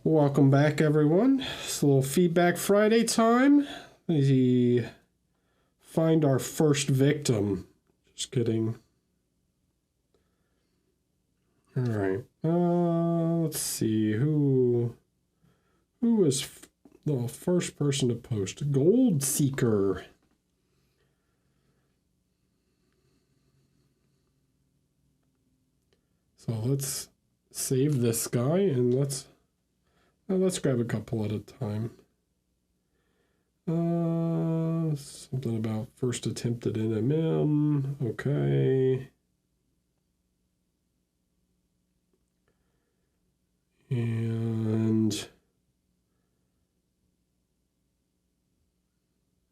Welcome back, everyone. It's a little Feedback Friday time. We find our first victim. Just kidding. All right. Let's see who was the first person to post. Gold Seeker. So let's save this guy and let's grab a couple at a time. Something about first attempt at NMM. Okay. And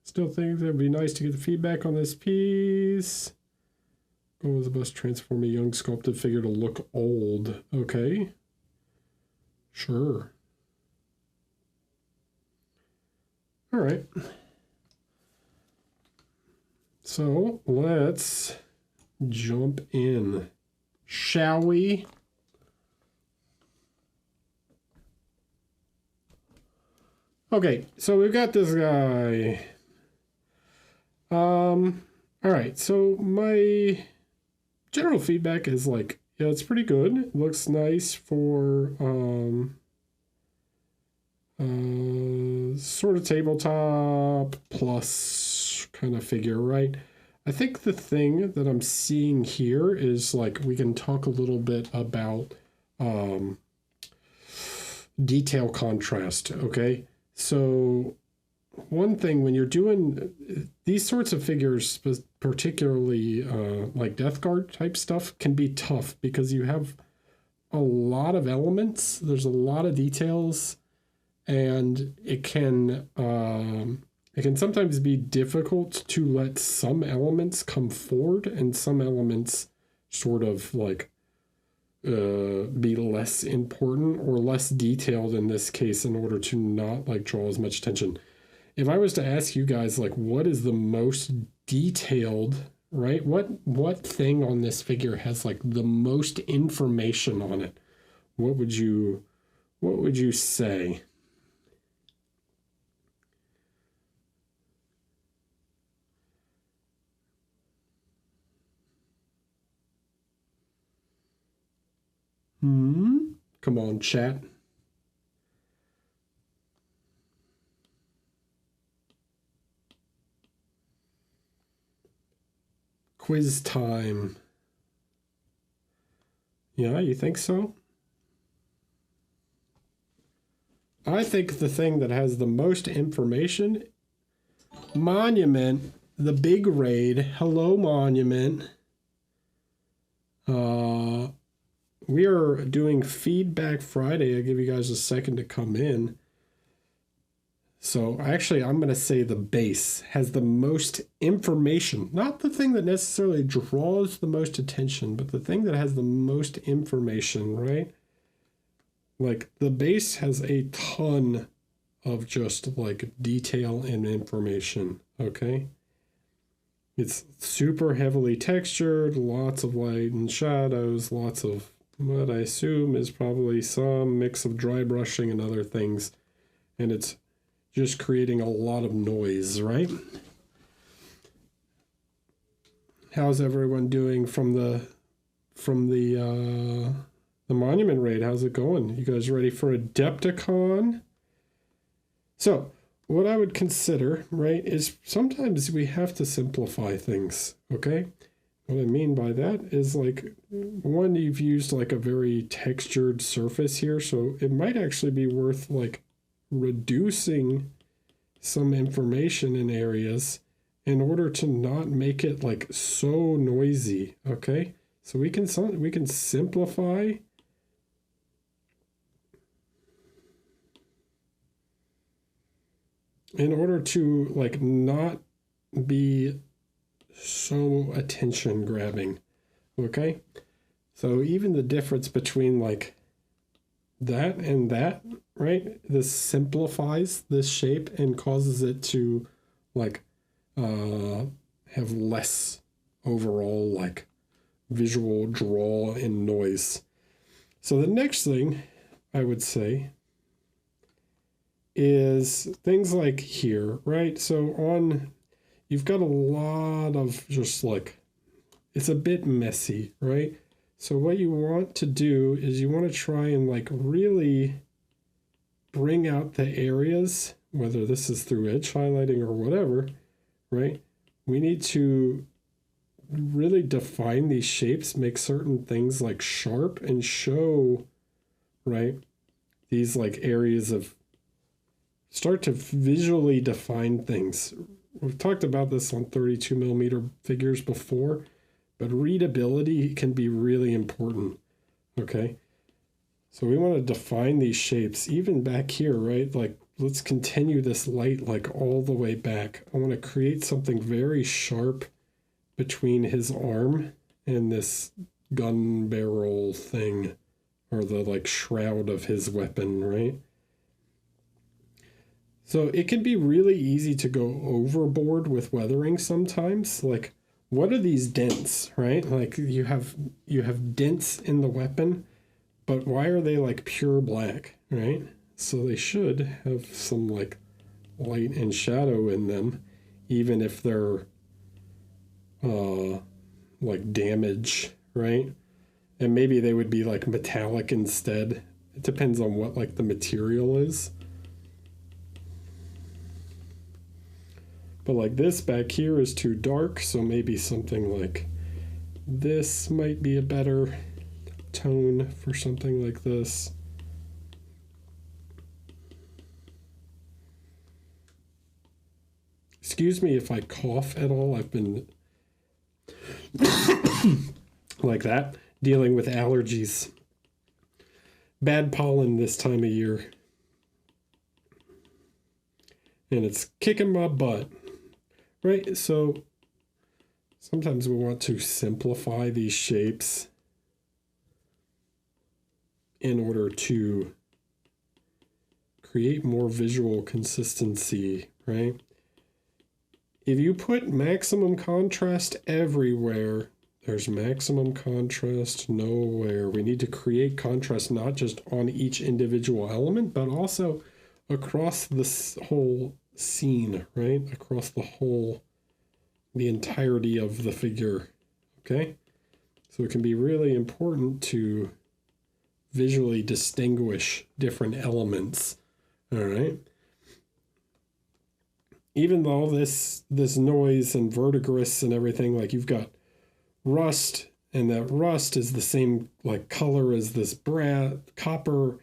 still think it'd be nice to get the feedback on this piece. Goal was the best transform a young sculpted figure to look old. Okay. Sure. All right. So let's jump in, shall we? Okay, so we've got this guy. All right, so my general feedback is like, yeah, it's pretty good. It looks nice for sort of tabletop plus kind of figure, right? I think the thing that I'm seeing here is like we can talk a little bit about detail contrast, okay? So one thing when you're doing these sorts of figures, particularly like Death Guard type stuff, can be tough because you have a lot of elements. There's a lot of details, and it can sometimes be difficult to let some elements come forward and some elements sort of like be less important or less detailed in this case in order to not like draw as much attention. If I was to ask you guys like what is the most detailed, right? What thing on this figure has like the most information on it? What would you say? Come on, chat. Quiz time. Yeah, you think so? I think the thing that has the most information, Monument, the big raid. Hello, Monument. We are doing Feedback Friday. I'll give you guys a second to come in. So actually, I'm going to say the base has the most information. Not the thing that necessarily draws the most attention, but the thing that has the most information, right? Like the base has a ton of just like detail and information, okay? It's super heavily textured, lots of light and shadows, lots of what I assume is probably some mix of dry brushing and other things. And it's just creating a lot of noise, right? How's everyone doing from the Monument raid? How's it going? You guys ready for Adepticon? So what I would consider, right, is sometimes we have to simplify things, okay? What I mean by that is like, one, you've used like a very textured surface here, so it might actually be worth like reducing some information in areas in order to not make it like so noisy, okay? So we can simplify in order to like not be so attention grabbing, okay? So even the difference between like that and that, right? This simplifies this shape and causes it to like have less overall like visual draw and noise. So the next thing I would say is things like here, right? So you've got a lot of just like, it's a bit messy, right? So what you want to do is you want to try and like really bring out the areas, whether this is through edge highlighting or whatever, right? We need to really define these shapes, make certain things like sharp and show, right? These like areas of, start to visually define things. We've talked about this on 32 millimeter figures before, but readability can be really important, okay? So we want to define these shapes, even back here, right? Like, let's continue this light like all the way back. I want to create something very sharp between his arm and this gun barrel thing, or the like shroud of his weapon, right? So it can be really easy to go overboard with weathering sometimes. Like, what are these dents, right? Like you have dents in the weapon, but why are they like pure black, right? So they should have some like light and shadow in them, even if they're like damage, right? And maybe they would be like metallic instead. It depends on what like the material is. But like this back here is too dark, so maybe something like this might be a better tone for something like this. Excuse me if I cough at all. I've been like that, dealing with allergies. Bad pollen this time of year. And it's kicking my butt. Right? So sometimes we want to simplify these shapes in order to create more visual consistency, right? If you put maximum contrast everywhere, there's maximum contrast nowhere. We need to create contrast not just on each individual element, but also across this whole scene, right? Across the entirety of the figure, okay? So it can be really important to visually distinguish different elements, all right? Even though this noise and verdigris and everything, like you've got rust, and that rust is the same like color as this copper,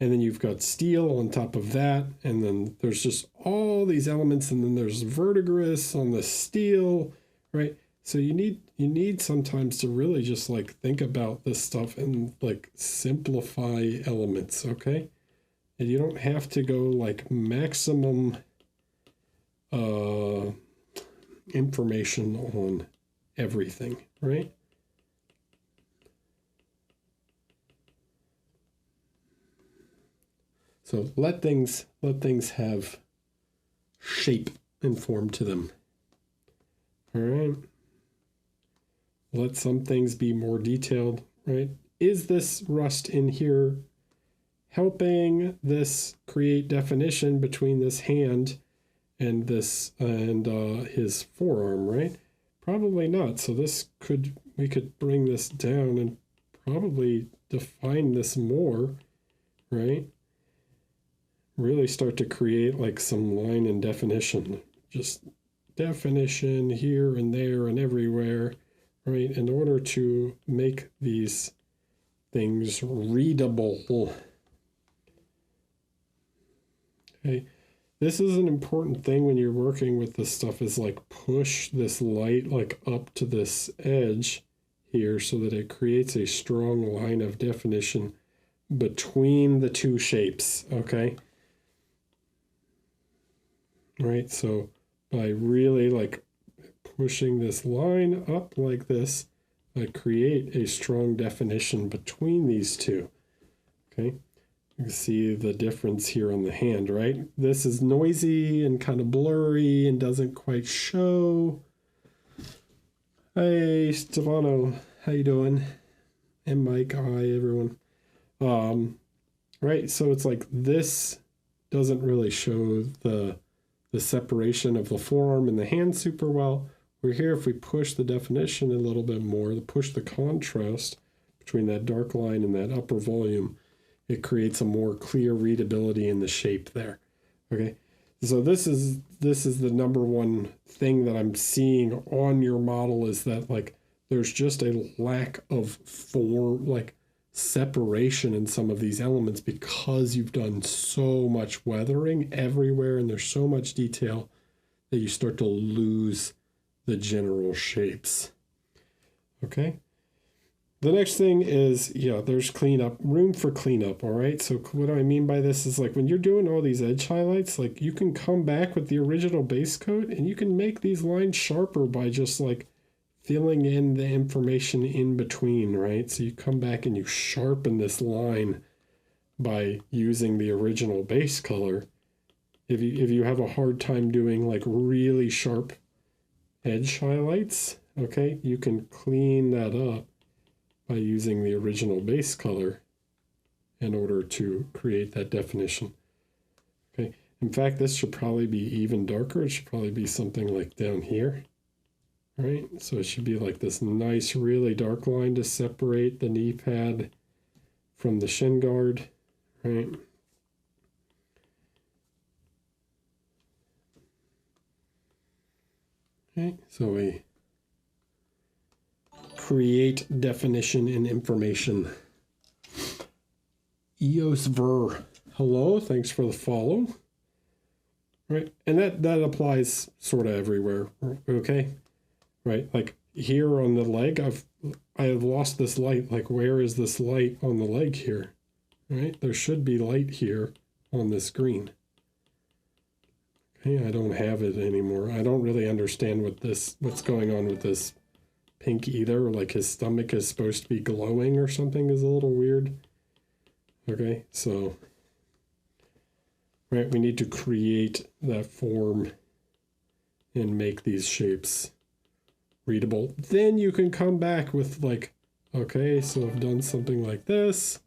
and then you've got steel on top of that, and then there's just all these elements, and then there's verdigris on the steel, right? So you need sometimes to really just like think about this stuff and like simplify elements, okay? And you don't have to go like maximum information on everything, right? So let things have shape and form to them. All right. Let some things be more detailed, right? Is this rust in here helping this create definition between this hand and this and his forearm, right? Probably not. So we could bring this down and probably define this more, right? Really start to create like some line and definition, just definition here and there and everywhere, right? In order to make these things readable. Okay. This is an important thing when you're working with this stuff, is like push this light like up to this edge here so that it creates a strong line of definition between the two shapes, okay? Right, so by really like pushing this line up like this, I create a strong definition between these two, okay? You can see the difference here on the hand, right? This is noisy and kind of blurry and doesn't quite show. Hey, Stefano, how you doing? And Mike, hi, everyone. Right, so it's like this doesn't really show the separation of the forearm and the hand super well. We're here, if we push the definition a little bit more, to push the contrast between that dark line and that upper volume, it creates a more clear readability in the shape there. Okay, so this is the number one thing that I'm seeing on your model, is that like there's just a lack of form, like separation in some of these elements, because you've done so much weathering everywhere and there's so much detail that you start to lose the general shapes. Okay. The next thing is, yeah, there's cleanup, room for cleanup. All right. So what I mean by this is, like, when you're doing all these edge highlights, like, you can come back with the original base coat and you can make these lines sharper by just like filling in the information in between, right? So you come back and you sharpen this line by using the original base color. If you have a hard time doing like really sharp edge highlights, okay, you can clean that up by using the original base color in order to create that definition. Okay, in fact, this should probably be even darker. It should probably be something like down here. Right, so it should be like this nice, really dark line to separate the knee pad from the shin guard, right? Okay, so we create definition and information. EOS Ver, hello, thanks for the follow. Right, and that applies sort of everywhere, okay? Right, like here on the leg, I have lost this light. Like, where is this light on the leg here? Right, there should be light here on this green. Okay, I don't have it anymore. I don't really understand what's going on with this pink either. Like, his stomach is supposed to be glowing or something is a little weird. Okay, so right, we need to create that form and make these shapes readable. Then you can come back with like, okay, so I've done something like this.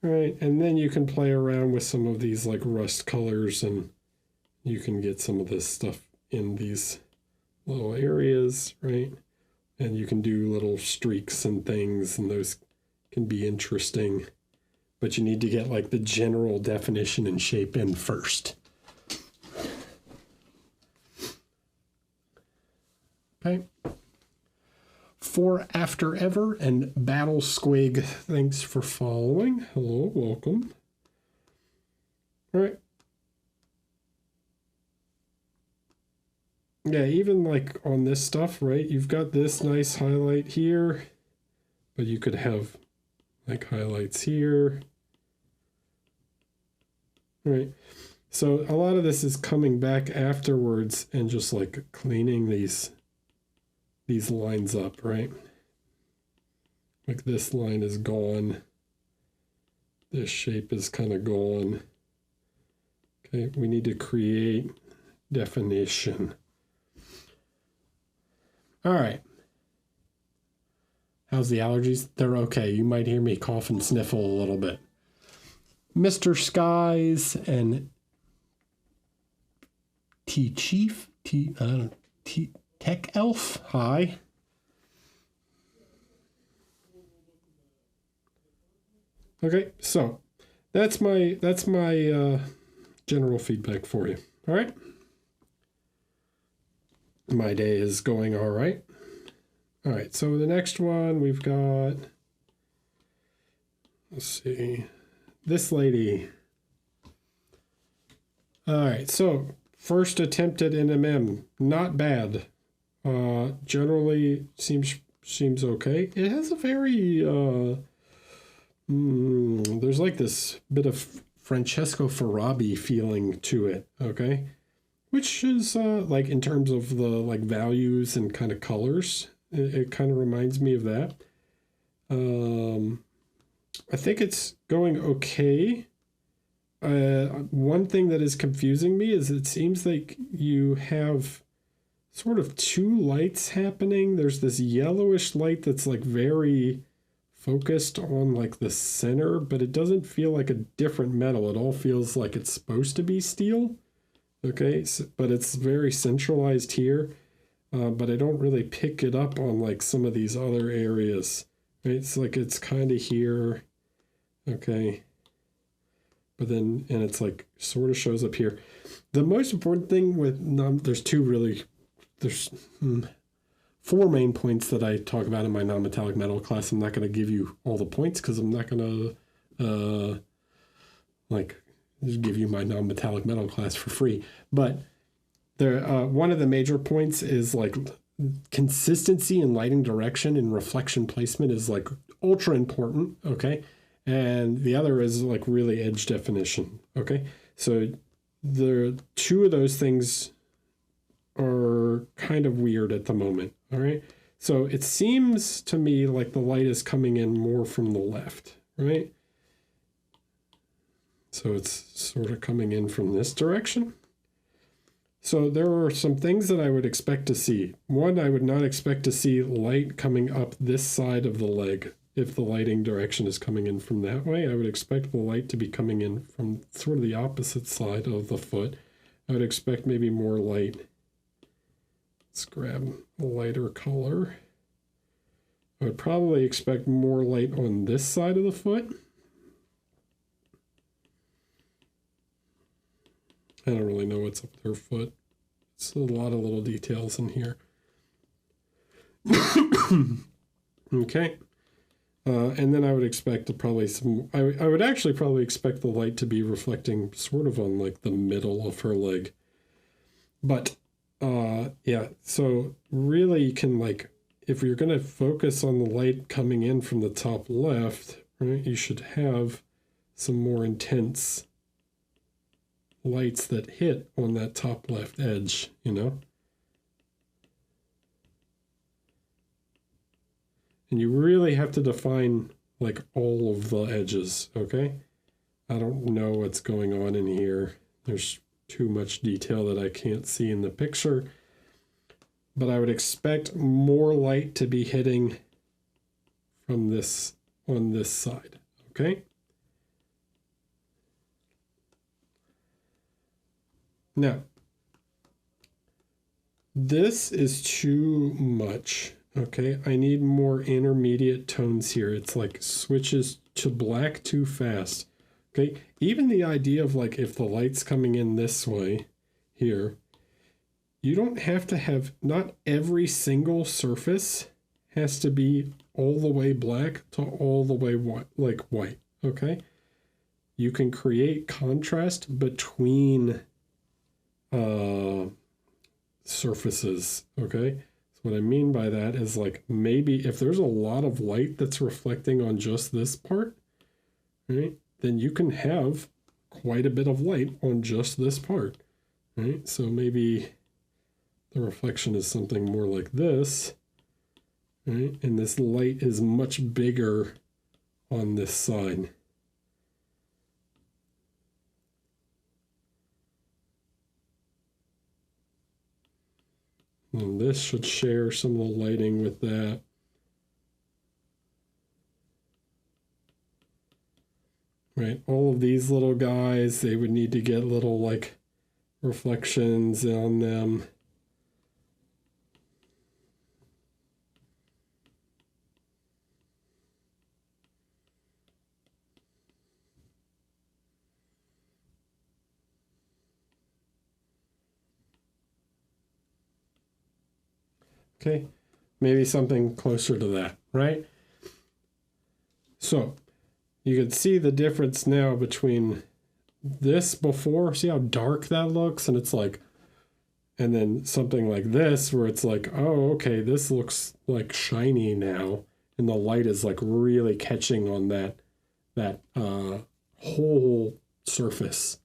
Right, and then you can play around with some of these like rust colors, and you can get some of this stuff in these little areas, right? And you can do little streaks and things, and those can be interesting. But you need to get like the general definition and shape in first. Okay. For After Ever and Battle Squig, thanks for following. Hello, welcome. All right. Yeah, even like on this stuff, right? You've got this nice highlight here, but you could have like highlights here. Right. So a lot of this is coming back afterwards and just like cleaning these lines up, right? Like this line is gone. This shape is kind of gone. Okay, we need to create definition. All right. How's the allergies? They're okay. You might hear me cough and sniffle a little bit. Mr. Skies and T-Chief, Tech Elf, hi. Okay, so that's my general feedback for you. All right. My day is going all right. All right, so the next one we've got, let's see, this lady. All right, so first attempt at NMM, not bad. Generally seems okay. It has a very there's like this bit of Francesco Farabi feeling to it, okay? Which is like in terms of the like values and kind of colors, it kind of reminds me of that. I think it's going okay. One thing that is confusing me is it seems like you have sort of two lights happening. There's this yellowish light that's like very focused on like the center, but it doesn't feel like a different metal. It all feels like it's supposed to be steel. Okay, so, but it's very centralized here. But I don't really pick it up on like some of these other areas. Right? It's like it's kind of here. Okay. But then, and it's like sort of shows up here. The most important thing with, there's four main points that I talk about in my non-metallic metal class. I'm not going to give you all the points because I'm not going to like just give you my non-metallic metal class for free. But there, one of the major points is like consistency in lighting direction and reflection placement is like ultra important. Okay. And the other is like really edge definition. Okay. So the two of those things are kind of weird at the moment. All right. So it seems to me like the light is coming in more from the left, right? So it's sort of coming in from this direction. So there are some things that I would expect to see. One, I would not expect to see light coming up this side of the leg. If the lighting direction is coming in from that way, I would expect the light to be coming in from sort of the opposite side of the foot. I would expect maybe more light. Let's grab a lighter color. I would probably expect more light on this side of the foot. I don't really know what's up with her foot. It's a lot of little details in here. Okay. And then I would expect I would actually probably expect the light to be reflecting sort of on like the middle of her leg. But yeah, so really you can like, if you're going to focus on the light coming in from the top left, right, you should have some more intense lights that hit on that top left edge, you know? And you really have to define like all of the edges, okay? I don't know what's going on in here. There's too much detail that I can't see in the picture. But I would expect more light to be hitting from this, on this side, okay? Now, this is too much. Okay, I need more intermediate tones here. It's like switches to black too fast. Okay, even the idea of like if the light's coming in this way here, you don't have to have, not every single surface has to be all the way black to all the way white. Okay, you can create contrast between surfaces. Okay. What I mean by that is like maybe if there's a lot of light that's reflecting on just this part, right, then you can have quite a bit of light on just this part, right? So maybe the reflection is something more like this, right? And this light is much bigger on this side. And this should share some of the lighting with that. Right, all of these little guys, they would need to get little like reflections on them. Okay, maybe something closer to that, right? So you can see the difference now between this before. See how dark that looks? And it's like, and then something like this where it's like, oh, okay, this looks like shiny now. And the light is like really catching on that whole surface,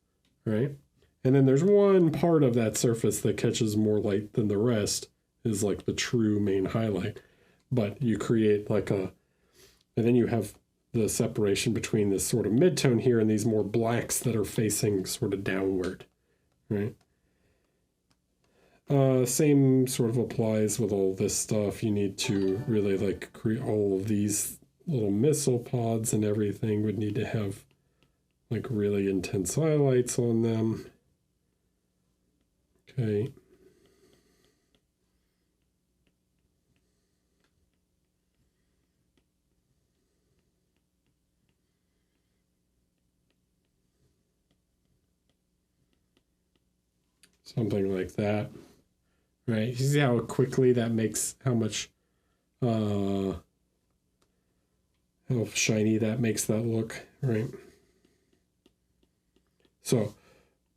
right? And then there's one part of that surface that catches more light than the rest, is like the true main highlight. But you create like and then you have the separation between this sort of midtone here and these more blacks that are facing sort of downward, right? Same sort of applies with all this stuff. You need to really like create all of these little missile pods and everything would need to have like really intense highlights on them. Okay. Something like that. Right? You see how quickly that makes, how much, how shiny that makes that look, right? So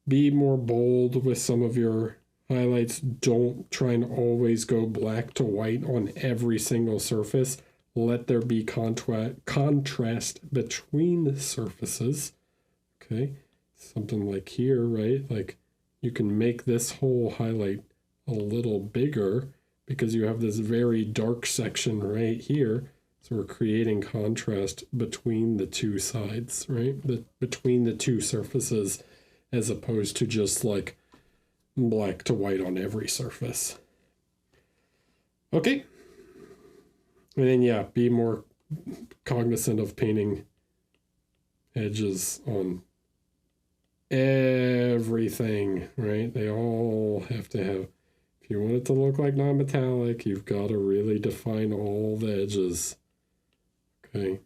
be more bold with some of your highlights. Don't try and always go black to white on every single surface. Let there be contrast between the surfaces. Okay, something like here, right? Like you can make this whole highlight a little bigger because you have this very dark section right here. So we're creating contrast between the two sides, right? Between the two surfaces, as opposed to just like black to white on every surface. Okay. And then, yeah, be more cognizant of painting edges on everything, right? They all have to have, if you want it to look like non-metallic, you've got to really define all the edges. Okay.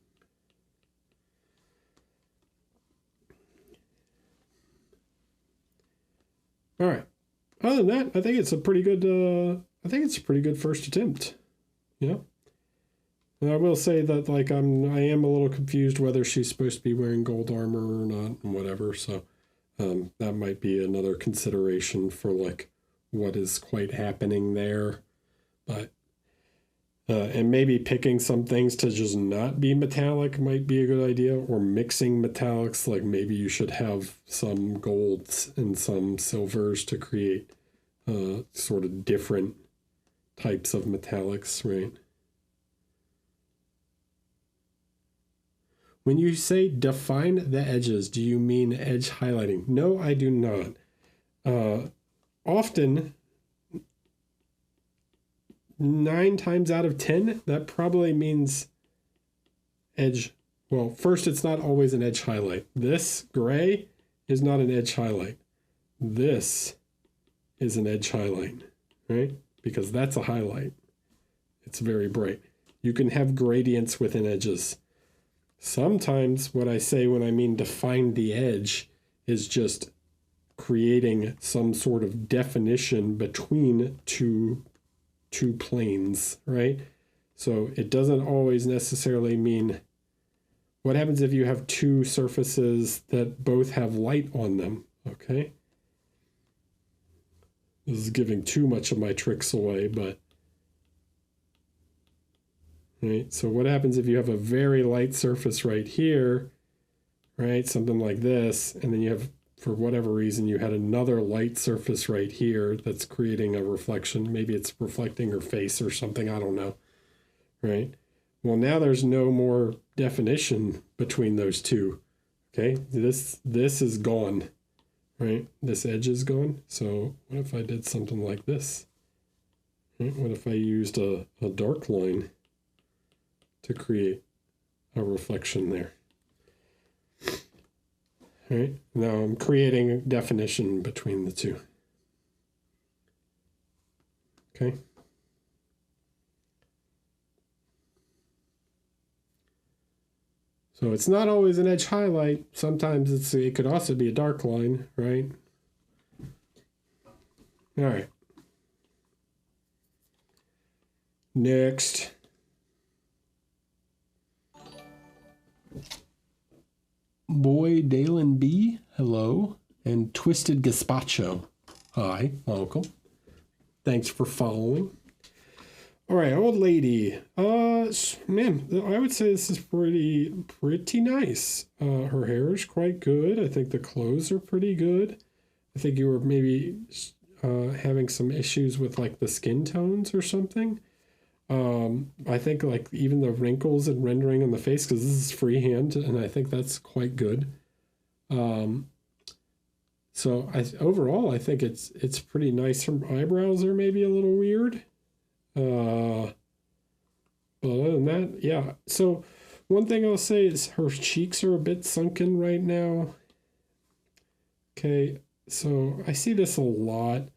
All right. Other than that, I think it's a pretty good. I think it's a pretty good first attempt. Yeah. And I will say that like I am a little confused whether she's supposed to be wearing gold armor or not, and whatever. So that might be another consideration for like what is quite happening there. But and maybe picking some things to just not be metallic might be a good idea, or mixing metallics. Like maybe you should have some golds and some silvers to create sort of different types of metallics, right? When you say define the edges, do you mean edge highlighting? No, I do not. Often, 9 times out of 10, that probably means edge. Well, first, it's not always an edge highlight. This gray is not an edge highlight. This is an edge highlight, right? Because that's a highlight. It's very bright. You can have gradients within edges. Sometimes what I say when I mean define the edge is just creating some sort of definition between two planes, right? So it doesn't always necessarily mean, what happens if you have two surfaces that both have light on them, okay? This is giving too much of my tricks away, but right? So what happens if you have a very light surface right here, right? Something like this, and then you have, for whatever reason, you had another light surface right here that's creating a reflection. Maybe it's reflecting her face or something, I don't know, right? Well, now there's no more definition between those two, okay? This is gone, right? This edge is gone. So what if I did something like this? Right? What if I used a dark line to create a reflection there? Right? Now I'm creating a definition between the two. Okay. So it's not always an edge highlight. Sometimes it could also be a dark line, right? All right. Next. Boy Dalen B, hello, and Twisted Gazpacho, hi, welcome. Thanks for following. All right, old lady. Man, I would say this is pretty nice. Her hair is quite good. I think the clothes are pretty good. I think you were maybe having some issues with like the skin tones or something. I think like even the wrinkles and rendering on the face, because this is freehand, and I think that's quite good. So overall, I think it's pretty nice. Her eyebrows are maybe a little weird. But other than that, yeah. So One thing I'll say is her cheeks are a bit sunken right now. Okay, so I see this a lot.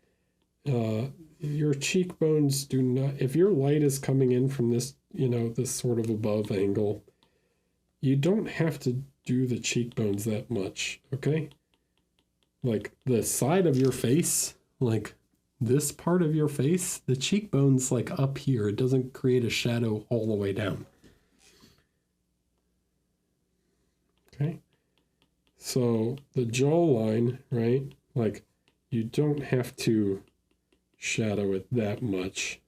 Your cheekbones do not, if your light is coming in from this, this sort of above angle, you don't have to do the cheekbones that much, okay? Like the side of your face, like this part of your face, the cheekbone's like up here. It doesn't create a shadow all the way down. Okay? So the jawline, right? Like you don't have to shadow it that much.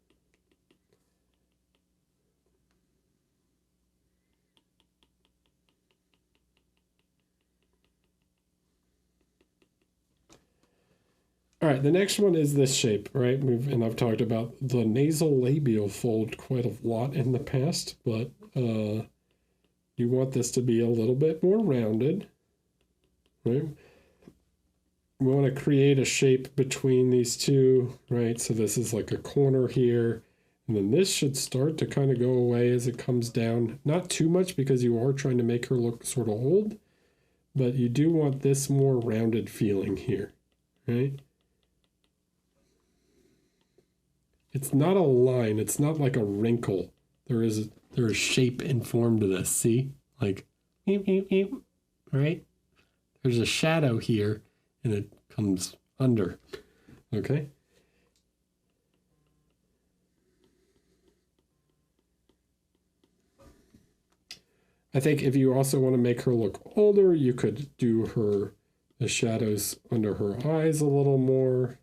All right, the next one is this shape, right? I've talked about the nasal labial fold quite a lot in the past, but you want this to be a little bit more rounded, right? We want to create a shape between these two, right? So this is like a corner here, and then this should start to kind of go away as it comes down. Not too much because you are trying to make her look sort of old, but you do want this more rounded feeling here, right? It's not a line. It's not like a wrinkle. There is shape informed to this. See? Like, right? There's a shadow here, and it comes under. Okay? I think if you also want to make her look older, you could do the shadows under her eyes a little more.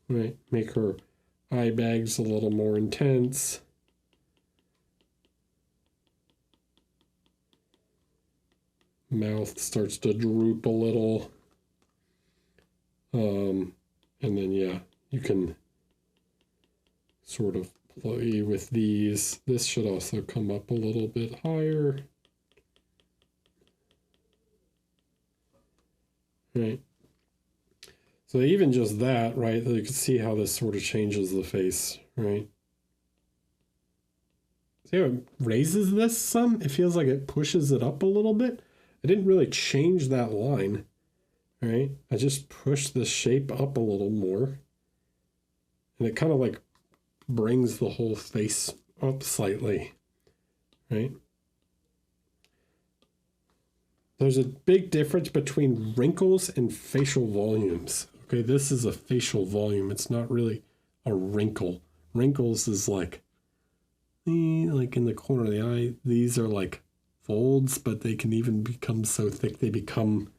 Right, make her eye bags a little more intense. Mouth starts to droop a little. And then, yeah, you can sort of play with these. This should also come up a little bit higher. Right. So even just that, right, you can see how this sort of changes the face, right? See how it raises this some? It feels like it pushes it up a little bit. I didn't really change that line, right? I just pushed the shape up a little more. And it kind of like brings the whole face up slightly, right? There's a big difference between wrinkles and facial volumes. Okay, this is a facial volume. It's not really a wrinkle. Wrinkles is like in the corner of the eye. These are like folds, but they can even become so thick they become,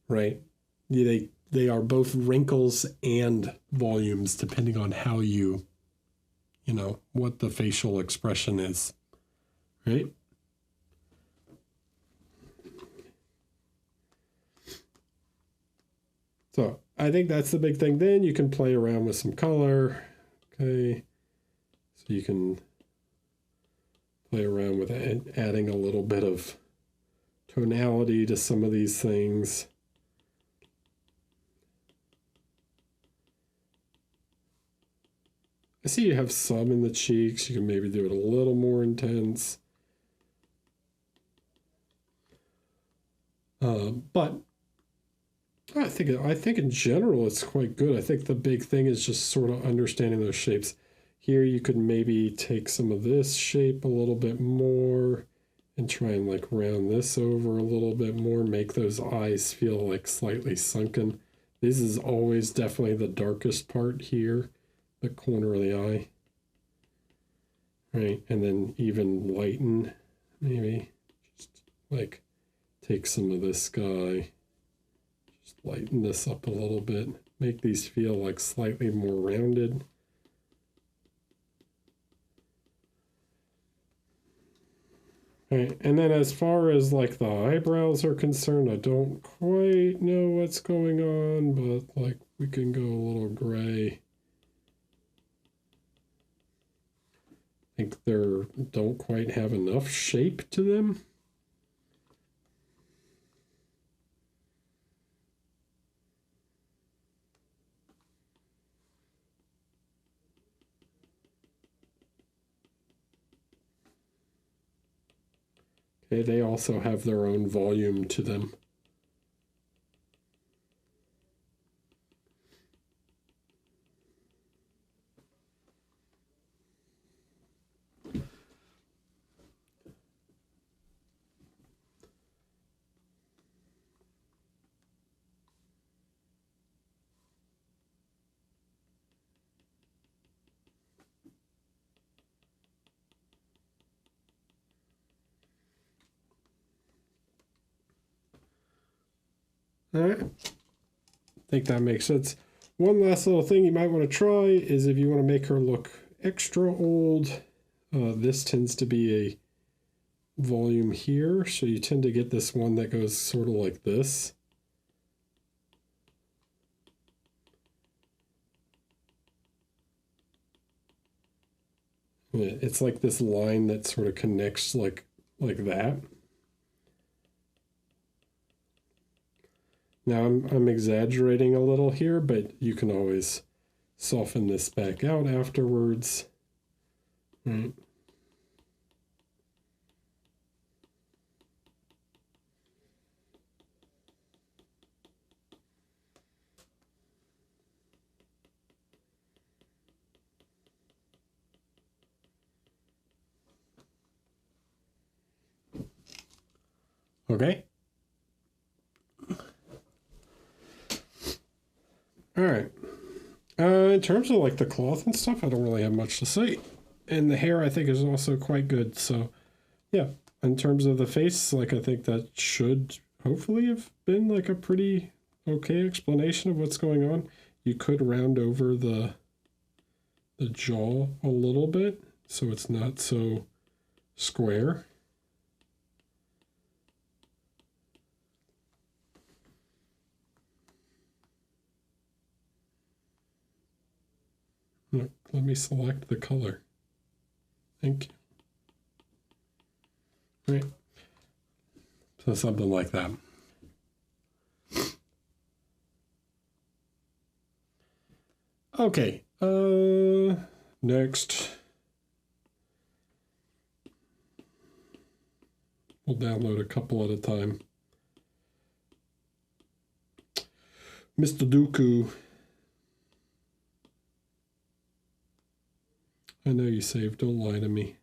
right? They are both wrinkles and volumes depending on how what the facial expression is, right? So I think that's the big thing. Then you can play around with some color. Okay. So you can play around with adding a little bit of tonality to some of these things. I see you have some in the cheeks. You can maybe do it a little more intense. But I think in general it's quite good. I think the big thing is just sort of understanding those shapes. Here you could maybe take some of this shape a little bit more and try and like round this over a little bit more, make those eyes feel like slightly sunken. This is always definitely the darkest part here, the corner of the eye. Right, and then even lighten, maybe just like take some of this guy. Lighten this up a little bit, make these feel like slightly more rounded. Right, and then as far as like the eyebrows are concerned, I don't quite know what's going on, but like we can go a little gray. I think they don't quite have enough shape to them. They also have their own volume to them. All right, I think that makes sense. One last little thing you might want to try is if you want to make her look extra old, this tends to be a volume here, so you tend to get this one that goes sort of like this. It's like this line that sort of connects like that. Now I'm exaggerating a little here, but you can always soften this back out afterwards. Right. Okay. All right. In terms of like the cloth and stuff, I don't really have much to say. And the hair, I think, is also quite good. So, yeah, in terms of the face, like I think that should hopefully have been like a pretty okay explanation of what's going on. You could round over the jaw a little bit so it's not so square. Look, let me select the color. Thank you. Right. So something like that. Okay. Next. We'll download a couple at a time. Mr. Dooku. I know you saved, don't lie to me.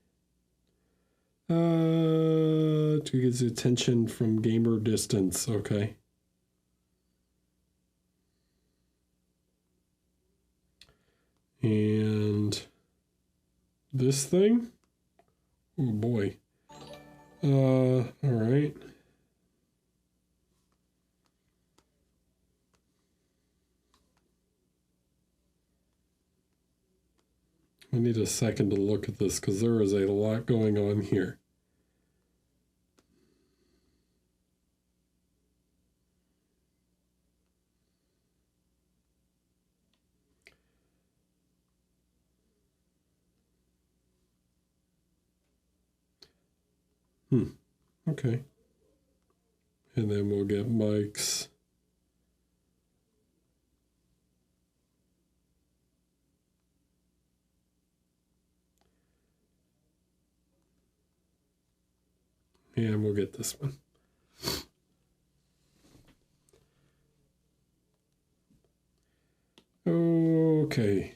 To get his attention from gamer distance, okay. And this thing? Oh boy. All right. I need a second to look at this because there is a lot going on here. Okay. And then we'll get Mike's. And we'll get this one. Okay.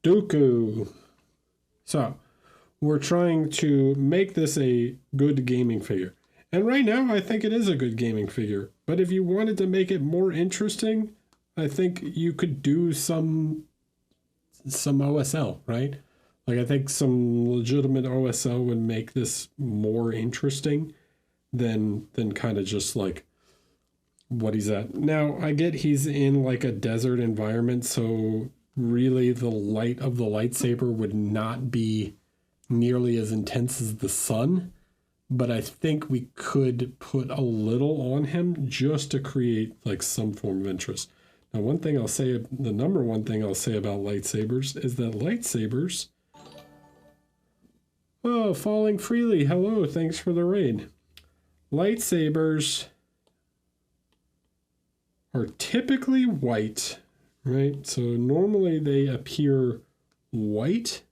Dooku. So, we're trying to make this a good gaming figure. And right now, I think it is a good gaming figure. But if you wanted to make it more interesting, I think you could do some OSL, right? Like I think some legitimate OSL would make this more interesting than kind of just like what he's at. Now, I get he's in like a desert environment, so really the light of the lightsaber would not be nearly as intense as the sun, but I think we could put a little on him just to create like some form of interest. Now, one thing I'll say, the number one thing I'll say about lightsabers is that lightsabers... Oh, Falling Freely, hello, thanks for the raid. Lightsabers are typically white, right? So normally they appear white.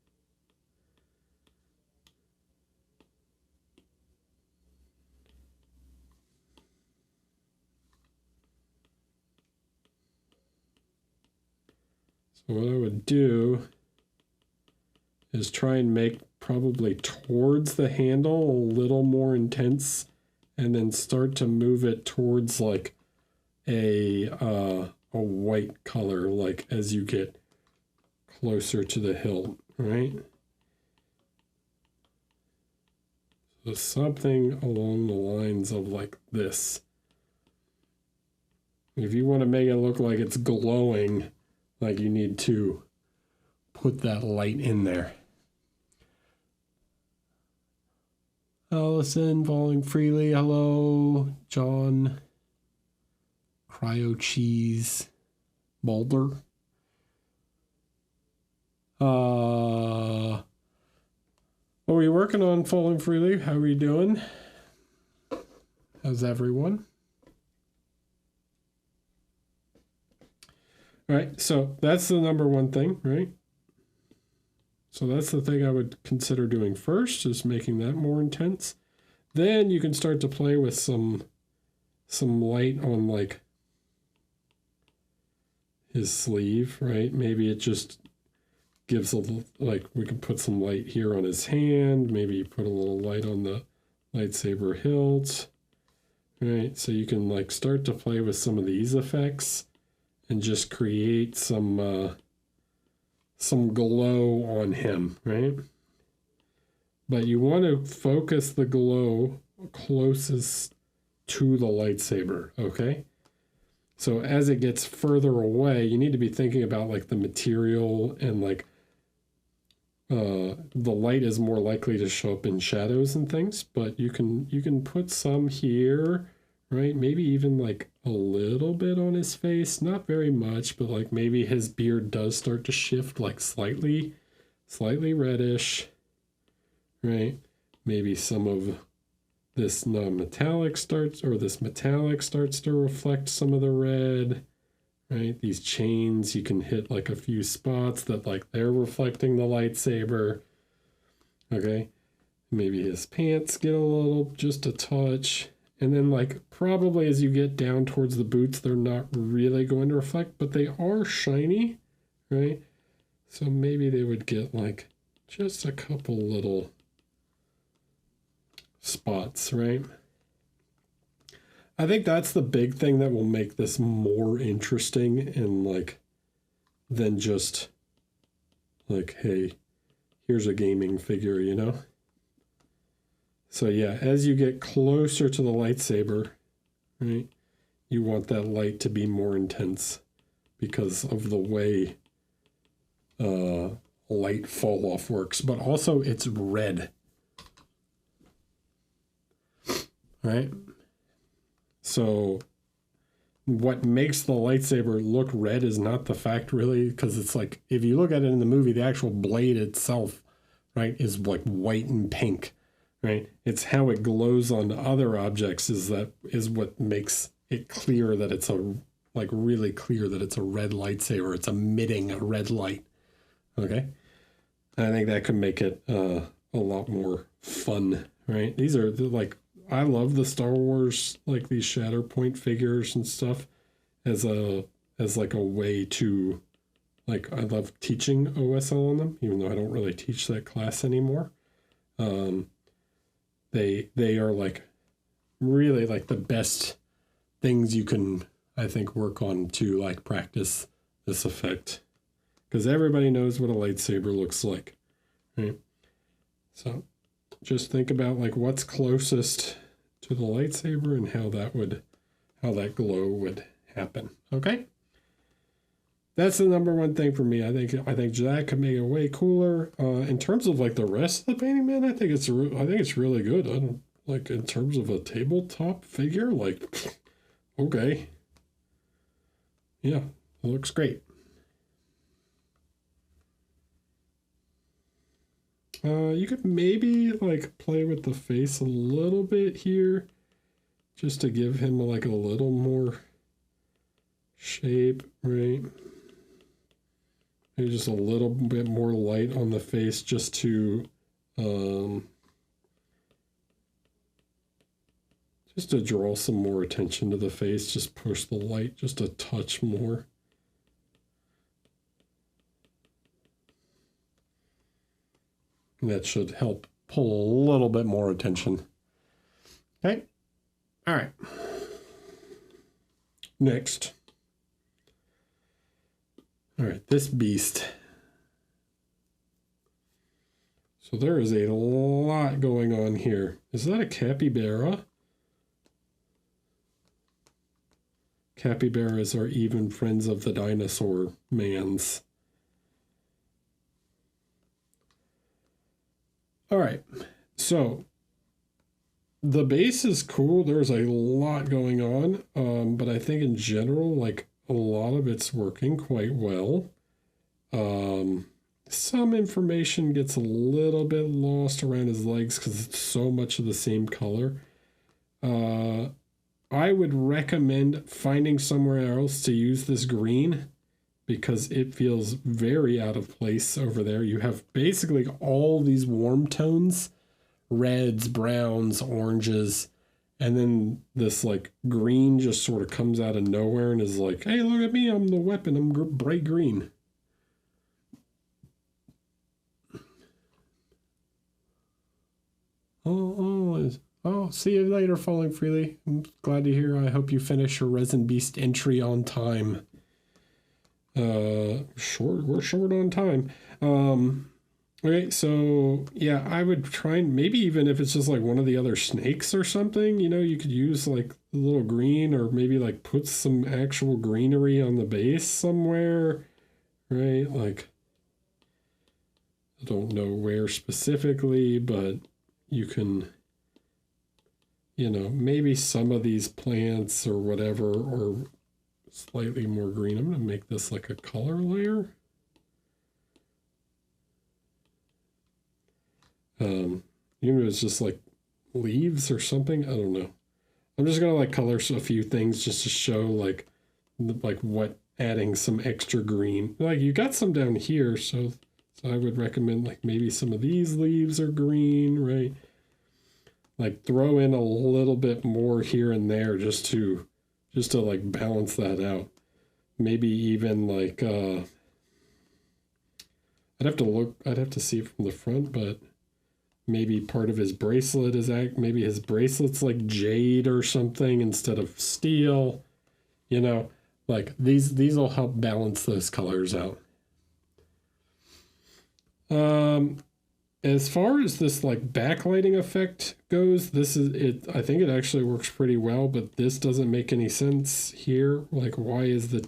So what I would do is try and make probably towards the handle a little more intense, and then start to move it towards like a white color, like as you get closer to the hilt, right? So something along the lines of like this. If you want to make it look like it's glowing, like you need to put that light in there. Allison, falling freely. Hello, John. Cryo cheese. Boulder. What are you working on, falling freely? How are you doing? How's everyone? All right, so that's the number one thing, right? So that's the thing I would consider doing first, is making that more intense. Then you can start to play with some light on like his sleeve, right? Maybe it just gives a little, like we can put some light here on his hand, maybe put a little light on the lightsaber hilt, right? So you can like start to play with some of these effects and just create some glow on him, right? But you want to focus the glow closest to the lightsaber, okay? So as it gets further away, you need to be thinking about like the material, and like the light is more likely to show up in shadows and things, but you can put some here, right? Maybe even like a little bit on his face, not very much, but like maybe his beard does start to shift like slightly reddish, right? Maybe some of this metallic starts to reflect some of the red, right? These chains, you can hit like a few spots that like they're reflecting the lightsaber, okay? Maybe his pants get a little, just a touch. And then like probably as you get down towards the boots, they're not really going to reflect, but they are shiny, right? So maybe they would get like just a couple little spots, right? I think that's the big thing that will make this more interesting, and like than just like, hey, here's a gaming figure, you know? So yeah, as you get closer to the lightsaber, right, you want that light to be more intense because of the way light fall off works. But also it's red, right? So what makes the lightsaber look red is not the fact really, because it's like, if you look at it in the movie, the actual blade itself, right, is like white and pink. Right, it's how it glows on other objects is what makes it clear that it's really clear that it's a red lightsaber. It's emitting a red light. Okay, I think that could make it a lot more fun. Right, these are like, I love the Star Wars, like these Shatterpoint figures and stuff as like a way to, like, I love teaching OSL on them, even though I don't really teach that class anymore. They are like really like the best things you can, I think, work on to like practice this effect, because everybody knows what a lightsaber looks like, right? So just think about like what's closest to the lightsaber and how that glow would happen. Okay, that's the number one thing for me. I think that could make it way cooler. In terms of like the rest of the painting, man, I think it's really good. I don't, like, in terms of a tabletop figure, like, okay, yeah, it looks great. You could maybe like play with the face a little bit here, just to give him like a little more shape, right? Maybe just a little bit more light on the face just to draw some more attention to the face. Just push the light just a touch more. And that should help pull a little bit more attention. Okay. All right. Next. All right, this beast. So there is a lot going on here. Is that a capybara? Capybaras are even friends of the dinosaur mans. All right, so the base is cool. There's a lot going on, but I think in general, like a lot of it's working quite well. Some information gets a little bit lost around his legs because it's so much of the same color. I would recommend finding somewhere else to use this green because it feels very out of place over there. You have basically all these warm tones, reds, browns, oranges, and then this like green just sort of comes out of nowhere and is like, hey, look at me, I'm the weapon, I'm bright green. Oh, see you later, Falling Freely. I'm glad to hear. I hope you finish your Resin Beast entry on time. We're short on time. Okay, so yeah, I would try and maybe even if it's just like one of the other snakes or something, you know, you could use like a little green or maybe like put some actual greenery on the base somewhere, right? Like, I don't know where specifically, but you can, you know, maybe some of these plants or whatever are slightly more green. I'm going to make this like a color layer. Even if it's just like leaves or something, I don't know. I'm just going to like color a few things just to show like what adding some extra green. Like you got some down here, so I would recommend like maybe some of these leaves are green, right? Like throw in a little bit more here and there just to like balance that out. Maybe even like I'd have to see it from the front, but maybe part of his bracelet is maybe his bracelet's like jade or something instead of steel. You know, like these will help balance those colors out. As far as this like backlighting effect goes, this is it. I think it actually works pretty well, but this doesn't make any sense here. Like, why is the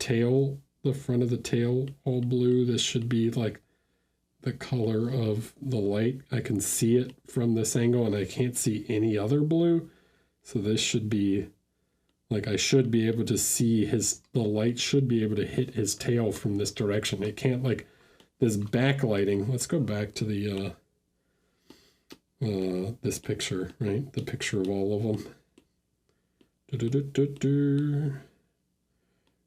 front of the tail all blue? This should be like the color of the light. I can see it from this angle and I can't see any other blue. So this should be like, I should be able to see the light should be able to hit his tail from this direction. It can't like this backlighting. Let's go back to the, this picture, right? The picture of all of them.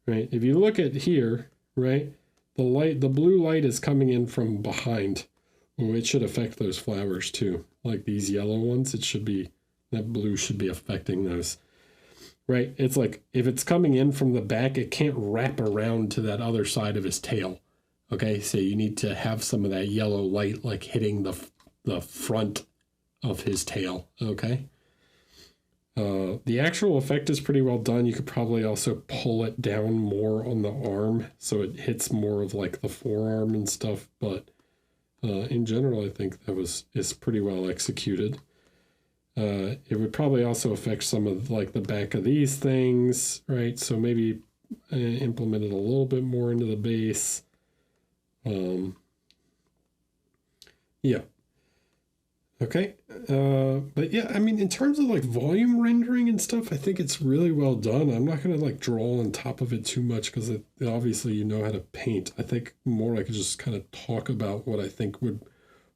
Right, if you look at here, right, the blue light is coming in from behind. Well, it should affect those flowers too. Like these yellow ones, that blue should be affecting those. Right, it's like if it's coming in from the back, it can't wrap around to that other side of his tail. Okay, so you need to have some of that yellow light like hitting the front of his tail, okay? The actual effect is pretty well done. You could probably also pull it down more on the arm so it hits more of like the forearm and stuff, but in general, I think is pretty well executed. It would probably also affect some of like the back of these things, right? So maybe implement it a little bit more into the base. Yeah. Okay. But yeah, I mean, in terms of like volume rendering and stuff, I think it's really well done. I'm not going to like draw on top of it too much because obviously you know how to paint. I think more like just kind of talk about what I think would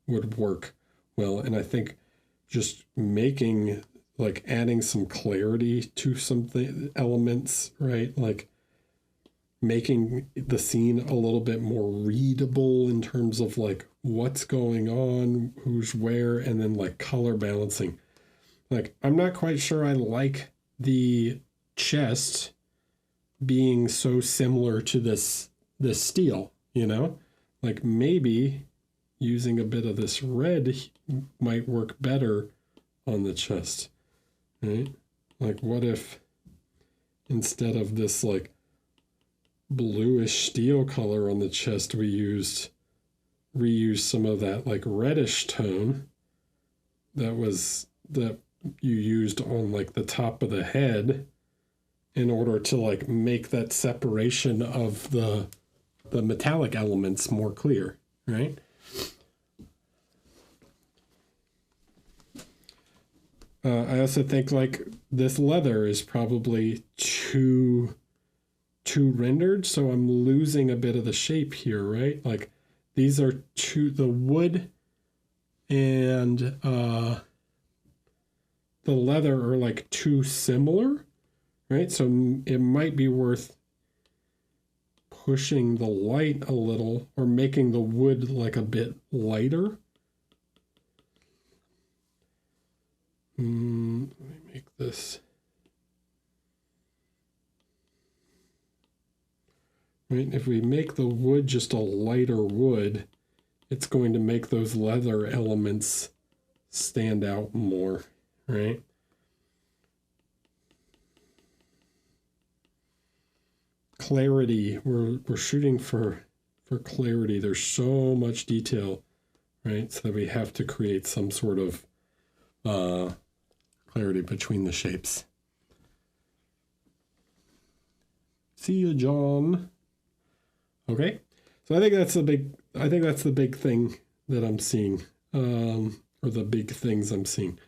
work well. And I think just making adding some clarity to some elements, right? Like making the scene a little bit more readable in terms of like what's going on, who's where, and then like color balancing. Like, I'm not quite sure I like the chest being so similar to this steel, you know? Like, maybe using a bit of this red might work better on the chest, right? Like, what if instead of this like bluish steel color on the chest, we reused some of that like reddish tone that you used on like the top of the head in order to like make that separation of the metallic elements more clear, right? I also think like this leather is probably too rendered, so I'm losing a bit of the shape here, right? Like these are the wood and the leather are like too similar, right? So it might be worth pushing the light a little or making the wood like a bit lighter. Let me make this. Right, if we make the wood just a lighter wood, it's going to make those leather elements stand out more, right? Clarity, we're shooting for clarity. There's so much detail, right? So that we have to create some sort of clarity between the shapes. See you, John. Okay, so I think that's the big thing that I'm seeing, or the big things I'm seeing.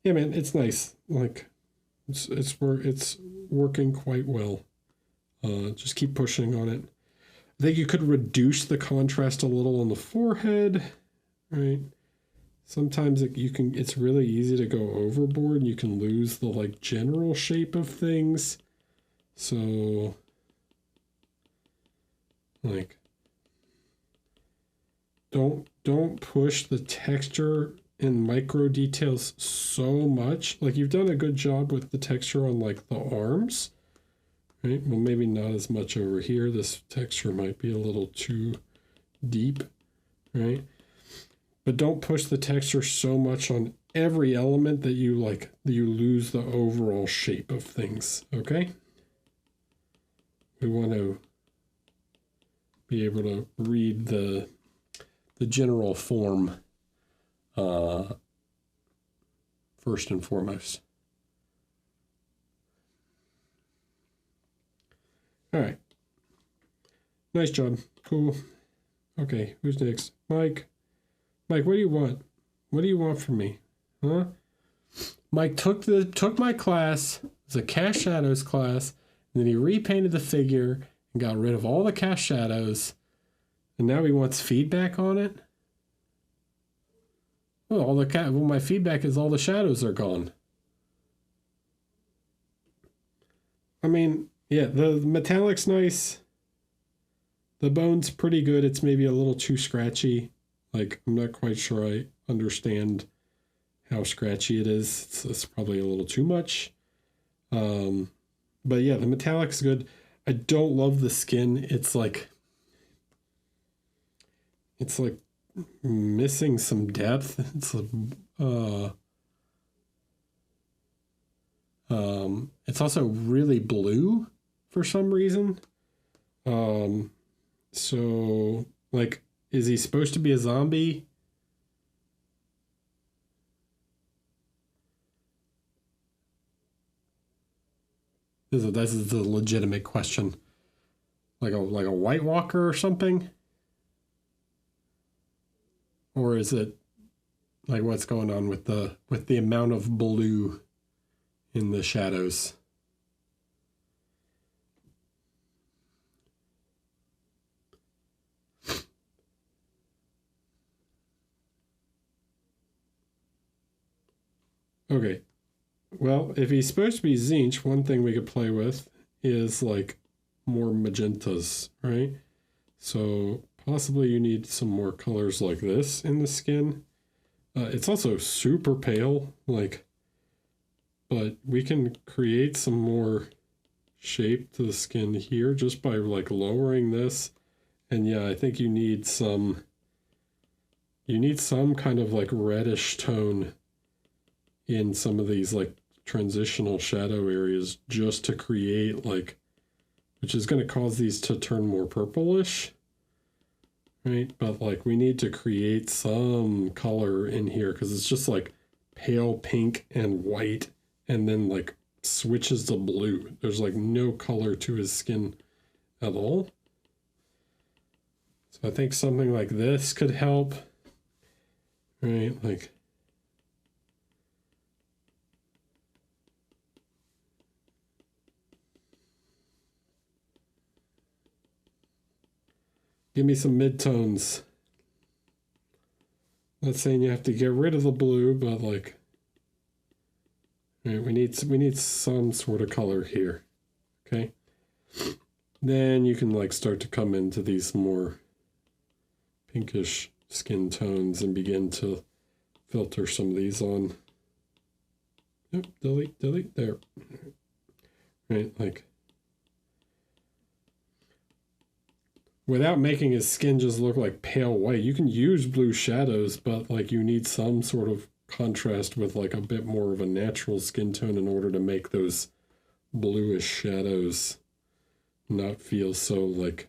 Yeah, man, it's nice. Like, it's working quite well. Just keep pushing on it. I think you could reduce the contrast a little on the forehead, right? Sometimes it's really easy to go overboard and you can lose the like general shape of things. So like don't push the texture and micro details so much. Like you've done a good job with the texture on like the arms, right? Well, maybe not as much over here. This texture might be a little too deep, right? But don't push the texture so much on every element that you lose the overall shape of things, okay? We want to be able to read the general form first and foremost. All right. Nice job. Cool. Okay, who's next? Mike. Mike, what do you want? What do you want from me? Huh? Mike took my class. It's a cast shadows class, and then he repainted the figure and got rid of all the cast shadows, and now he wants feedback on it. Well, my feedback is all the shadows are gone. I mean, yeah, the metallic's nice. The bone's pretty good. It's maybe a little too scratchy. Like, I'm not quite sure I understand how scratchy it is. It's probably a little too much. But yeah, the metallic's good. I don't love the skin. It's like missing some depth. It's also really blue for some reason. So like, is he supposed to be a zombie? This is a legitimate question. Like a White Walker or something? Or is it like what's going on with the amount of blue in the shadows? Okay. Well, if he's supposed to be Zinch, one thing we could play with is like more magentas, right? So possibly you need some more colors like this in the skin. It's also super pale, like, but we can create some more shape to the skin here just by like lowering this. And yeah, I think you need some kind of like reddish tone in some of these like transitional shadow areas just to create like, which is going to cause these to turn more purplish, right? But like we need to create some color in here because it's just like pale pink and white and then like switches to blue. There's like no color to his skin at all. So I think something like this could help, right? Like, give me some midtones. Not saying you have to get rid of the blue, but like, right, we need some sort of color here. Okay. Then you can like start to come into these more pinkish skin tones and begin to filter some of these on. Yep, delete, there. Right, like, without making his skin just look like pale white, you can use blue shadows, but like you need some sort of contrast with like a bit more of a natural skin tone in order to make those bluish shadows not feel so like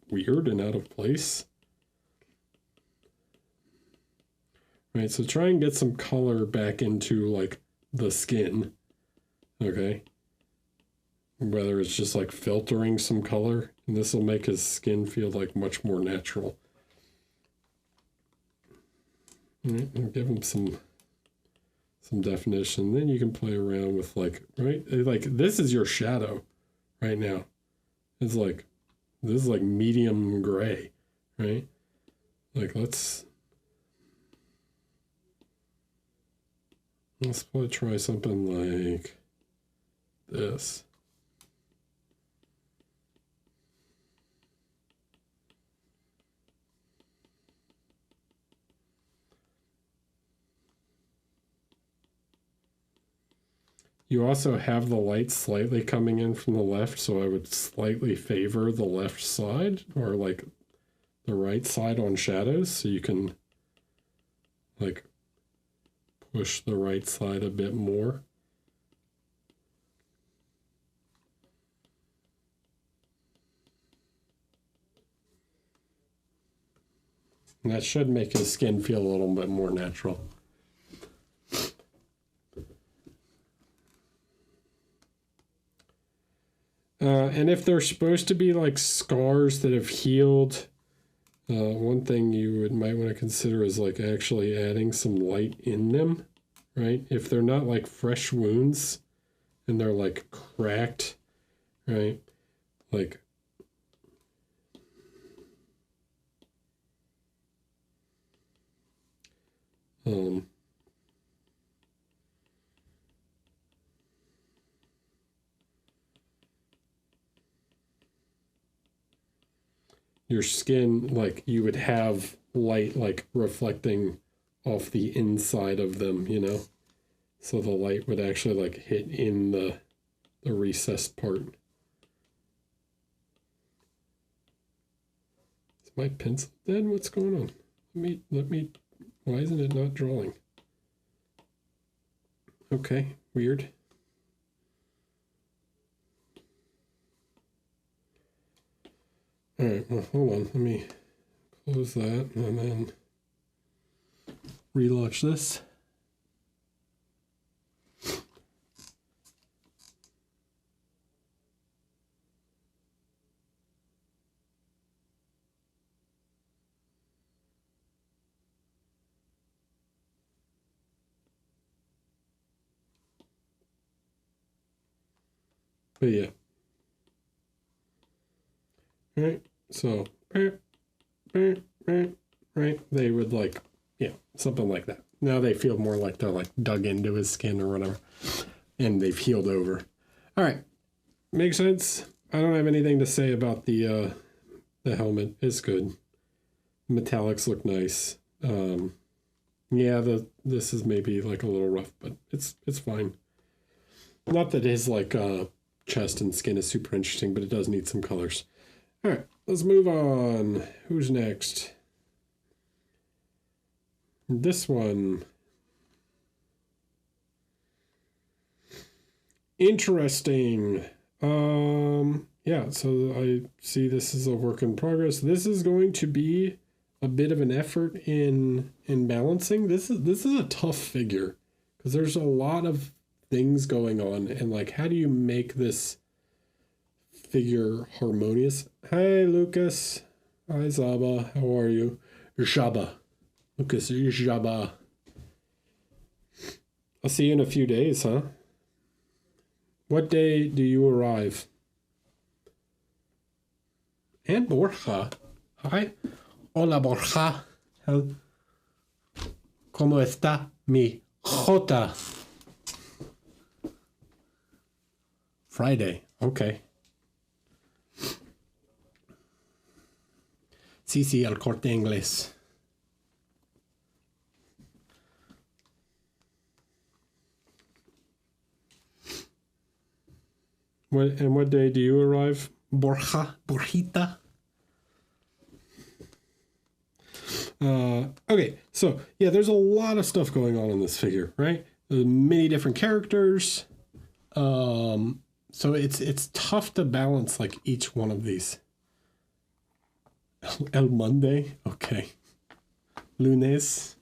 weird and out of place. Right, so try and get some color back into like the skin, okay? Whether it's just like filtering some color, and this will make his skin feel like much more natural. Right, and give him some definition. Then you can play around with like, right? Like this is your shadow right now. It's like, this is like medium gray, right? Like let's probably try something like this. You also have the light slightly coming in from the left, so I would slightly favor the left side or like the right side on shadows, so you can like push the right side a bit more. And that should make his skin feel a little bit more natural. And if they're supposed to be like scars that have healed, one thing you might want to consider is like actually adding some light in them, right? If they're not like fresh wounds and they're like cracked, right? Like, your skin, like you would have light like reflecting off the inside of them, you know? So the light would actually like hit in the recessed part. Is my pencil dead? What's going on? Let me, why isn't it not drawing? Okay, weird. All right, well, hold on. Let me close that and then relaunch this. But yeah. All right, so, right, they would like, yeah, something like that. Now they feel more like they're like dug into his skin or whatever, and they've healed over. All right, makes sense. I don't have anything to say about the helmet. It's good. Metallics look nice. Yeah, this is maybe like a little rough, but it's fine. Not that his like chest and skin is super interesting, but it does need some colors. All right, let's move on. Who's next? This one. Interesting. Yeah, so I see this is a work in progress. This is going to be a bit of an effort in balancing. This is a tough figure because there's a lot of things going on, and like, how do you make this figure harmonious? Hi, Lucas. Hi, Zaba. How are you? Jabba. Lucas, Jabba. I'll see you in a few days, huh? What day do you arrive? And Borja. Hi. Hola, Borja. ¿Cómo está mi Jota? Friday. Okay. Sí, al Corte Inglés. What day do you arrive, Borjita? Okay, so yeah, there's a lot of stuff going on in this figure, right? There's many different characters. So it's tough to balance like each one of these. El Monday, okay. Lunes.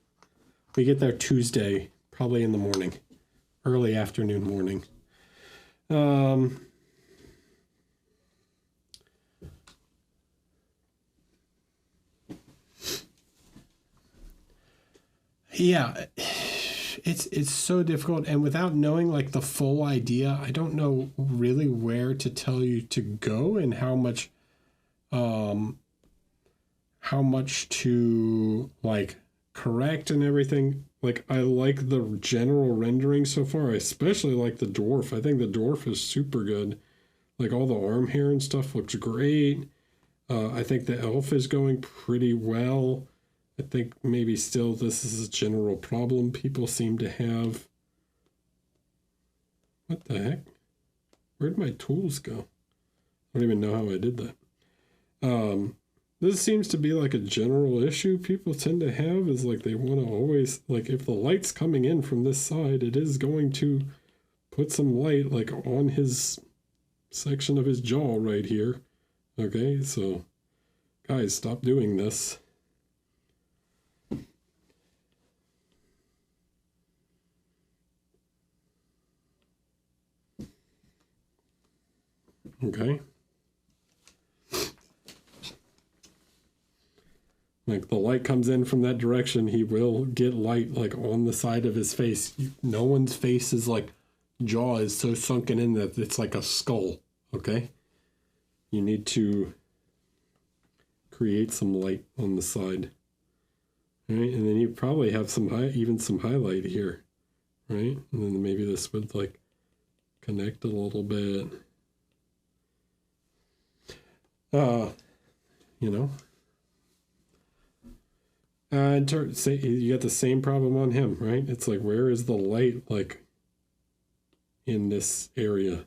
We get there Tuesday, probably in the morning, early afternoon, morning. Yeah, it's so difficult, and without knowing like the full idea, I don't know really where to tell you to go and how much to like correct and everything. Like, I like the general rendering so far. I especially like the dwarf. I think the dwarf is super good. Like, all the arm hair and stuff looks great. I think the elf is going pretty well. I think maybe still this is a general problem people seem to have. What the heck? Where'd my tools go? I don't even know how I did that. This seems to be like a general issue people tend to have, is like they want to always, like, if the light's coming in from this side, it is going to put some light like on his section of his jaw right here. Okay, so guys, stop doing this. Okay. Like, the light comes in from that direction, he will get light like on the side of his face. No one's face is like, jaw is so sunken in that it's like a skull. Okay. You need to create some light on the side. Right, and then you probably have some even some highlight here, right? And then maybe this would like connect a little bit. You know. Say you got the same problem on him, right? It's like, where is the light like in this area?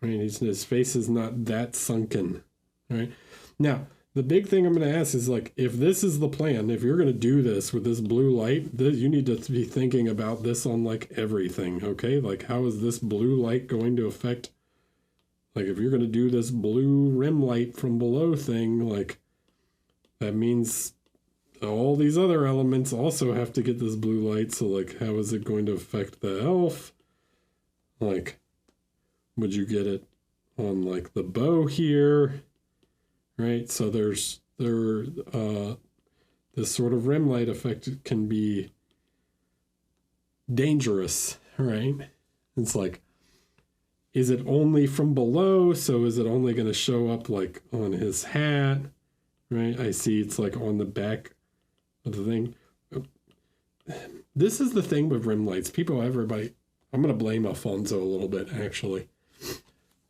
Right, his face is not that sunken, right? Now, the big thing I'm going to ask is, like, if this is the plan, if you're going to do this with this blue light, you need to be thinking about this on like everything, okay? Like, how is this blue light going to affect, like, if you're going to do this blue rim light from below thing, like, that means all these other elements also have to get this blue light. So, like, how is it going to affect the elf? Like, would you get it on like the bow here? Right? So this sort of rim light effect can be dangerous, right? It's like, is it only from below? So is it only going to show up like on his hat? Right? I see it's like on the back of the thing. This is the thing with rim lights. Everybody, I'm going to blame Alfonso a little bit, actually.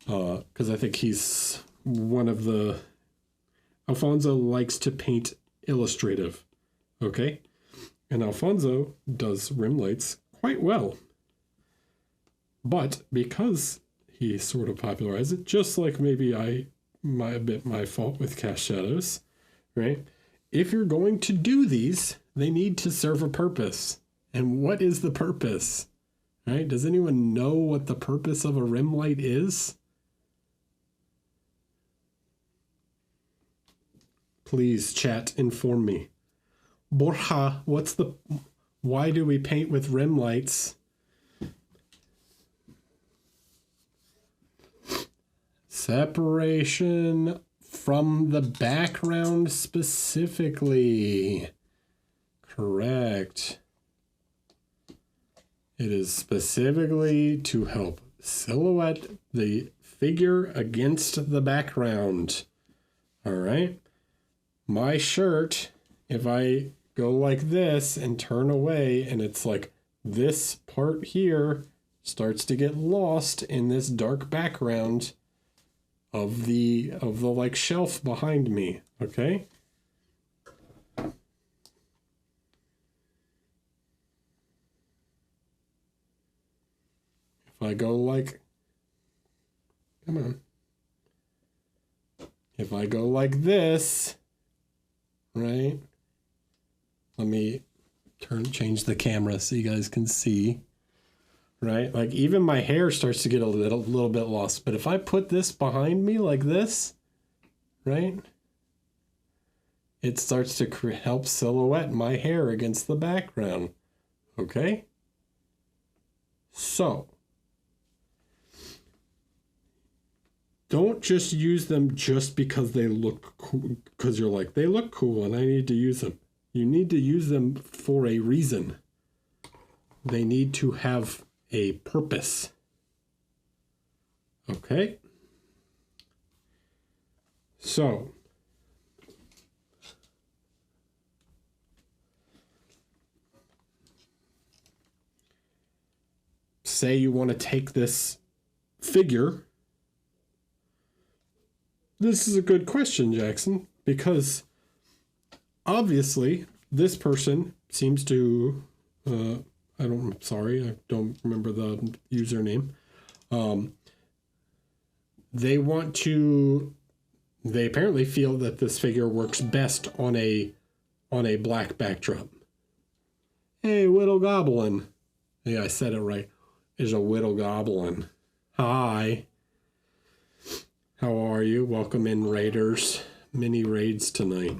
because I think he's one of the... Alfonso likes to paint illustrative, okay? And Alfonso does rim lights quite well. But because he sort of popularized it, just like maybe my fault with cast shadows, right? If you're going to do these, they need to serve a purpose. And what is the purpose? Right? Does anyone know what the purpose of a rim light is? Please, chat, inform me. Borja, why do we paint with rim lights? Separation from the background specifically. Correct. It is specifically to help silhouette the figure against the background. All right. My shirt, if I go like this and turn away, and it's like this part here starts to get lost in this dark background of the like shelf behind me, okay? If I go like, come on. If I go like this, right? Let me change the camera so you guys can see. Right? Like even my hair starts to get a little bit lost. But if I put this behind me like this, right? It starts to help silhouette my hair against the background. Okay? So, don't just use them just because they look cool, because you're like, they look cool and I need to use them. You need to use them for a reason. They need to have a purpose. Okay? So, say you want to take this figure. This is a good question, Jackson, because obviously this person seems to, I don't remember the username. They apparently feel that this figure works best on a black backdrop. Hey, Whittle Goblin. Yeah, I said it right. Is a Whittle Goblin. Hi. How are you? Welcome in, Raiders. Mini raids tonight.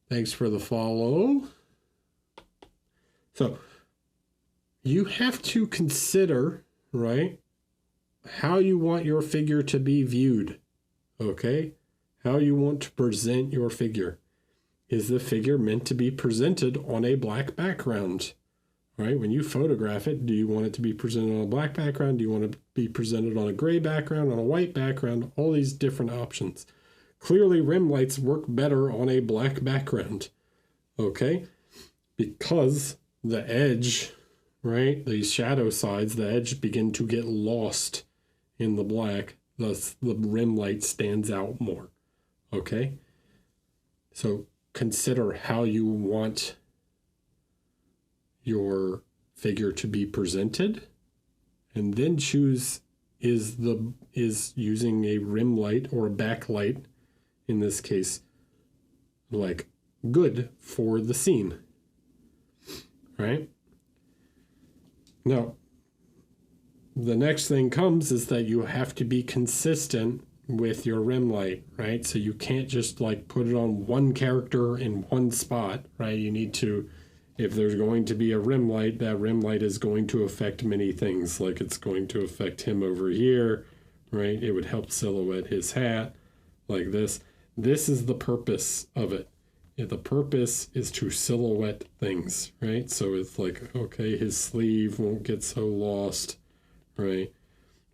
Thanks for the follow. So, you have to consider, right, how you want your figure to be viewed. Okay? How you want to present your figure. Is the figure meant to be presented on a black background? Right? When you photograph it, do you want it to be presented on a black background? Do you want it to be presented on a gray background, on a white background? All these different options. Clearly, rim lights work better on a black background. Okay? Because the edge, right, these shadow sides, the edge begin to get lost in the black. Thus, the rim light stands out more. Okay? So, consider how you want your figure to be presented, and then choose is using a rim light or a backlight, in this case, like good for the scene, right? Now, the next thing comes is that you have to be consistent with your rim light, right? So you can't just like put it on one character in one spot, right? You need to, if there's going to be a rim light, that rim light is going to affect many things. Like it's going to affect him over here, right? It would help silhouette his hat like this. This is the purpose of it. The purpose is to silhouette things, right? So it's like, okay, his sleeve won't get so lost, right?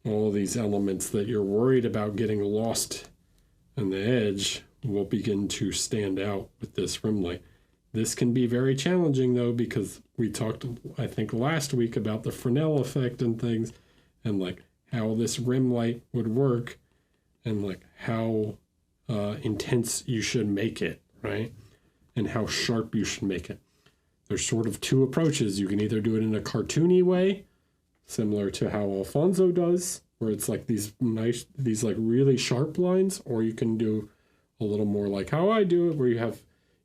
All these elements that you're worried about getting lost on the edge will begin to stand out with this rim light. This can be very challenging, though, because we talked, I think, last week about the Fresnel effect and things, and like how this rim light would work and like how intense you should make it, right? And how sharp you should make it. There's sort of two approaches. You can either do it in a cartoony way, similar to how Alfonso does, where it's like these like really sharp lines, or you can do a little more like how I do it, where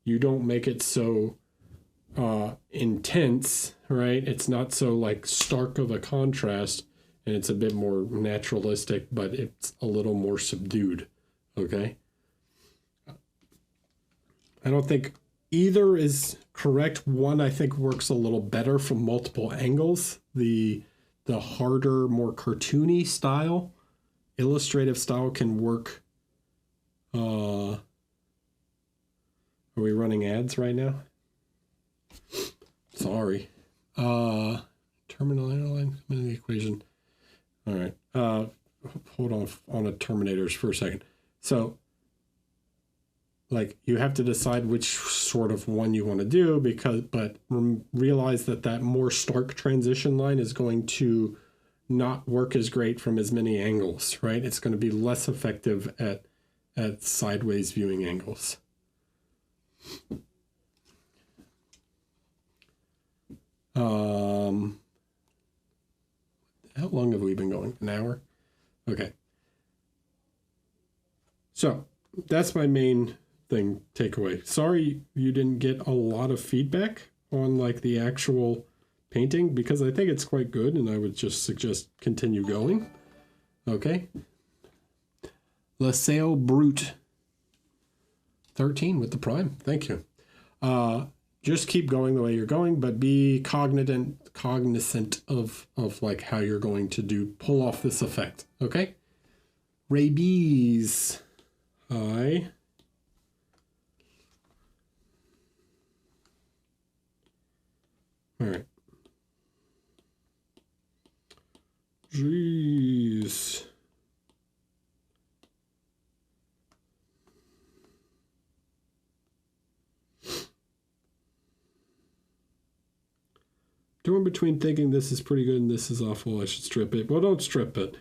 you don't make it so intense, right? It's not so like stark of a contrast, and it's a bit more naturalistic, but it's a little more subdued, okay? I don't think either is correct. One, I think, works a little better from multiple angles. The harder, more cartoony style, illustrative style can work. Are we running ads right now? Sorry. Terminal airline the equation. All right. Hold on a Terminators for a second. So, like, you have to decide which sort of one you want to do, but realize that more stark transition line is going to not work as great from as many angles, right? It's going to be less effective at sideways viewing angles. How long have we been going? An hour? Okay. So that's my main takeaway. Sorry you didn't get a lot of feedback on like the actual painting, because I think it's quite good and I would just suggest continue going. Okay. Le Sail Brute 13 with the prime. Thank you. Just keep going the way you're going, but be cognizant of like how you're going to pull off this effect. Okay. Rabies. Hi. All right. Jeez. Torn between thinking this is pretty good and this is awful, I should strip it. Well, don't strip it.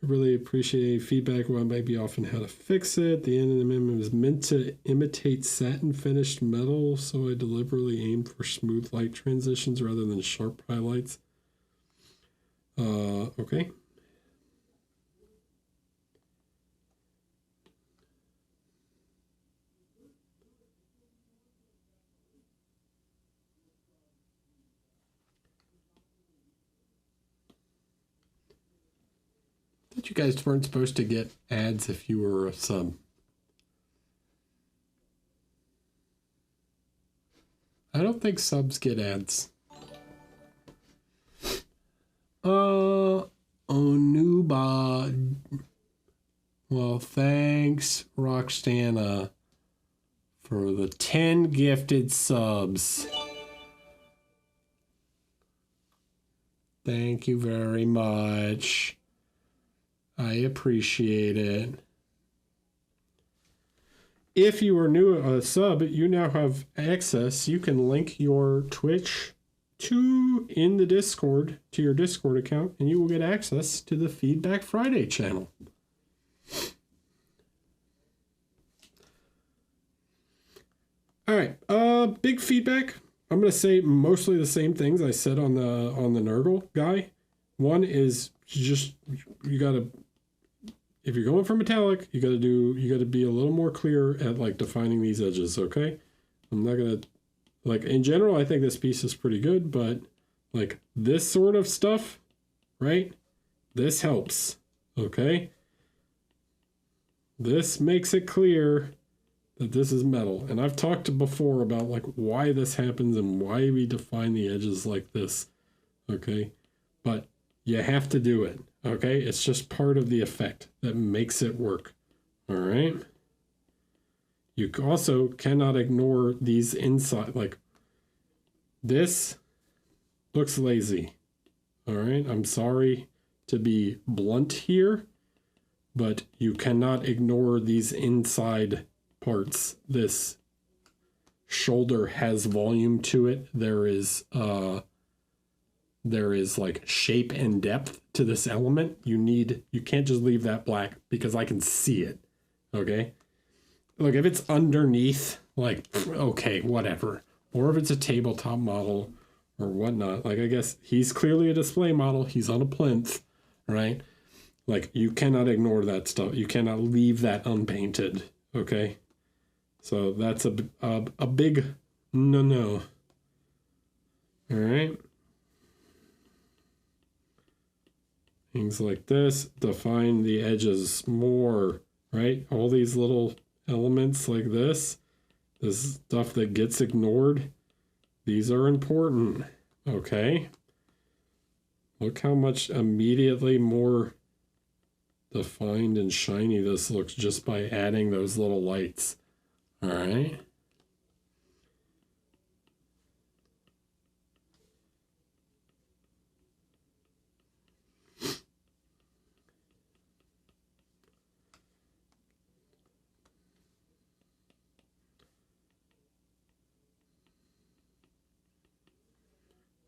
I really appreciate feedback where I might be off on how to fix it. The end of the amendment was meant to imitate satin finished metal, so I deliberately aimed for smooth light transitions rather than sharp highlights. Okay. You guys weren't supposed to get ads if you were a sub. I don't think subs get ads. Onuba. Well, thanks, Roxana, for the 10 gifted subs. Thank you very much. I appreciate it. If you are new a sub, you now have access. You can link your Twitch in the Discord, to your Discord account, and you will get access to the Feedback Friday channel. All right, big feedback. I'm going to say mostly the same things I said on the Nurgle guy. One is just, you got to, if you're going for metallic, you got to be a little more clear at like defining these edges, okay? I'm not going to, like, in general, I think this piece is pretty good, but like this sort of stuff, right? This helps, okay? This makes it clear that this is metal. And I've talked before about like why this happens and why we define the edges like this, okay? But you have to do it, okay? It's just part of the effect that makes it work, all right? You also cannot ignore these inside, like this looks lazy, all right? I'm sorry to be blunt here, but you cannot ignore these inside parts. This shoulder has volume to it. There is there is like shape and depth to this element, you can't just leave that black because I can see it. Okay. Look, if it's underneath, like, okay, whatever. Or if it's a tabletop model or whatnot, like, I guess he's clearly a display model. He's on a plinth, right? Like, you cannot ignore that stuff. You cannot leave that unpainted, okay? So that's a big no. All right. Things like this, define the edges more, right? All these little elements like this stuff that gets ignored, these are important, okay? Look how much immediately more defined and shiny this looks just by adding those little lights, all right?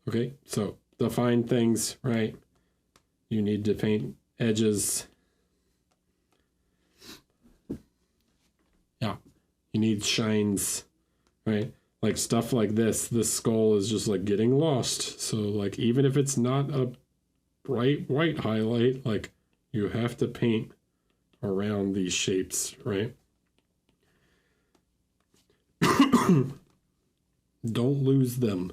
Okay, so define things, right? You need to paint edges. Yeah, you need shines, right? Like stuff like this skull is just like getting lost. So like even if it's not a bright white highlight, like you have to paint around these shapes, right? Don't lose them.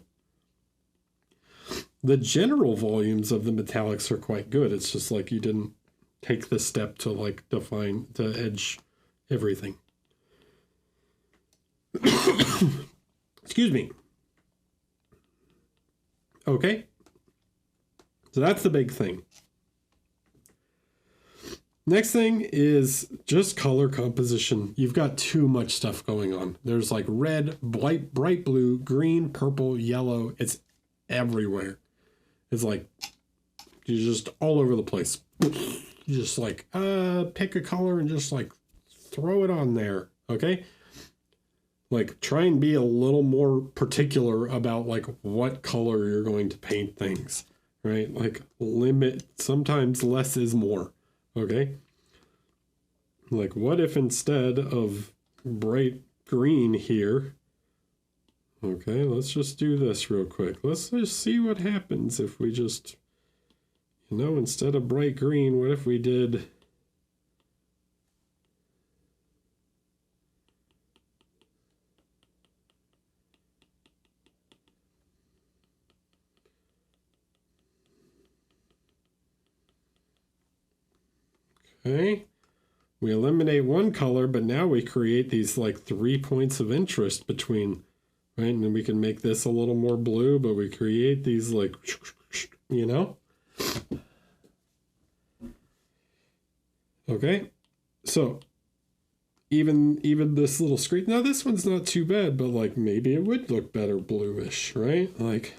The general volumes of the metallics are quite good. It's just like you didn't take the step to like define, to edge everything. Excuse me. Okay. So that's the big thing. Next thing is just color composition. You've got too much stuff going on. There's like red, bright blue, green, purple, yellow. It's everywhere. It's like you're just all over the place. You just like pick a color and just like throw it on there, okay? Like try and be a little more particular about like what color you're going to paint things, right? Like limit, sometimes less is more, okay? Like what if instead of bright green here, okay, let's just do this real quick. Let's just see what happens if we just, you know, instead of bright green, what if we did okay. We eliminate one color, but now we create these like 3 points of interest between, right? And then we can make this a little more blue, but we create these like, you know? Okay. So even this little screen, now this one's not too bad, but like maybe it would look better bluish, right? Like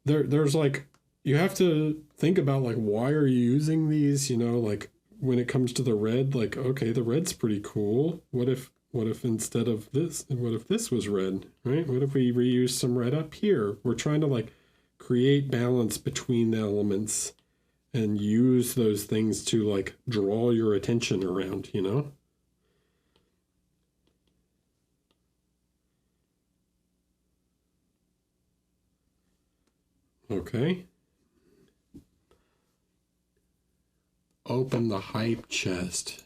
there's like, you have to think about like, why are you using these, you know, like when it comes to the red, like, okay, the red's pretty cool. What if instead of this, what if this was red, right? What if we reuse some red up here? We're trying to like create balance between the elements and use those things to like draw your attention around, you know? Okay. Open the hype chest.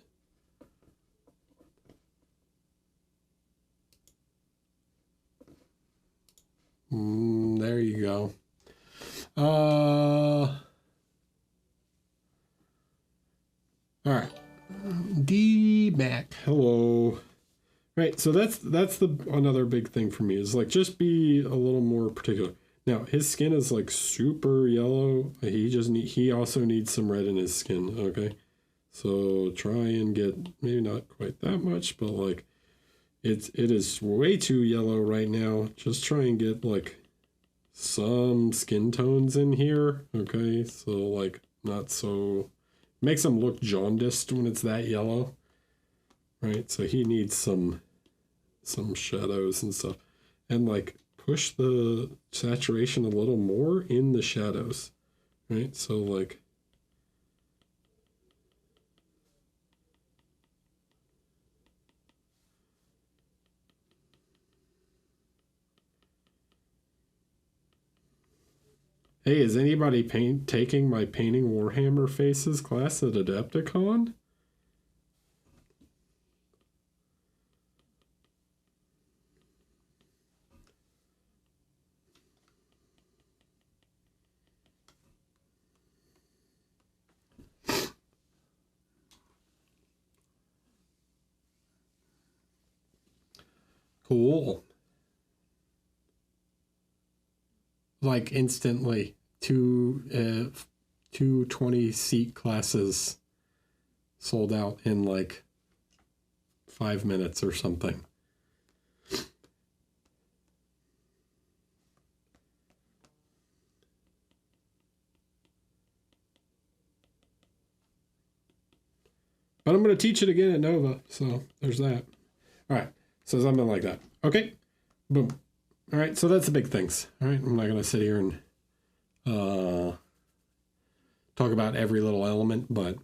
There you go. All right. D-Mac. Hello. Right, so that's the another big thing for me is like just be a little more particular. Now his skin is like super yellow. He also needs some red in his skin. Okay, so try and get maybe not quite that much, but like it is way too yellow right now. Just try and get like some skin tones in here. Okay, so like not so, makes him look jaundiced when it's that yellow. Right, so he needs some shadows and stuff, and like push the saturation a little more in the shadows, right? So like, hey, is anybody taking my Painting Warhammer Faces class at Adepticon? Cool. Like instantly, two 20-seat classes sold out in like 5 minutes or something. But I'm going to teach it again at Nova, so there's that. All right, so something like that. Okay, boom. All right, so that's the big things. All right, I'm not going to sit here and talk about every little element, but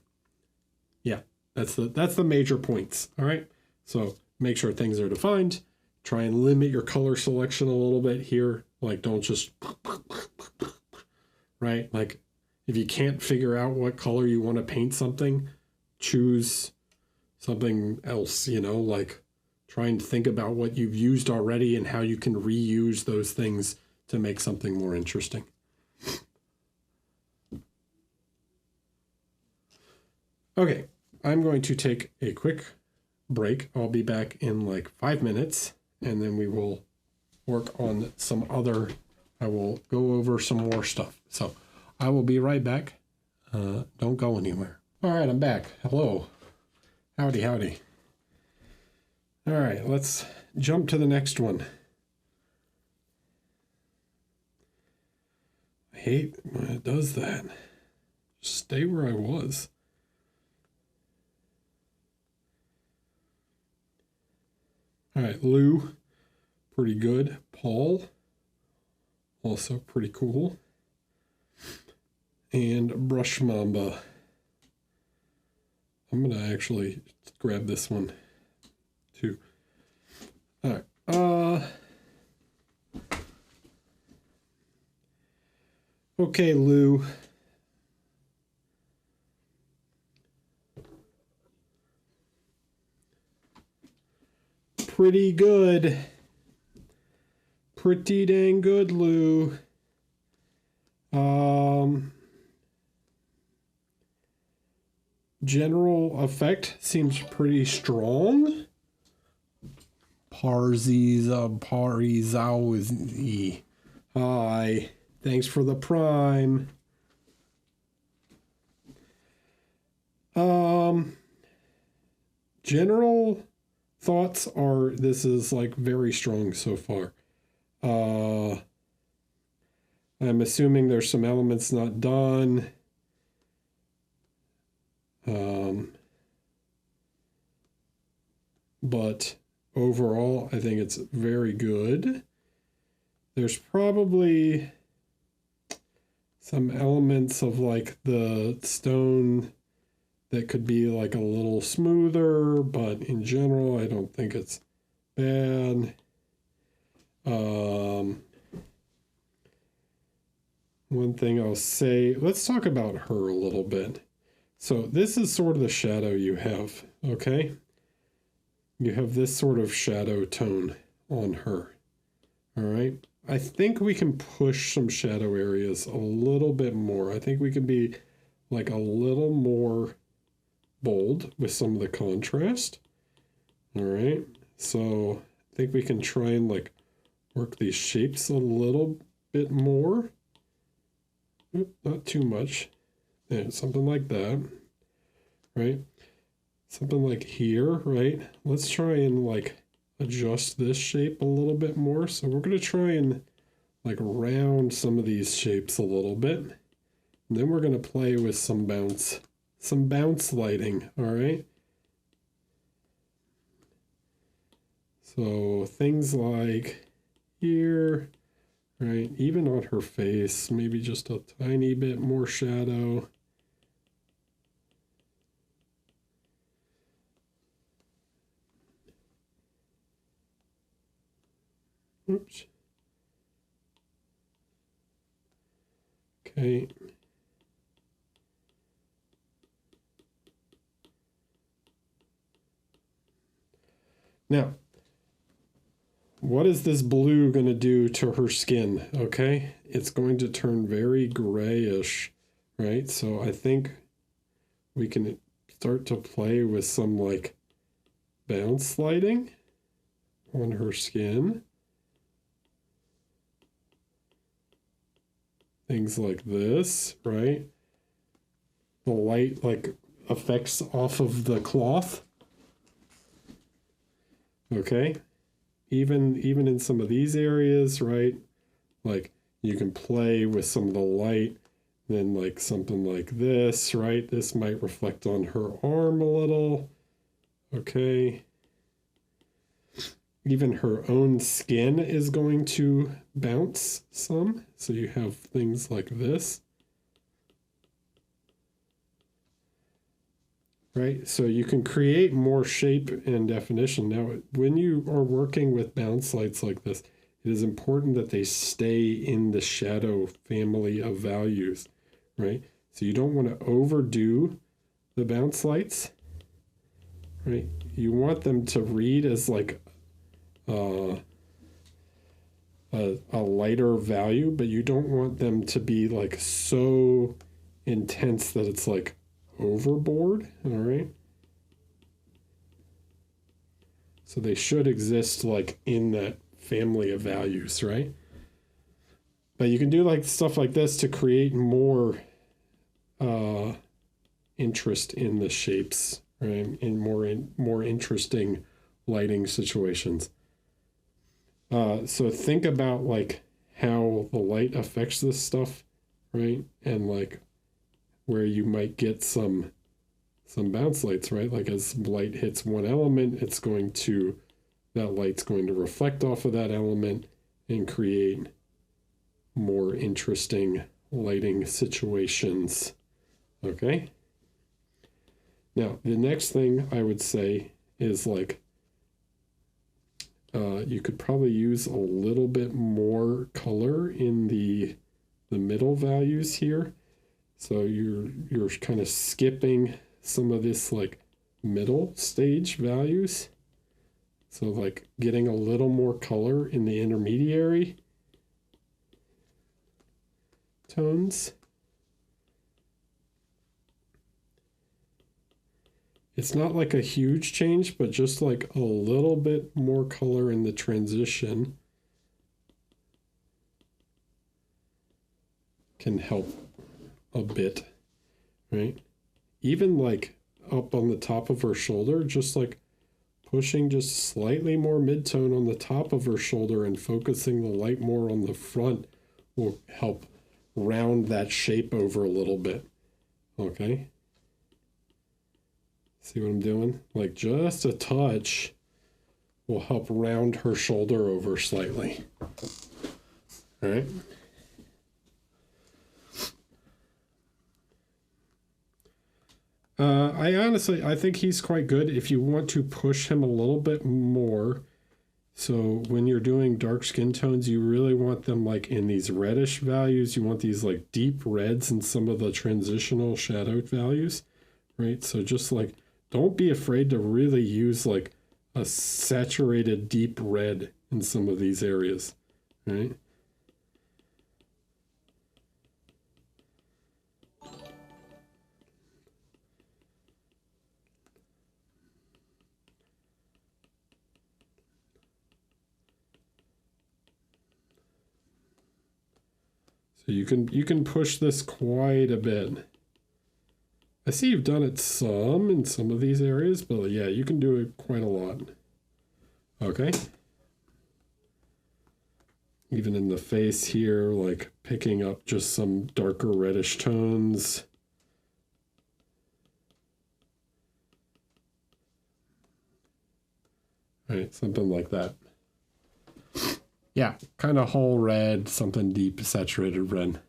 yeah, that's the major points. All right, so make sure things are defined. Try and limit your color selection a little bit here. Like, don't just right. Like, if you can't figure out what color you want to paint something, choose something else. You know, like try and think about what you've used already and how you can reuse those things to make something more interesting. Okay, I'm going to take a quick break. I'll be back in like 5 minutes, and then we will work on some other, I will go over some more stuff. So I will be right back. Don't go anywhere. All right, I'm back. Hello. Howdy, howdy. All right, let's jump to the next one. I hate when it does that. Just stay where I was. All right, Lou, pretty good. Paul, also pretty cool. And Brush Mamba. I'm going to actually grab this one too. All right. Okay, Lou. Pretty good. Pretty dang good, Lou. General effect seems pretty strong. Parizowski. Hi. Thanks for the prime. General thoughts are this is like very strong so far. I'm assuming there's some elements not done. But overall, I think it's very good. There's probably some elements of like the stone that could be like a little smoother, but in general, I don't think it's bad. One thing I'll say, let's talk about her a little bit. So this is sort of the shadow you have, okay? You have this sort of shadow tone on her, all right? I think we can push some shadow areas a little bit more. I think we can be like a little more bold with some of the contrast, all right? So I think we can try and like work these shapes a little bit more. Not too much. Yeah, something like that, right? Something like here, right? Let's try and like adjust this shape a little bit more. So we're going to try and like round some of these shapes a little bit. And then we're going to play with some bounce lighting, all right? So things like here, right? Even on her face, maybe just a tiny bit more shadow. Oops. Okay. Now, what is this blue going to do to her skin? Okay, it's going to turn very grayish, right? So I think we can start to play with some like bounce lighting on her skin. Things like this, right? The light like affects off of the cloth. Okay, even in some of these areas, right? Like you can play with some of the light, then like something like this, right? This might reflect on her arm a little. Okay. Even her own skin is going to bounce some. So you have things like this. Right, so you can create more shape and definition. Now, when you are working with bounce lights like this, it is important that they stay in the shadow family of values, right? So you don't want to overdo the bounce lights, right? You want them to read as like a lighter value, but you don't want them to be like so intense that it's like overboard, all right? So they should exist like in that family of values, right? But you can do like stuff like this to create more interest in the shapes, right? In more interesting lighting situations. So think about like how the light affects this stuff, right? And like where you might get some bounce lights, right? Like as light hits one element, that light's going to reflect off of that element and create more interesting lighting situations. Okay. Now, the next thing I would say is like, you could probably use a little bit more color in the middle values here. So you're kind of skipping some of this like middle stage values. So like getting a little more color in the intermediary tones. It's not like a huge change, but just like a little bit more color in the transition can help a bit, right? Even like up on the top of her shoulder, just like pushing just slightly more mid-tone on the top of her shoulder and focusing the light more on the front will help round that shape over a little bit. Okay. See what I'm doing? Like just a touch will help round her shoulder over slightly. All right. I think he's quite good if you want to push him a little bit more. So when you're doing dark skin tones, you really want them like in these reddish values. You want these like deep reds in some of the transitional shadowed values, right? So just like, don't be afraid to really use like a saturated deep red in some of these areas, right? So you can push this quite a bit. I see you've done it some in some of these areas, but yeah, you can do it quite a lot. Okay. Even in the face here, like picking up just some darker reddish tones. Right, something like that. Yeah, kind of whole red, something deep saturated red.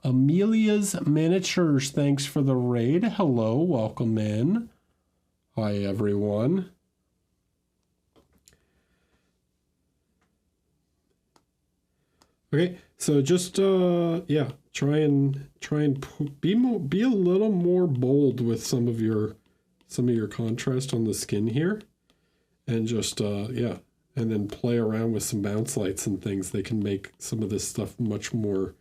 Amelia's Miniatures, thanks for the raid. Hello, welcome in. Hi, everyone. Okay, so just yeah, try and be a little more bold with some of your contrast on the skin here, and just yeah, and then play around with some bounce lights and things. They can make some of this stuff much more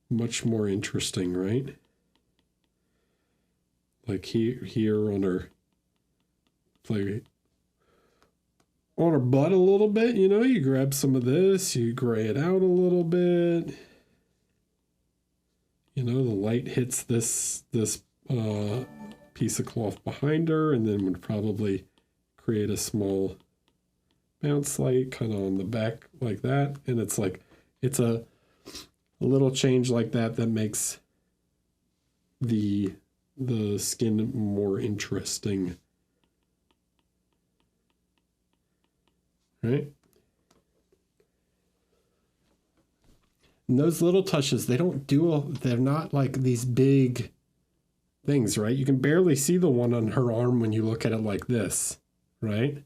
interesting, right? Like here on her, like on her butt a little bit, you know, you grab some of this, you gray it out a little bit. You know, the light hits this piece of cloth behind her, and then would probably create a small bounce light kind of on the back like that. And it's like, it's a little change like that that makes the skin more interesting. Right? And those little touches, they're not like these big things, right? You can barely see the one on her arm when you look at it like this, right?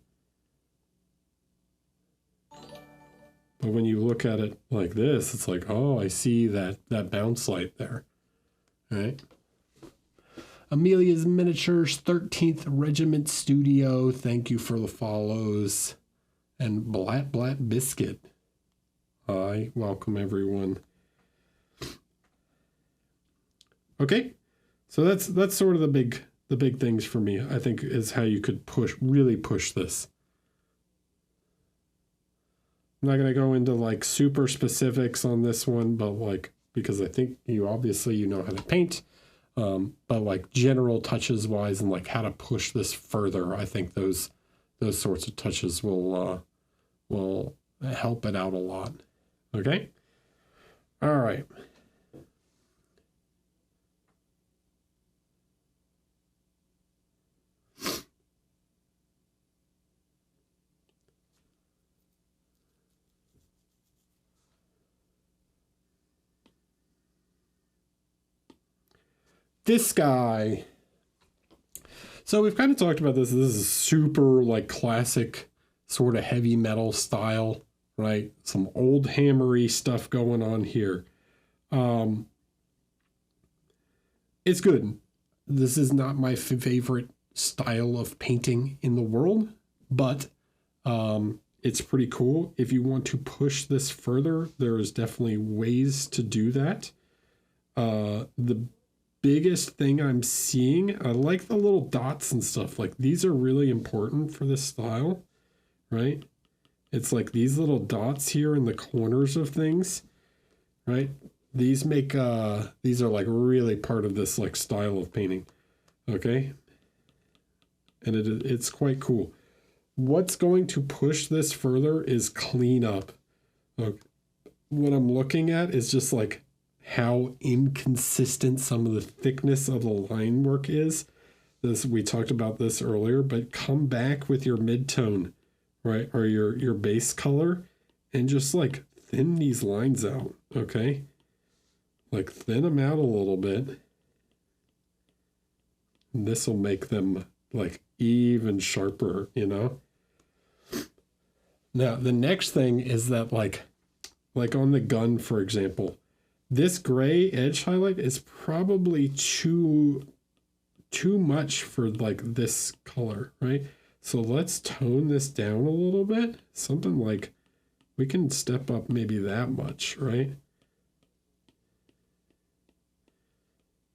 But when you look at it like this, it's like, oh, I see that bounce light there, right? Amelia's Miniatures 13th Regiment Studio, thank you for the follows. And Blat Biscuit, hi, welcome everyone. Okay, so that's sort of the big things for me, I think, is how you could really push this. I'm not going to go into like super specifics on this one, but like, because I think you know how to paint, but like general touches wise and like how to push this further, I think those sorts of touches will help it out a lot. Okay? All right. This guy. So we've kind of talked about this. This is super like classic sort of heavy metal style, right? Some old hammery stuff going on here. It's good. This is not my favorite style of painting in the world, but it's pretty cool. If you want to push this further, there's definitely ways to do that. The biggest thing I'm seeing, I like the little dots and stuff. Like these are really important for this style, right? It's like these little dots here in the corners of things, right? These are like really part of this like style of painting, okay? And it's quite cool. What's going to push this further is clean up. Look, what I'm looking at is just like how inconsistent some of the thickness of the line work is. We talked about this earlier, but come back with your mid-tone, right? Or your base color, and just like thin these lines out, okay? Like thin them out a little bit. And this will make them like even sharper, you know? Now, the next thing is that like on the gun, for example, this gray edge highlight is probably too much for like this color, right? So let's tone this down a little bit. Something like we can step up maybe that much, right?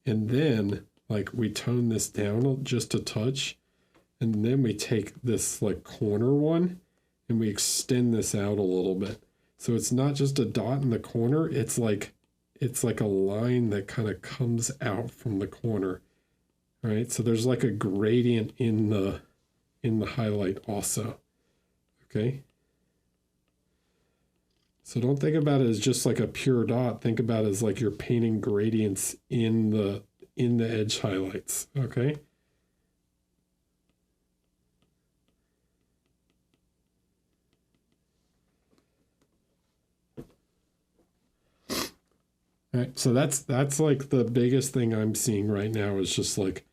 And then like we tone this down just a touch, and then we take this like corner one and we extend this out a little bit. So it's not just a dot in the corner, it's like a line that kind of comes out from the corner, right? So there's like a gradient in the highlight also, okay? So don't think about it as just like a pure dot. Think about it as like you're painting gradients in the edge highlights, okay? Right. So that's like the biggest thing I'm seeing right now is just like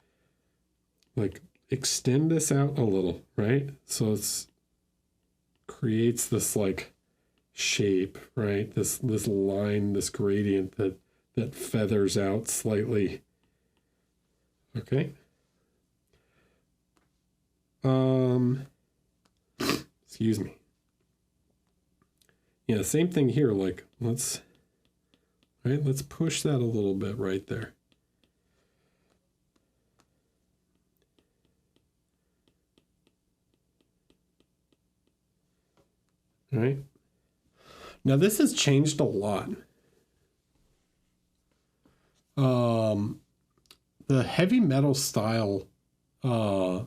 extend this out a little, right? So it's creates this like shape, right? This line, this gradient that feathers out slightly. Okay. Excuse me. Yeah, same thing here. Like let's push that a little bit right there. All right. Now this has changed a lot. The heavy metal style, I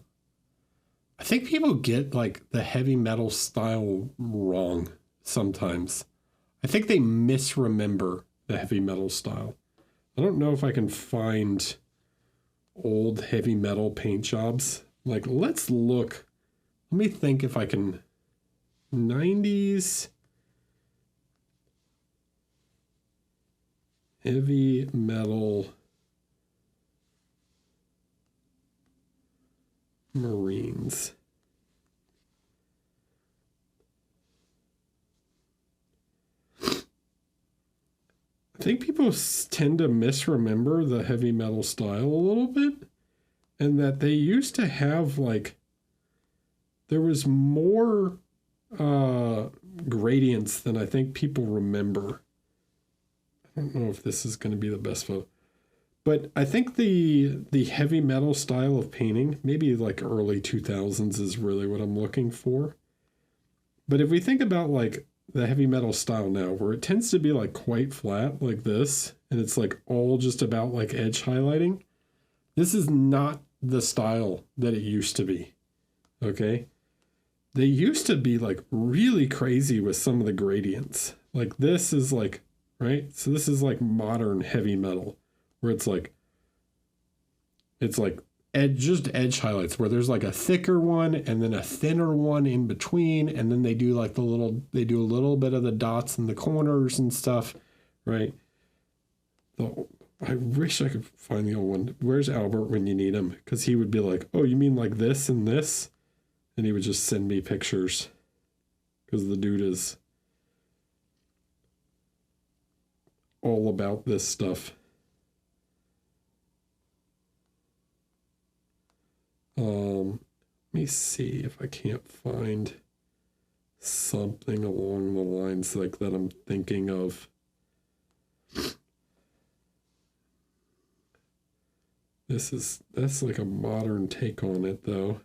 think people get like the heavy metal style wrong sometimes. I think they misremember the heavy metal style. I don't know if I can find old heavy metal paint jobs. Like, let's look. Let me think if I can. 90s heavy metal Marines. I think people tend to misremember the heavy metal style a little bit, and that they used to have like there was more gradients than I think people remember. I don't know if this is going to be the best photo, but I think the heavy metal style of painting, maybe like early 2000s, is really what I'm looking for. But if we think about like the heavy metal style now, where it tends to be like quite flat like this, and it's like all just about like edge highlighting, this is not the style that it used to be. Okay. They used to be like really crazy with some of the gradients. Like this is like, right? So this is like modern heavy metal where it's like edge highlights where there's like a thicker one and then a thinner one in between, and then they do like they do a little bit of the dots in the corners and stuff, right? I wish I could find the old one. Where's Albert when you need him? Because he would be like, oh, you mean like this and this? And he would just send me pictures because the dude is all about this stuff. Let me see if I can't find something along the lines like that I'm thinking of. That's like a modern take on it though.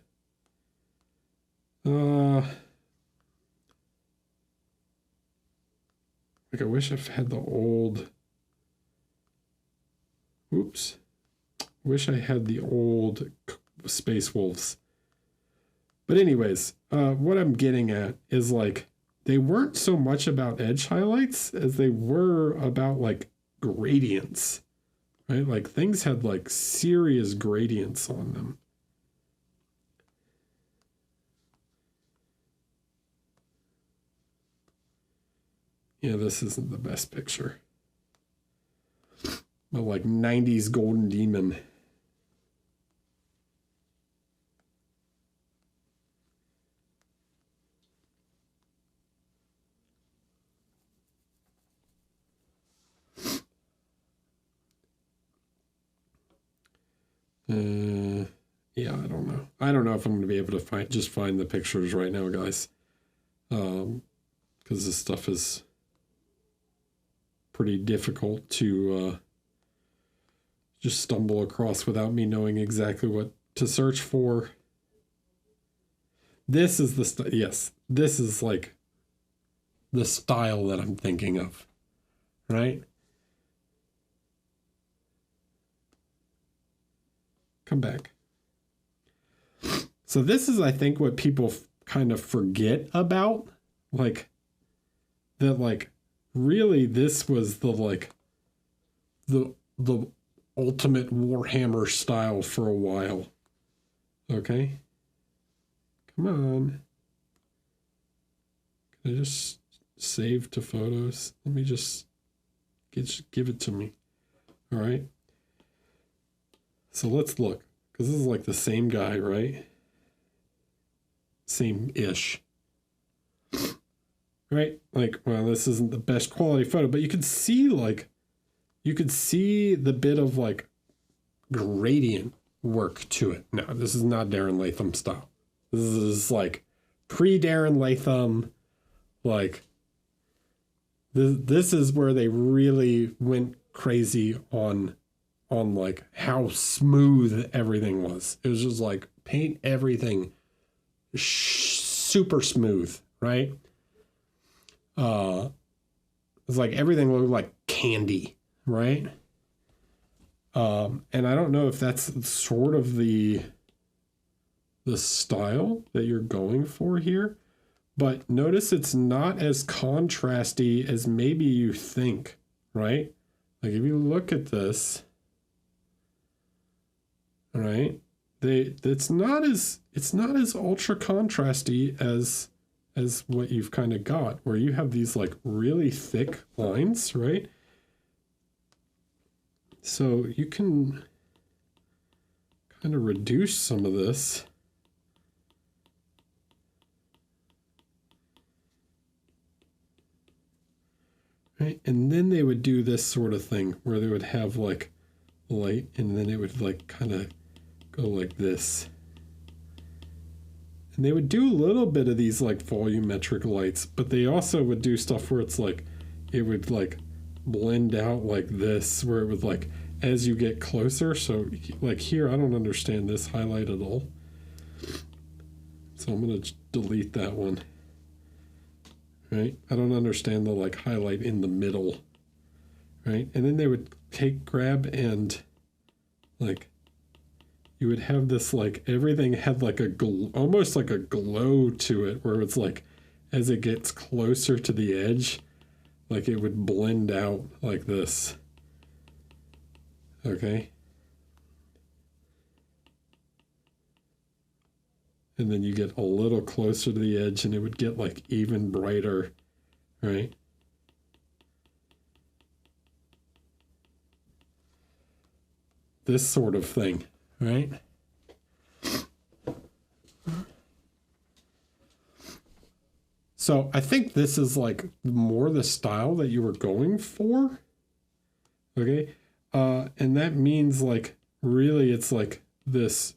Like I wish I've had the old. Oops. Wish I had the old Space Wolves. But anyways, what I'm getting at is like they weren't so much about edge highlights as they were about like gradients, right? Like things had like serious gradients on them. Yeah, this isn't the best picture. But like 90s Golden Demon. Yeah, I don't know. I don't know if I'm going to be able to find the pictures right now, guys. Because this stuff is pretty difficult to just stumble across without me knowing exactly what to search for. This is the yes, this is like the style that I'm thinking of, right? Come back. So this is, I think, what people kind of forget about, like that, like really this was the like the ultimate Warhammer style for a while. Okay, come on. Can I just save to photos? Let me just Just give it to me. All right. So let's look, because this is like the same guy, right? Same-ish. Right? Like, well, this isn't the best quality photo, but you could see the bit of like gradient work to it. No, this is not Darren Latham style. This is like pre-Darren Latham, like this is where they really went crazy on like how smooth everything was. It was just like paint everything super smooth, right? It's like everything looked like candy, right? And I don't know if that's sort of the style that you're going for here, but notice it's not as contrasty as maybe you think, right? Like if you look at this, right? It's not as ultra contrasty as what you've kind of got, where you have these like really thick lines, right? So you can kind of reduce some of this. Right? And then they would do this sort of thing where they would have like light and then it would like kind of go like this. And they would do a little bit of these like volumetric lights, but they also would do stuff where it's like, it would like blend out like this, where it would like, as you get closer. So like here, I don't understand this highlight at all. So I'm going to delete that one. Right? I don't understand the like highlight in the middle. Right? And then they would grab and like, you would have this like, everything had like a almost like a glow to it, where it's like, as it gets closer to the edge, like it would blend out like this. Okay. And then you get a little closer to the edge and it would get like even brighter, right? This sort of thing, right? So I think this is like more the style that you were going for. Okay. And that means like, really it's like this,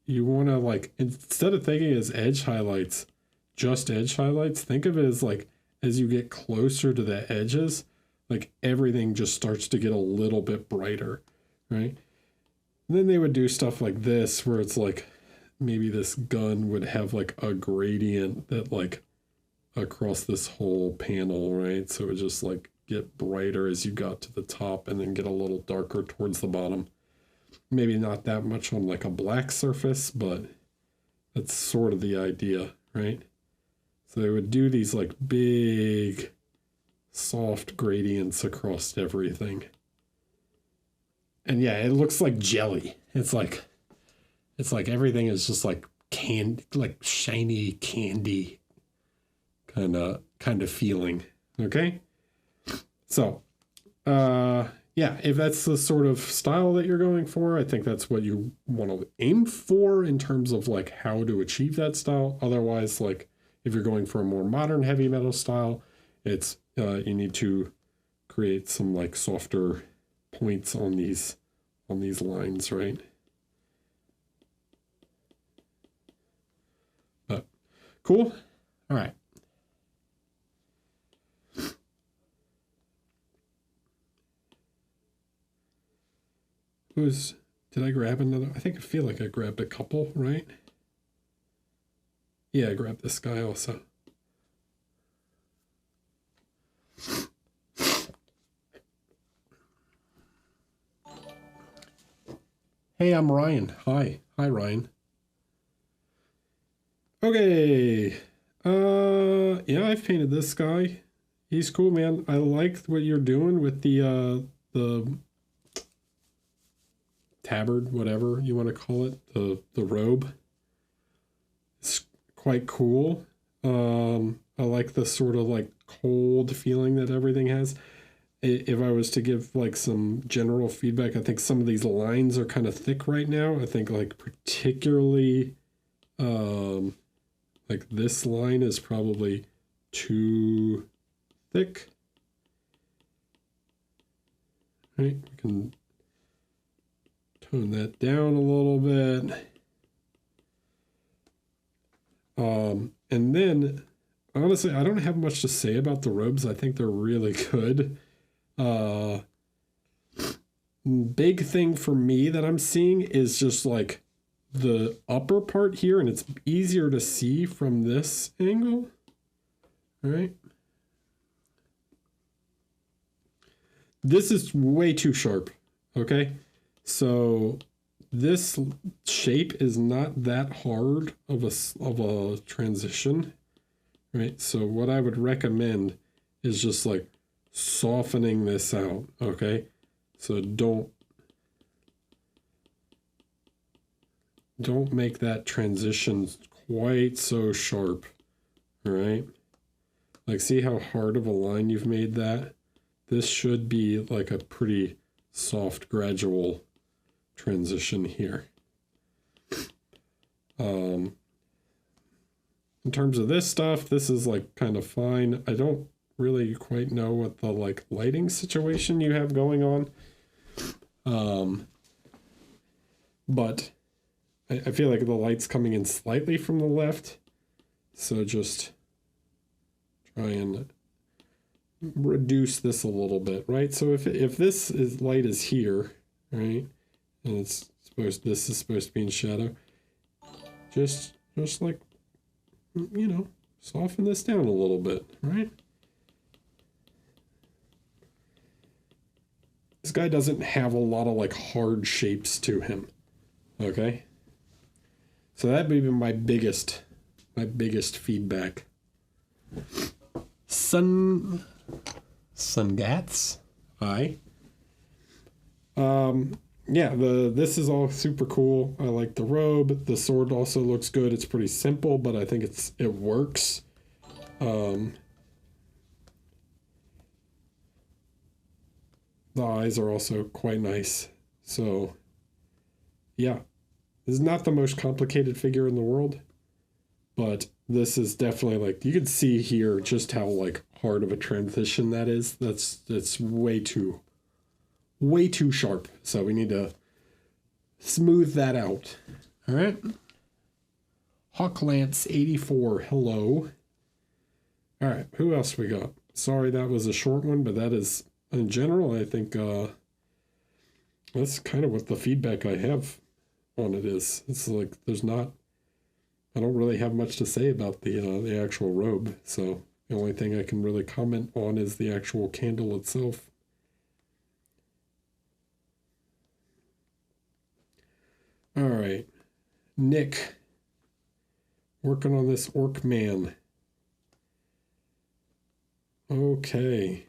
you want to like, instead of thinking as edge highlights, just edge highlights, think of it as like, as you get closer to the edges, like everything just starts to get a little bit brighter, right? And then they would do stuff like this, where it's like, maybe this gun would have like a gradient that like across this whole panel, right? So it would just like get brighter as you got to the top and then get a little darker towards the bottom. Maybe not that much on like a black surface, but that's sort of the idea, right? So they would do these like big soft gradients across everything. And yeah, it looks like jelly. It's like everything is just like candy, like shiny candy kind of feeling. Okay. So, yeah, if that's the sort of style that you're going for, I think that's what you want to aim for in terms of like how to achieve that style. Otherwise, like if you're going for a more modern heavy metal style, it's you need to create some like softer points on these lines, right? But cool. All right. Did I grab another? I feel like I grabbed a couple, right? Yeah, I grabbed this guy also. Hey, I'm Ryan. Hi, Ryan. Okay. Yeah, I've painted this guy. He's cool, man. I like what you're doing with the tabard, whatever you want to call it, the robe. It's quite cool. I like the sort of like cold feeling that everything has. if I was to give like some general feedback, I think some of these lines are kind of thick right now. I think like particularly like this line is probably too thick. Right, we can tone that down a little bit. And then, honestly, I don't have much to say about the robes. I think they're really good. Big thing for me that I'm seeing is just like the upper part here, and it's easier to see from this angle. All right. This is way too sharp. Okay. So this shape is not that hard of a transition, right? So what I would recommend is just like softening this out, okay? So don't make that transition quite so sharp, all right? Like, see how hard of a line you've made that? This should be like a pretty soft, gradual transition here. In terms of this stuff, this is like kind of fine. I don't really quite know what the like lighting situation you have going on. But I feel like the light's coming in slightly from the left. So just try and reduce this a little bit, right? So if this is light is here, right? And this is supposed to be in shadow. Just like, you know, soften this down a little bit, right? This guy doesn't have a lot of like hard shapes to him. Okay? So that would be my biggest feedback. Sungats. Hi. Yeah, this is all super cool. I like the robe. The sword also looks good. It's pretty simple, but I think it works. The eyes are also quite nice. So, yeah. This is not the most complicated figure in the world, but this is definitely like, you can see here just how like hard of a transition that is. That's way too sharp. So we need to smooth that out. All right. Hawklance84, hello. All right, who else we got? Sorry, that was a short one, but that is, in general, I think that's kind of what the feedback I have on it is. It's like I don't really have much to say about the actual robe. So the only thing I can really comment on is the actual candle itself. All right, Nick, working on this orc man. Okay.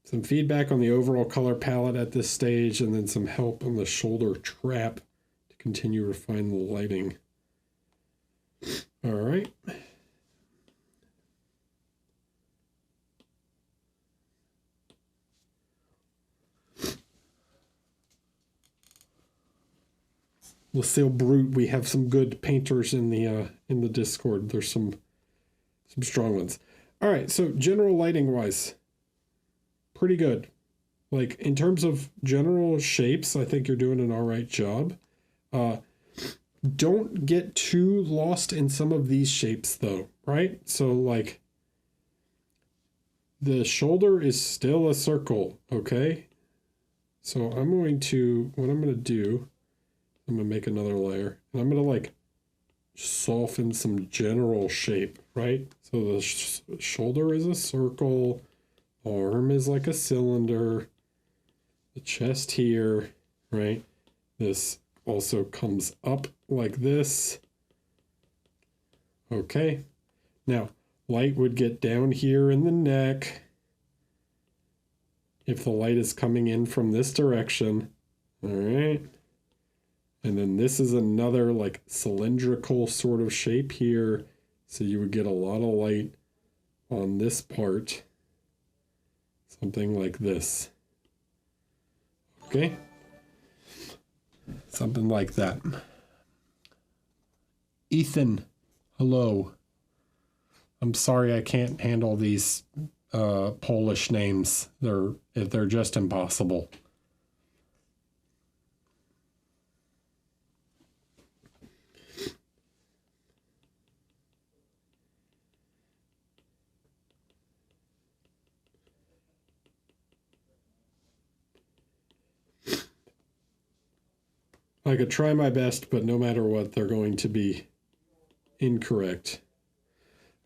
Some feedback on the overall color palette at this stage, and then some help on the shoulder trap to continue refine the lighting. All right. Lucille Brute, we have some good painters in the Discord. There's some strong ones. All right, so general lighting wise, pretty good. Like in terms of general shapes, I think you're doing an all right job. Don't get too lost in some of these shapes though, right? So like the shoulder is still a circle, okay? So what I'm going to do, I'm going to make another layer, and I'm going to like soften some general shape, right? So the shoulder is a circle, arm is like a cylinder, the chest here, right? This also comes up like this. Okay. Now, light would get down here in the neck if the light is coming in from this direction. All right. And then this is another like cylindrical sort of shape here. So you would get a lot of light on this part, something like this. Okay? Something like that. Ethan, hello. I'm sorry I can't handle these Polish names. They're just impossible. I could try my best, but no matter what, they're going to be incorrect.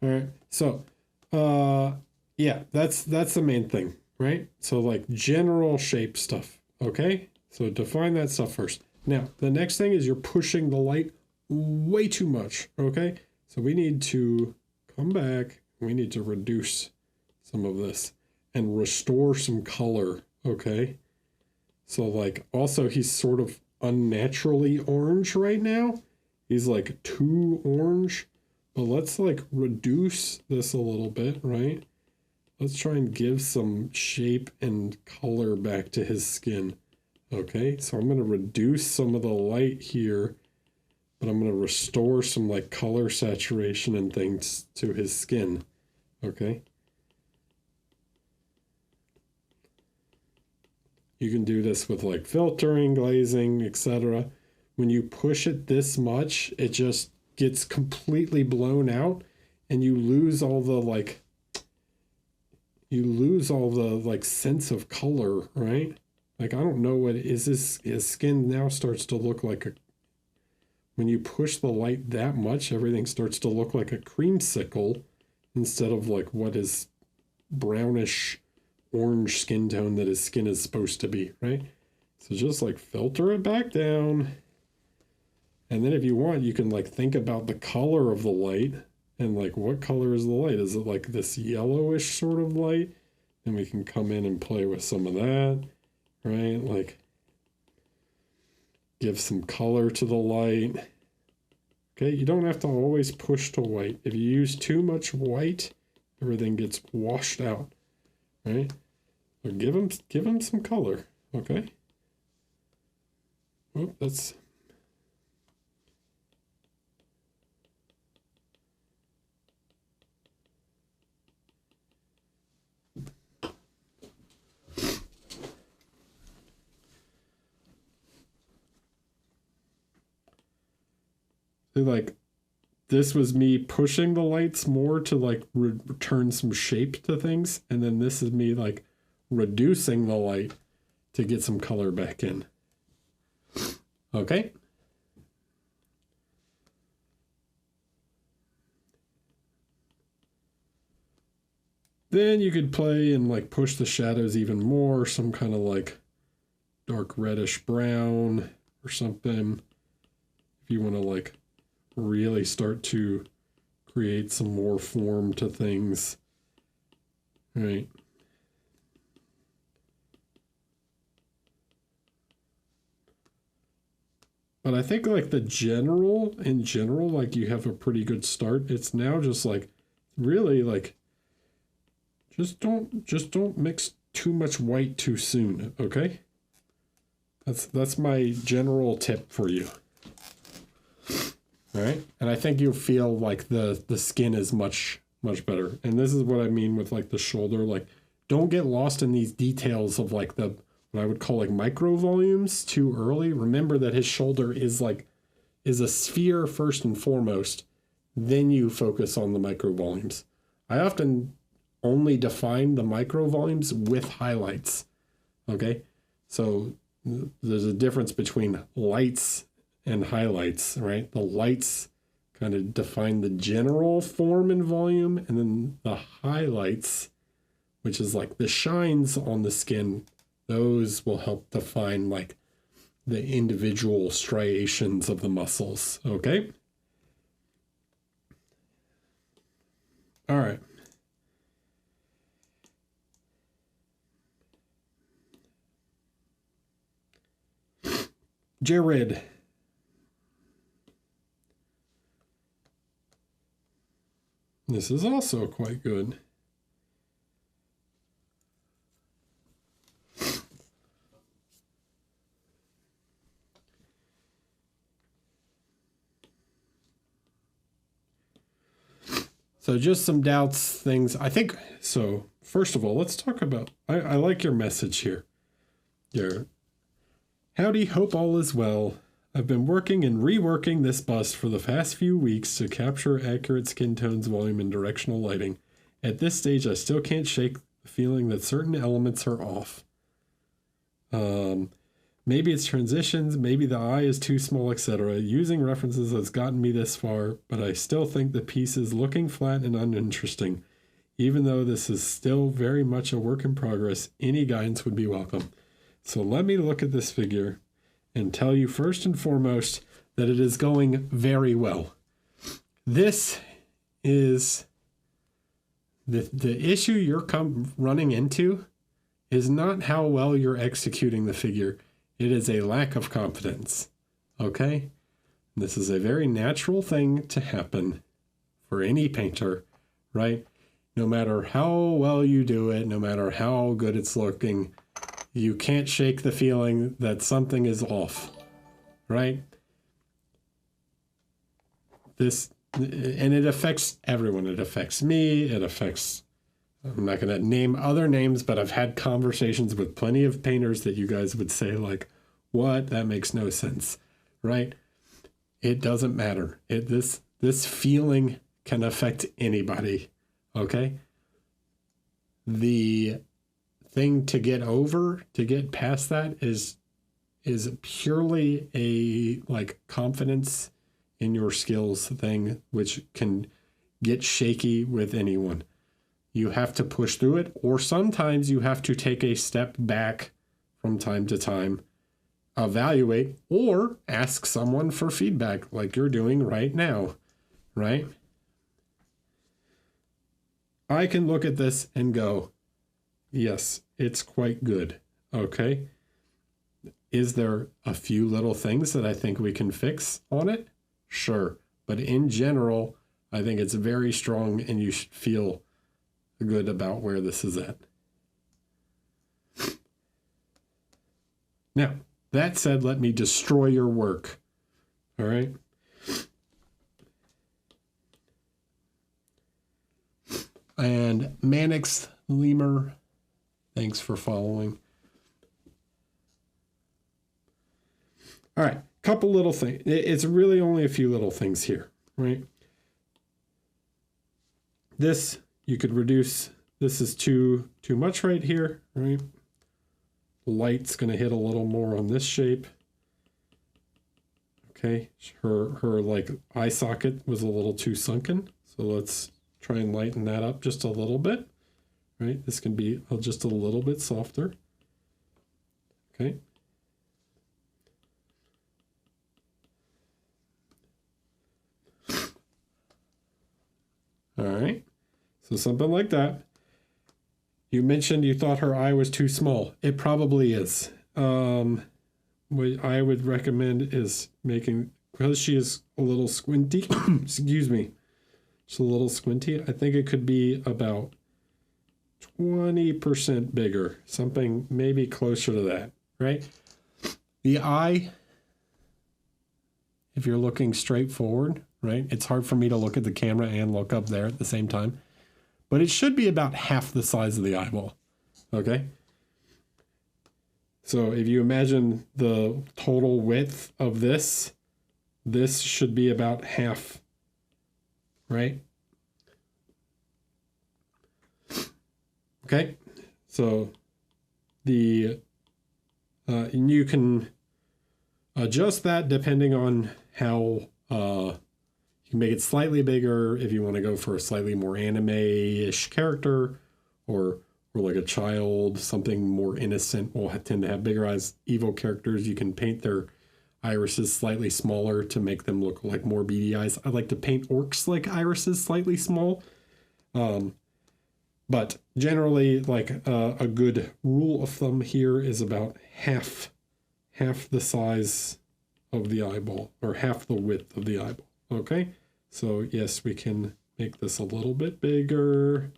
All right. So, yeah, that's the main thing, right? So like general shape stuff, okay? So define that stuff first. Now, the next thing is you're pushing the light way too much, okay? So we need to come back. We need to reduce some of this and restore some color, okay? So like also he's sort of unnaturally orange right now. He's like too orange. But let's like reduce this a little bit, right? Let's try and give some shape and color back to his skin. Okay, so I'm going to reduce some of the light here, but I'm going to restore some like color saturation and things to his skin. Okay. You can do this with like filtering, glazing, etc. When you push it this much, it just gets completely blown out and you lose all the sense of color, right? Like, I don't know what it is. His skin now starts to look like when you push the light that much, everything starts to look like a creamsicle instead of like what is brownish orange skin tone that his skin is supposed to be, right? So just like filter it back down. And then if you want, you can like think about the color of the light and like what color is the light? Is it like this yellowish sort of light? And we can come in and play with some of that, right? Like give some color to the light. Okay, you don't have to always push to white. If you use too much white, everything gets washed out, right? So give him some color, okay? Oh, that's like this was me pushing the lights more to like return some shape to things, and then this is me like reducing the light to get some color back in. Okay. Then you could play and like push the shadows even more, some kind of like dark reddish brown or something. If you want to like really start to create some more form to things, right? But I think like in general, like you have a pretty good start. It's now just like really like just don't mix too much white too soon, okay? That's my general tip for you. All right? And I think you'll feel like the skin is much better. And this is what I mean with like the shoulder, like don't get lost in these details of like what I would call like micro volumes too early. Remember that his shoulder is a sphere first and foremost. Then you focus on the micro volumes. I often only define the micro volumes with highlights. Okay? So there's a difference between lights and highlights, right? The lights kind of define the general form and volume, and then the highlights, which is like the shines on the skin, those will help define like the individual striations of the muscles, okay? All right. Jared. This is also quite good. So just some doubts, things. I think, so first of all, let's talk about, I like your message here. Howdy, hope all is well. I've been working and reworking this bust for the past few weeks to capture accurate skin tones, volume, and directional lighting. At this stage, I still can't shake the feeling that certain elements are off. Maybe it's transitions, maybe the eye is too small, etc. Using references has gotten me this far, but I still think the piece is looking flat and uninteresting. Even though this is still very much a work in progress, any guidance would be welcome. So let me look at this figure and tell you first and foremost that it is going very well. This is the issue you're running into is not how well you're executing the figure. It is a lack of confidence, okay? This is a very natural thing to happen for any painter, right? No matter how well you do it, no matter how good it's looking, you can't shake the feeling that something is off, right? And it affects everyone. It affects me. It affects, I'm not going to name other names, but I've had conversations with plenty of painters that you guys would say like, what? That makes no sense, right? It doesn't matter. This feeling can affect anybody, okay? The thing to get over, to get past that is purely a like confidence in your skills thing, which can get shaky with anyone. You have to push through it, or sometimes you have to take a step back from time to time, evaluate, or ask someone for feedback like you're doing right now, right? I can look at this and go, yes, it's quite good, okay? Is there a few little things that I think we can fix on it? Sure. But in general, I think it's very strong and you should feel good about where this is at. Now, that said, let me destroy your work. All right? And Manix Lemur, thanks for following. All right, couple little things. It's really only a few little things here, right? This, you could reduce. This is too much right here, right? The light's going to hit a little more on this shape. Okay, her like eye socket was a little too sunken. So let's try and lighten that up just a little bit, right? This can be just a little bit softer. Okay. All right, so something like that. You mentioned you thought her eye was too small. It probably is. What I would recommend is making, because she is a little squinty, excuse me, she's a little squinty, I think it could be about 20% bigger, something maybe closer to that, right? The eye, if you're looking straight forward, right? It's hard for me to look at the camera and look up there at the same time. But it should be about half the size of the eyeball, okay? So if you imagine the total width of this should be about half, right? Okay, so and you can adjust that depending on how, you can make it slightly bigger if you want to go for a slightly more anime-ish character, or like a child, something more innocent will tend to have bigger eyes. Evil characters, you can paint their irises slightly smaller to make them look like more beady eyes. I like to paint orcs like irises slightly small. But generally, like a good rule of thumb here is about half the size of the eyeball, or half the width of the eyeball. Okay, so yes, we can make this a little bit bigger.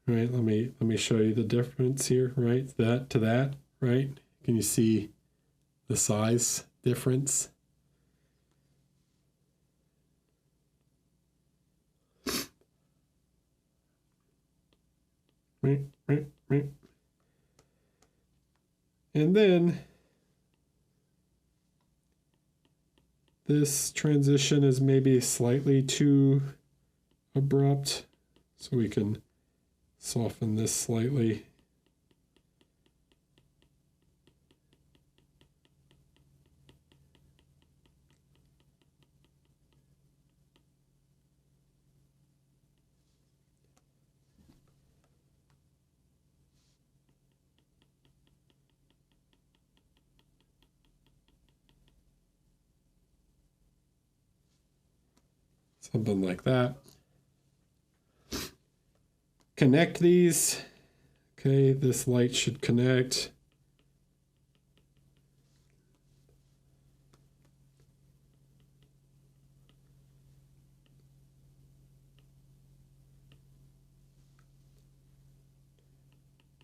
Right, let me show you the difference here, right? That to that, right? Can you see the size difference? Right. And then this transition is maybe slightly too abrupt, so we can soften this slightly. Something like that. Connect these. Okay, this light should connect.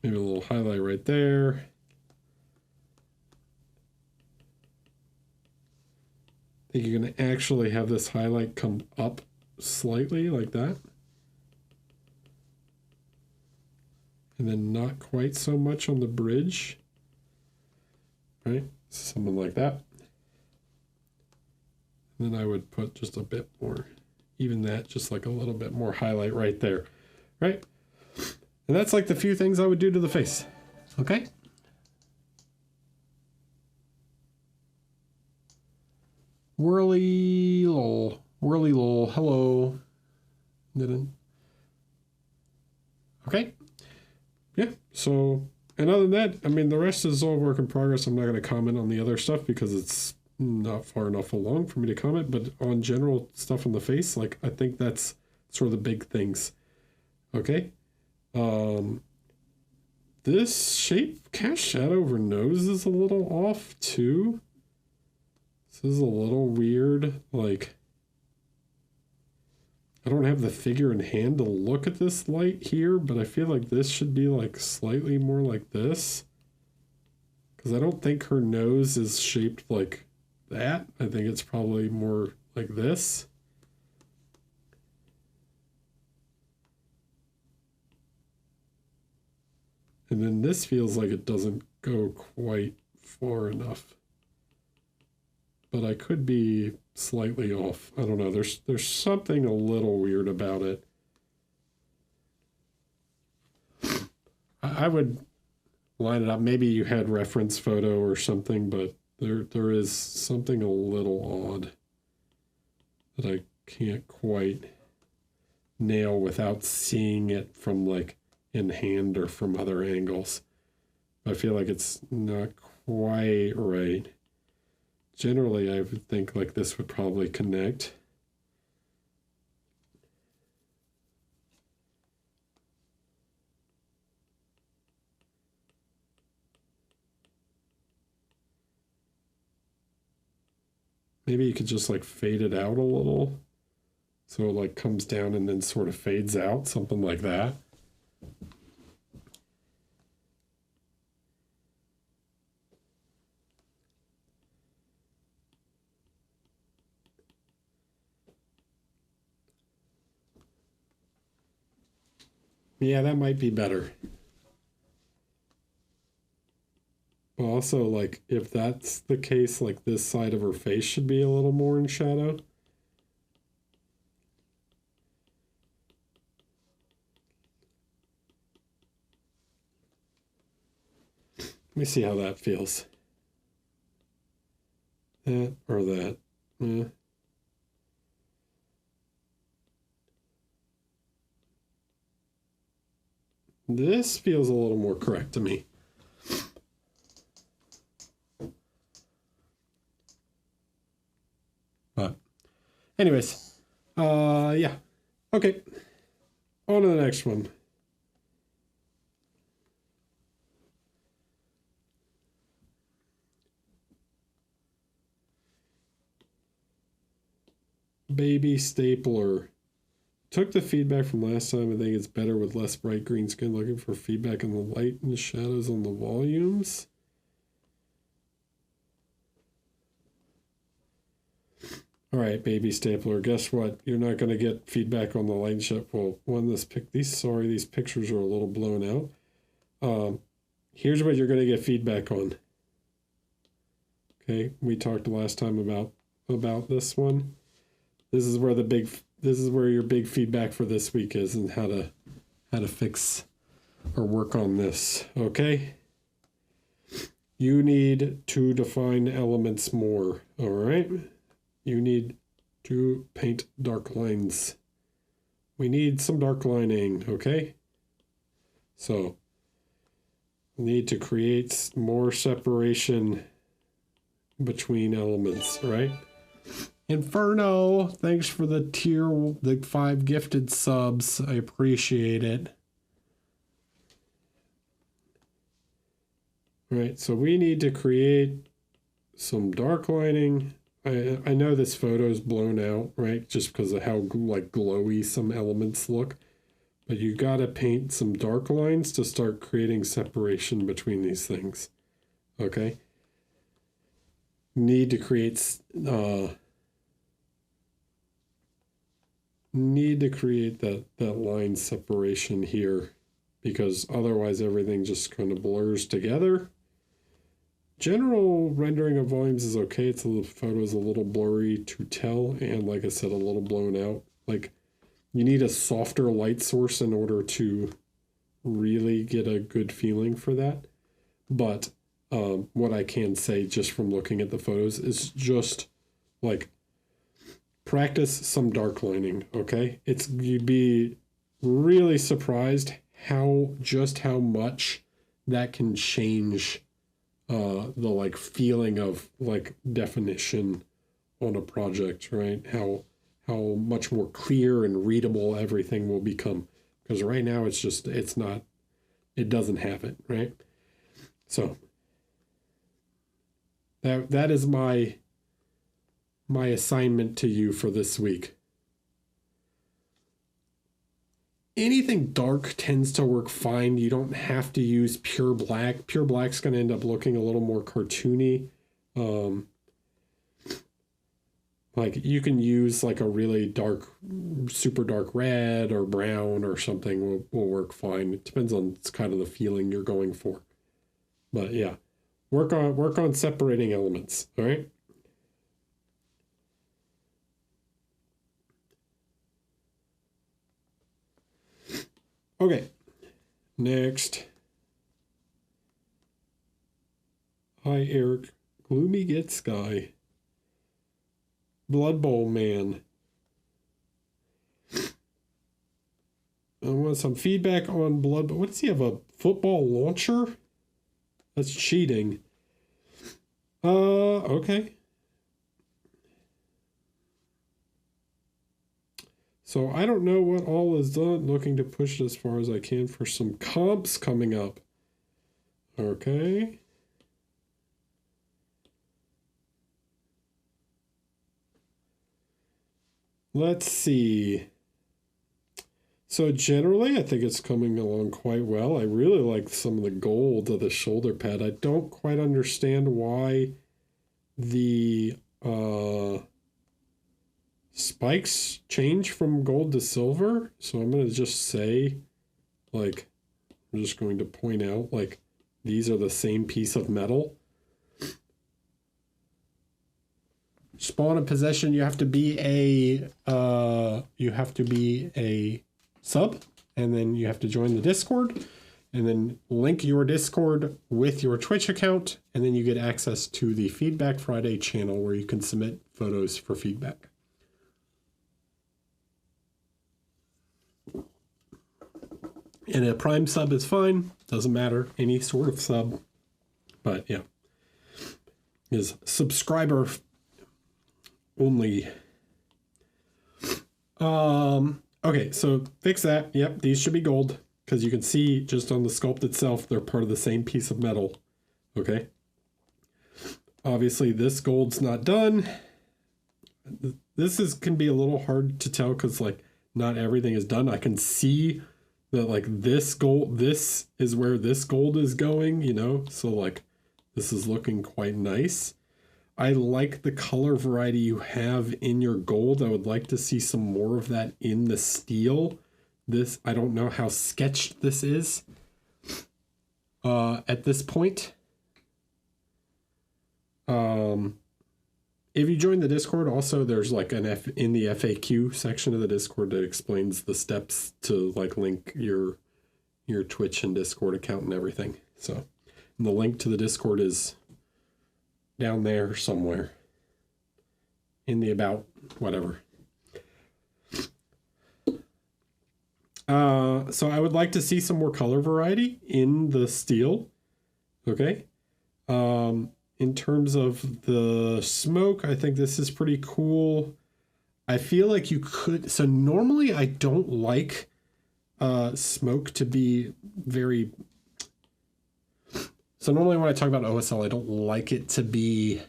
Maybe a little highlight right there. I think you're going to actually have this highlight come up slightly like that. And then not quite so much on the bridge. Right? Something like that. And then I would put just a bit more, even that, just like a little bit more highlight right there. Right? And that's like the few things I would do to the face. Okay? Whirly lol. Whirly lol. Hello. Didn't. Okay. Yeah. So, and other than that, I mean, the rest is all work in progress. I'm not going to comment on the other stuff because it's not far enough along for me to comment. But on general stuff on the face, like, I think that's sort of the big things. Okay. This shape, cast shadow over nose is a little off too. This is a little weird. Like, I don't have the figure in hand to look at this light here, but I feel like this should be like slightly more like this. Because I don't think her nose is shaped like that. I think it's probably more like this. And then this feels like it doesn't go quite far enough. But I could be slightly off. I don't know. There's something a little weird about it. I would line it up. Maybe you had reference photo or something, but there is something a little odd that I can't quite nail without seeing it from like in hand or from other angles. I feel like it's not quite right. Generally, I would think like this would probably connect. Maybe you could just like fade it out a little. So it like comes down and then sort of fades out, something like that. Yeah, that might be better. But also, like, if that's the case, like this side of her face should be a little more in shadow. Let me see how that feels. That or that. This feels a little more correct to me. But anyways, yeah. Okay. On to the next one. Baby stapler. Took the feedback from last time. I think it's better with less bright green skin. Looking for feedback on the light and the shadows on the volumes. All right, baby stapler. Guess what? You're not going to get feedback on the light and shadow. Well, these pictures are a little blown out. Here's what you're going to get feedback on. Okay, we talked last time about this one. This is where your big feedback for this week is, and how to fix or work on this. Okay. You need to define elements more. All right. You need to paint dark lines. We need some dark lining. Okay. So we need to create more separation between elements, right? Inferno, thanks for the 5 gifted subs. I appreciate it. All right, so we need to create some dark lining. I know this photo is blown out, right? Just because of how like glowy some elements look. But you gotta paint some dark lines to start creating separation between these things. Okay? Need to create that line separation here, because otherwise everything just kind of blurs together. General rendering of volumes is okay. It's photo is a little blurry to tell, and like I said, a little blown out. Like, you need a softer light source in order to really get a good feeling for that. But what I can say just from looking at the photos is just like practice some dark lining. Okay, you'd be really surprised how much that can change the like feeling of like definition on a project, right? How much more clear and readable everything will become, because right now it doesn't have it, right? So that is my assignment to you for this week. Anything dark tends to work fine. You don't have to use pure black. Pure black's going to end up looking a little more cartoony. Like, you can use like a really dark, super dark red or brown or something will work fine. It depends on kind of the feeling you're going for. But yeah, work on separating elements. All right. Okay, next. Hi, Eric. Gloomy Get Sky. Blood Bowl Man. I want some feedback on Blood Bowl. What does he have, a football launcher? That's cheating. Okay. So I don't know what all is done. Looking to push it as far as I can for some comps coming up. Okay. Let's see. So generally, I think it's coming along quite well. I really like some of the gold of the shoulder pad. I don't quite understand why the spikes change from gold to silver. So I'm going to just say, like, I'm just going to point out, like, these are the same piece of metal. Spawn and possession, you have to be a sub, and then you have to join the Discord, and then link your Discord with your Twitch account, and then you get access to the Feedback Friday channel where you can submit photos for feedback. And a Prime sub is fine. Doesn't matter. Any sort of sub. But yeah. Is subscriber only. Okay, so fix that. Yep, these should be gold. Because you can see just on the sculpt itself, they're part of the same piece of metal. Okay. Obviously, this gold's not done. this can be a little hard to tell because like not everything is done. I can see that like this is where this gold is going, you know? So like this is looking quite nice. I like the color variety you have in your gold. I would like to see some more of that in the steel. This, I don't know how sketched this is at this point. If you join the Discord, also there's like in the FAQ section of the Discord that explains the steps to like link your Twitch and Discord account and everything. So, and the link to the Discord is down there somewhere in the about whatever. So I would like to see some more color variety in the steel. Okay. In terms of the smoke, I think this is pretty cool. I feel like you could, so normally I don't like smoke to be very, so normally when I talk about OSL, I don't like it to be,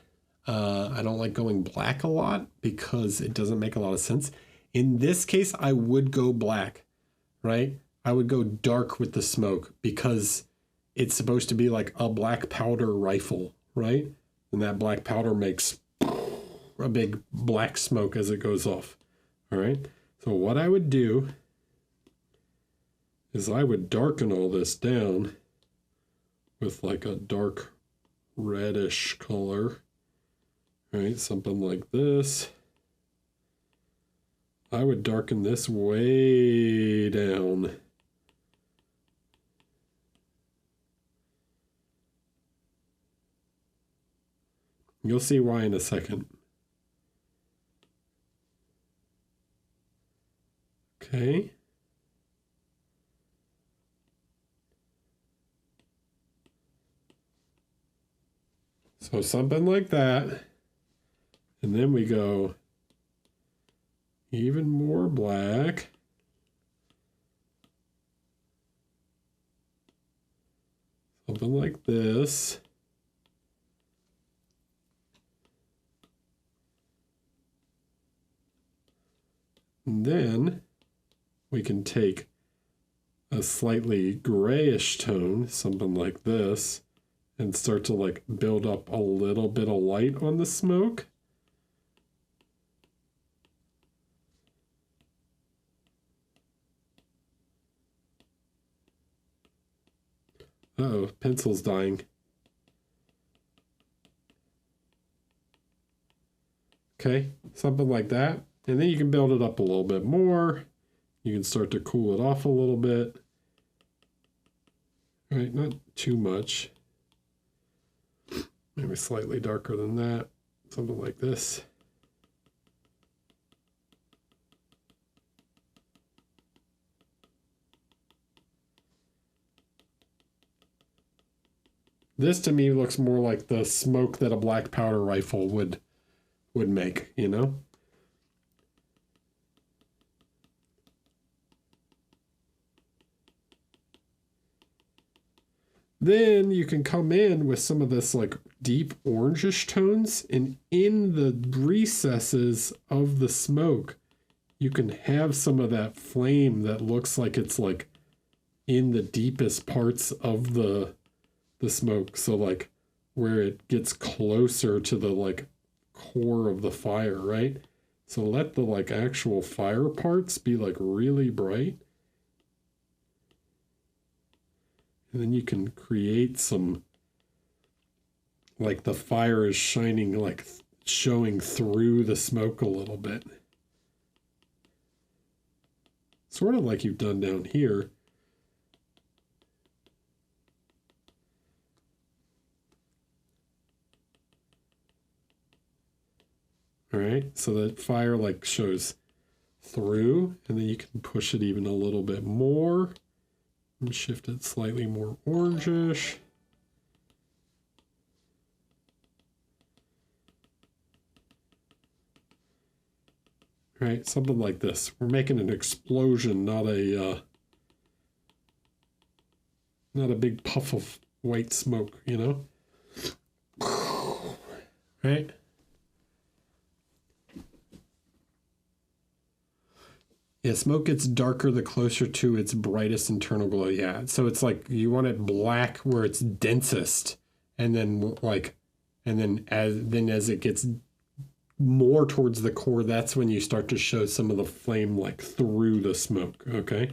I don't like going black a lot because it doesn't make a lot of sense. In this case, I would go black, right? I would go dark with the smoke because it's supposed to be like a black powder rifle, right? And that black powder makes a big black smoke as it goes off. All right. So what I would do is I would darken all this down with like a dark reddish color, right? Something like this. I would darken this way down. You'll see why in a second. Okay. So something like that. And then we go even more black. Something like this. And then we can take a slightly grayish tone, something like this, and start to like build up a little bit of light on the smoke. Uh-oh, pencil's dying. Okay, something like that. And then you can build it up a little bit more. You can start to cool it off a little bit. All right, not too much. Maybe slightly darker than that. Something like this. This to me looks more like the smoke that a black powder rifle would make, you know? Then you can come in with some of this like deep orangish tones, and in the recesses of the smoke, you can have some of that flame that looks like it's like in the deepest parts of the smoke. So like where it gets closer to the like core of the fire, right? So let the like actual fire parts be like really bright. And then you can create some, like the fire is shining, like showing through the smoke a little bit. Sort of like you've done down here. All right, so that fire like shows through, and then you can push it even a little bit more. And shift it slightly more orangish. Right, something like this. We're making an explosion, not a big puff of white smoke, you know? Right? Yeah, smoke gets darker the closer to its brightest internal glow. Yeah, so it's like you want it black where it's densest, and then as it gets more towards the core, that's when you start to show some of the flame like through the smoke. Okay,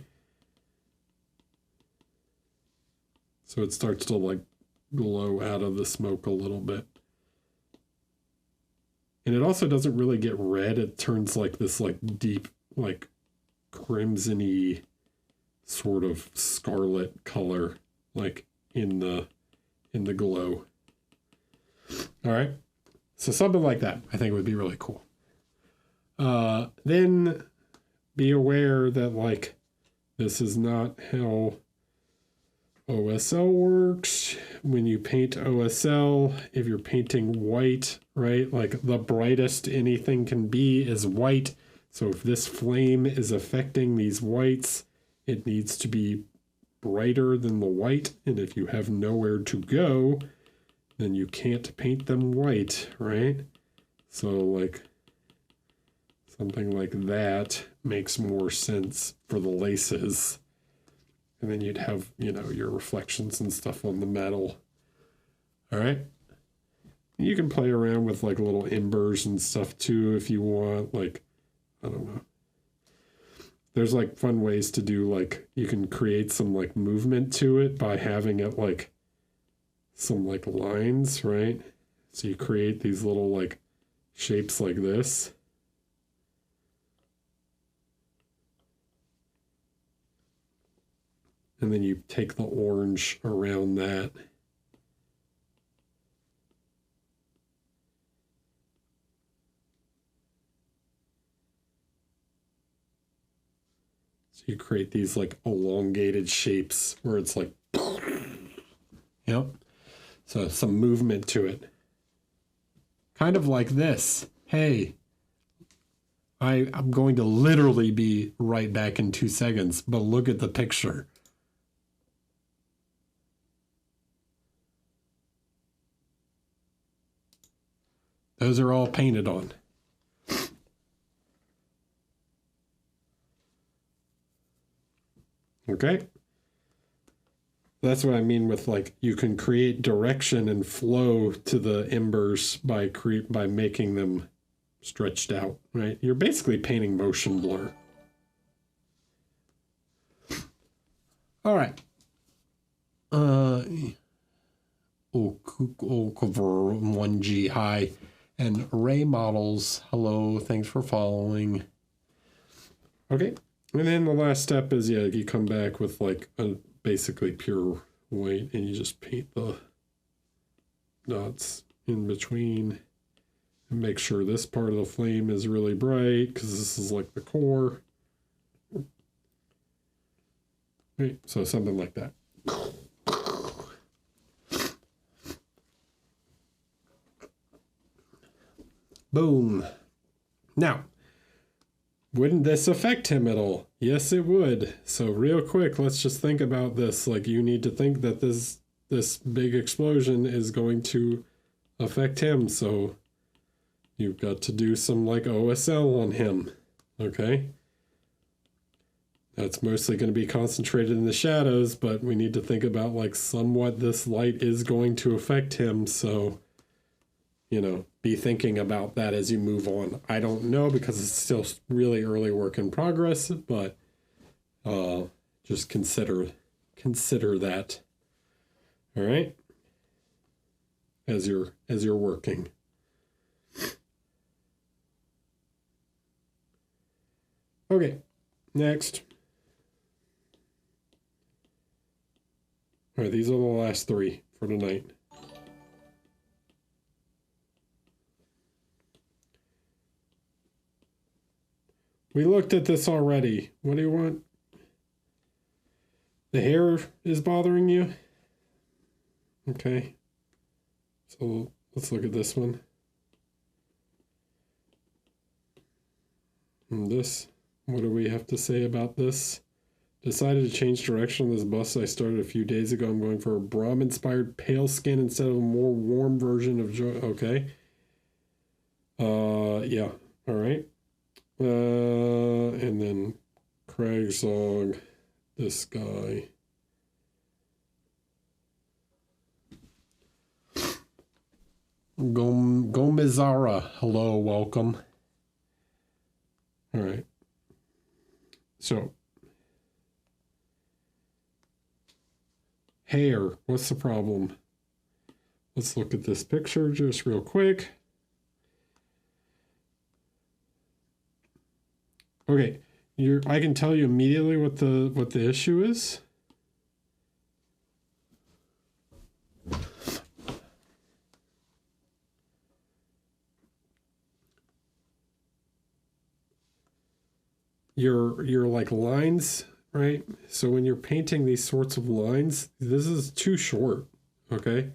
so it starts to like glow out of the smoke a little bit. And it also doesn't really get red. It turns like this like deep like crimson-y sort of scarlet color like in the glow. All right. So something like that I think would be really cool. Then be aware that like this is not how OSL works. When you paint OSL, if you're painting white, right, like the brightest anything can be is white. So if this flame is affecting these whites, it needs to be brighter than the white. And if you have nowhere to go, then you can't paint them white, right? So like something like that makes more sense for the laces. And then you'd have, you know, your reflections and stuff on the metal. All right. You can play around with like little embers and stuff too if you want. Like, I don't know. There's like fun ways to do like, you can create some like movement to it by having it like some like lines, right? So you create these little like shapes like this. And then you take the orange around that. So you create these like elongated shapes where it's like, yep. So some movement to it. Kind of like this. Hey, I'm going to literally be right back in 2 seconds, but look at the picture. Those are all painted on. Okay. That's what I mean with like, you can create direction and flow to the embers by making them stretched out, right? You're basically painting motion blur. All right. Cover 1G, hi. And Ray Models, hello, thanks for following. Okay, and then the last step is, yeah, you come back with like a basically pure white and you just paint the dots in between and make sure this part of the flame is really bright because this is like the core. Right, so something like that. Boom. Now, wouldn't this affect him at all? Yes, it would. So real quick, let's just think about this. Like, you need to think that this big explosion is going to affect him. So you've got to do some like OSL on him. Okay. That's mostly going to be concentrated in the shadows, but we need to think about like somewhat this light is going to affect him. So, you know, be thinking about that as you move on. I don't know because it's still really early work in progress, but just consider that. All right, as you're working. Okay, next. All right, these are the last 3 for tonight. We looked at this already. What do you want? The hair is bothering you? Okay. So let's look at this one. And this. What do we have to say about this? Decided to change direction on this bus I started a few days ago. I'm going for a Brahm-inspired pale skin instead of a more warm version of Joy. Okay. Yeah. All right. And then Cragzog, this guy. Gomezara, hello, welcome. All right. So, hair, what's the problem? Let's look at this picture just real quick. Okay, I can tell you immediately what the issue is. Your like lines, right? So when you're painting these sorts of lines, this is too short, okay?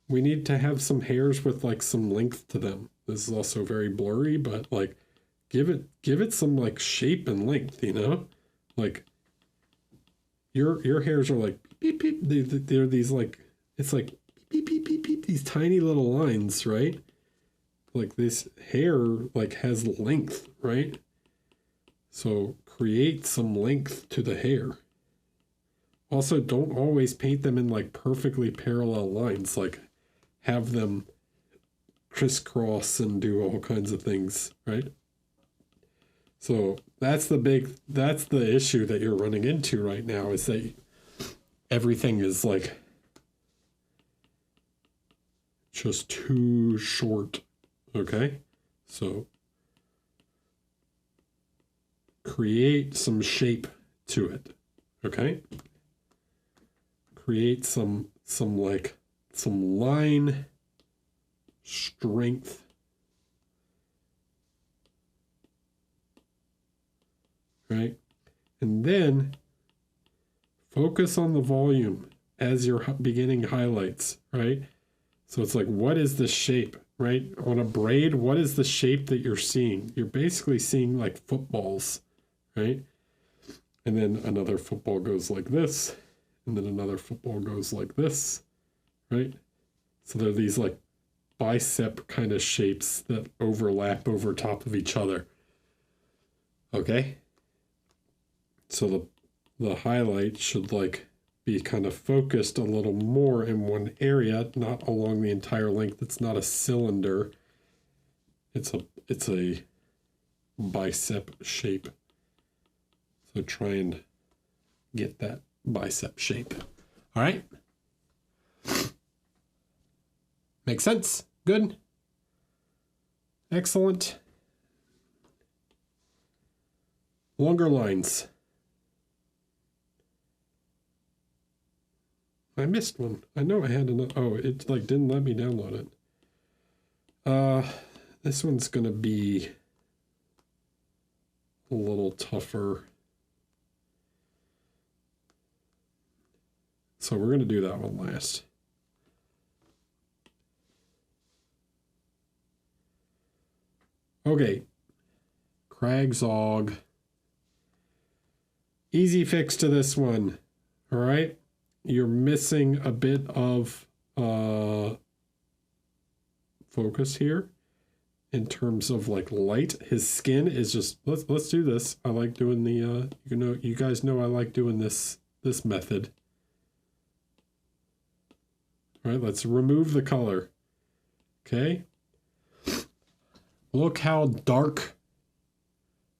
We need to have some hairs with like some length to them. This is also very blurry, but like give it some like shape and length, you know? Like your hairs are like beep beep. They're these like, it's like beep beep beep beep, these tiny little lines, right? Like this hair like has length, right? So create some length to the hair. Also, don't always paint them in like perfectly parallel lines. Like have them crisscross and do all kinds of things, right? So that's the issue that you're running into right now, is that everything is like just too short, okay? So create some shape to it, okay? Create some line strength, right? And then focus on the volume as you're beginning highlights, right? So it's like, what is the shape, right? On a braid, what is the shape that you're seeing? You're basically seeing like footballs, right? And then another football goes like this, and then another football goes like this, right? So they're these like bicep kind of shapes that overlap over top of each other. Okay? So the highlight should like be kind of focused a little more in one area, not along the entire length. It's not a cylinder. It's a bicep shape. So try and get that bicep shape. All right? Makes sense? Good? Excellent. Longer lines. I missed one. I know I had another. Oh, it like didn't let me download it. This one's gonna be a little tougher. So we're gonna do that one last. Okay. Cragzog. Easy fix to this one. All right. You're missing a bit of focus here in terms of like light. His skin is just, let's do this. I like doing the you guys know I like doing this method. All right, let's remove the color. Okay. Look how dark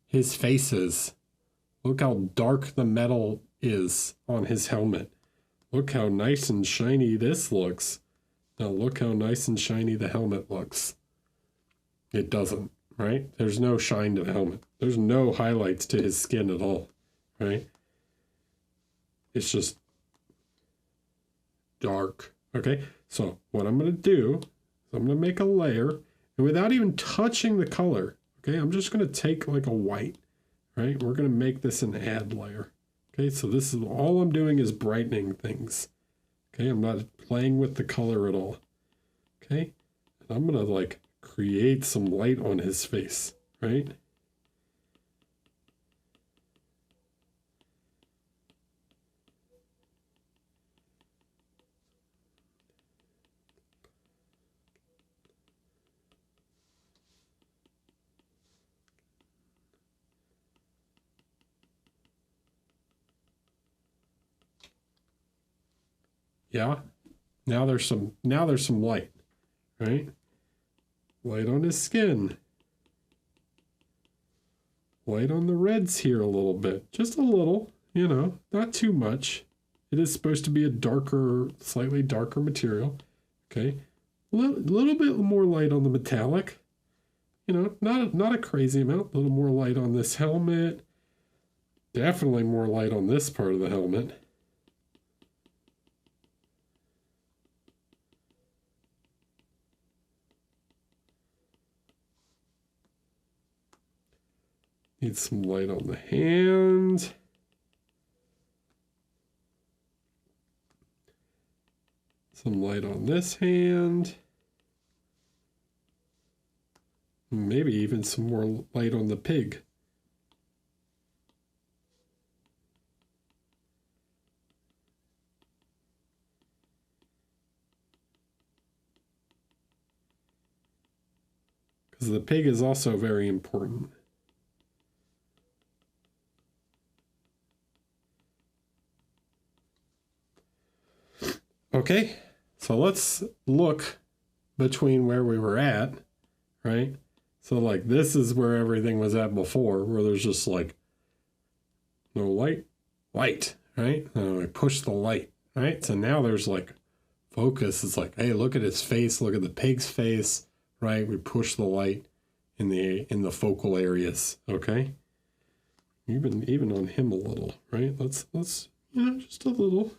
his face is. Look how dark the metal is on his helmet. Look how nice and shiny this looks. Now look how nice and shiny the helmet looks. It doesn't, right? There's no shine to the helmet. There's no highlights to his skin at all, right? It's just dark, okay? So what I'm going to do is I'm going to make a layer, and without even touching the color, okay, I'm just going to take like a white, right? We're going to make this an add layer. Okay, so this is all I'm doing is brightening things. Okay, I'm not playing with the color at all. Okay, and I'm gonna like create some light on his face, right? Yeah. Now there's some light, right? Light on his skin. Light on the reds here a little bit. Just a little, you know, not too much. It is supposed to be a darker, slightly darker material. Okay. Little bit more light on the metallic. You know, not a crazy amount. A little more light on this helmet. Definitely more light on this part of the helmet. Need some light on the hand. Some light on this hand. Maybe even some more light on the pig. Because the pig is also very important. Okay, so let's look between where we were at, right? So like this is where everything was at before, where there's just like no light, right? And I push the light, right? So now there's like focus. It's like, hey, look at his face, look at the pig's face, right? We push the light in the focal areas, okay? Even on him a little, right? Let's you know, just a little.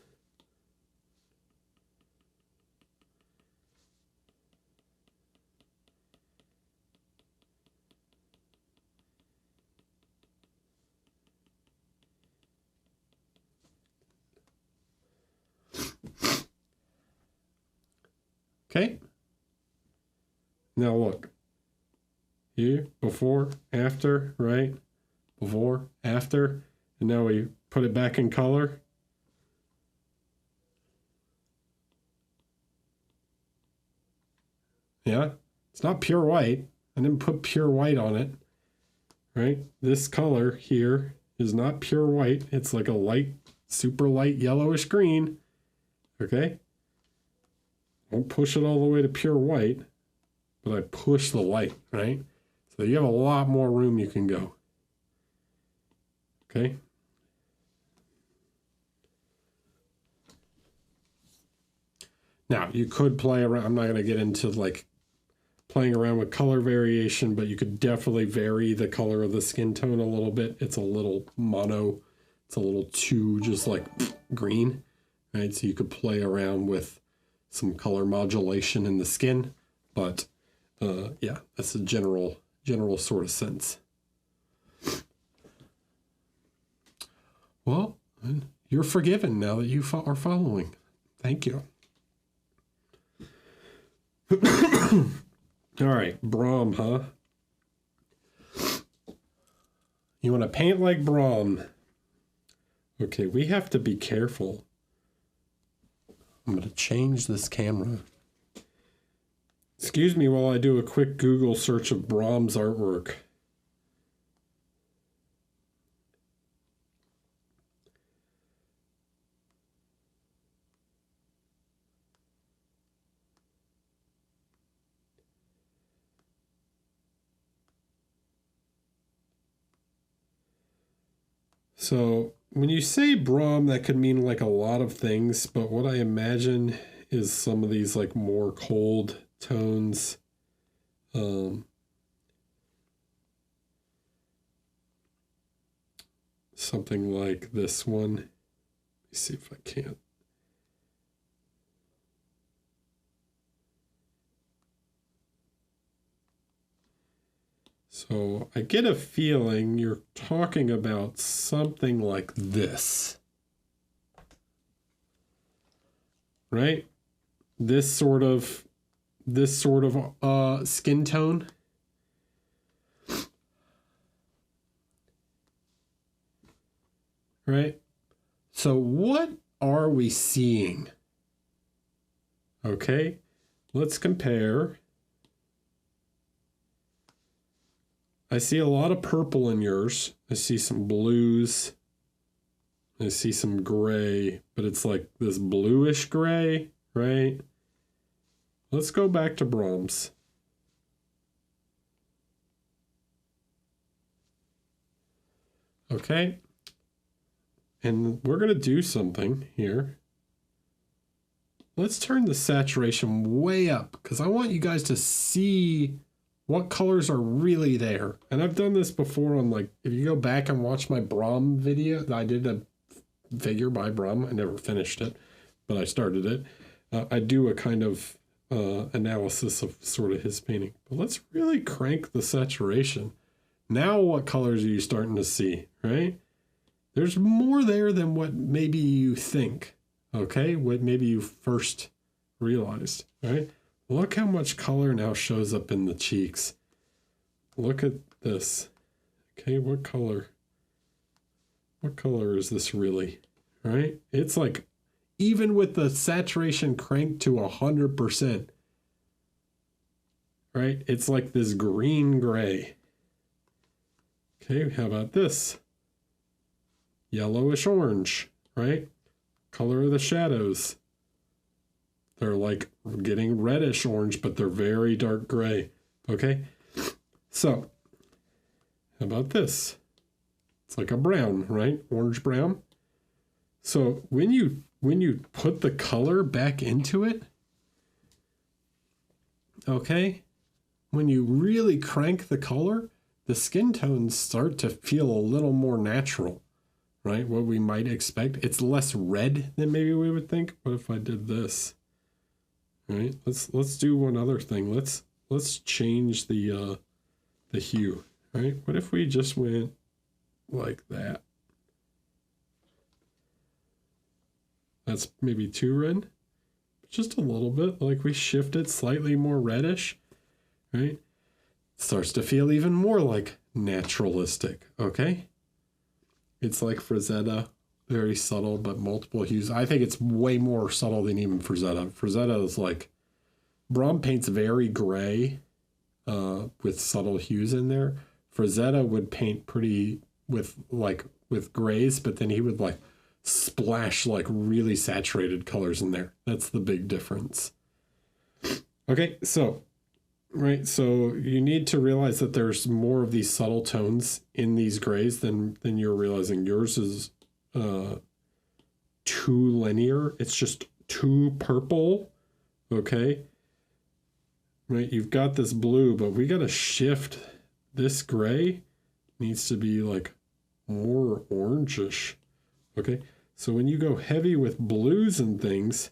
Okay. Now look. Here, before, after, right? Before, after. And now we put it back in color. Yeah. It's not pure white. I didn't put pure white on it. Right? This color here is not pure white. It's like a light, super light yellowish green. Okay? Don't push it all the way to pure white, but I push the light, right? So you have a lot more room you can go. Okay? Now, you could play around. I'm not going to get into like playing around with color variation, but you could definitely vary the color of the skin tone a little bit. It's a little mono. It's a little too just like green, right? So you could play around with some color modulation in the skin, but yeah, that's a general sort of sense. Well, you're forgiven now that you are following. Thank you. All right, Brahm, huh? You want to paint like Brahm. Okay, we have to be careful. I'm going to change this camera. Excuse me while I do a quick Google search of Brahms artwork. So when you say Brahm, that could mean like a lot of things, but what I imagine is some of these like more cold tones. Something like this one. Let me see if I can. So I get a feeling you're talking about something like this. Right? This sort of skin tone. Right? So what are we seeing? Okay, let's compare. I see a lot of purple in yours. I see some blues. I see some gray, but it's like this bluish gray, right? Let's go back to Brahms. Okay. And we're going to do something here. Let's turn the saturation way up because I want you guys to see what colors are really there. And I've done this before on, like, if you go back and watch my Brahm video, I did a figure by Brahm. I never finished it, but I started it. I do a kind of analysis of sort of his painting. But let's really crank the saturation. Now what colors are you starting to see, right? There's more there than what maybe you think. Okay, what maybe you first realized, right? Look how much color now shows up in the cheeks. Look at this. Okay, what color? What color is this really, right? It's like, even with the saturation cranked to 100%, right? It's like this green gray. Okay, how about this? Yellowish orange, right? Color of the shadows. They're like getting reddish orange, but they're very dark gray. Okay, so how about this? It's like a brown, right? Orange brown. So when you put the color back into it, okay, when you really crank the color, the skin tones start to feel a little more natural. Right, what we might expect. It's less red than maybe we would think. What if I did this? Right, let's do one other thing. Let's change the hue. Right, what if we just went like that? That's maybe too red. Just a little bit. Like we shift it slightly more reddish. Right, it starts to feel even more like naturalistic. Okay. It's like Frazetta, very subtle, but multiple hues. I think it's way more subtle than even Frazetta. Frazetta is like, Brahm paints very gray with subtle hues in there. Frazetta would paint pretty with grays, but then he would like splash like really saturated colors in there. That's the big difference. Okay, so right, so you need to realize that there's more of these subtle tones in these grays than you're realizing. Yours is too linear. It's just too purple. Okay, right, you've got this blue, but we got to shift. This gray needs to be like more orangish. Okay, so when you go heavy with blues and things,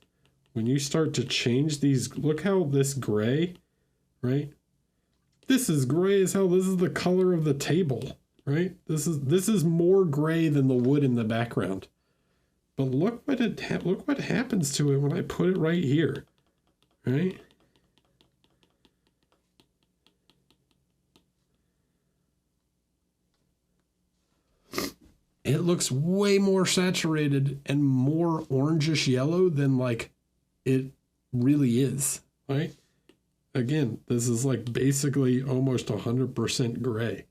when you start to change these, look how this gray, right? This is gray as hell. This is the color of the table, right? This is more gray than the wood in the background. But look what happens to it when I put it right here, right? It looks way more saturated and more orangish yellow than like it really is, right? Again, this is like basically almost 100% gray.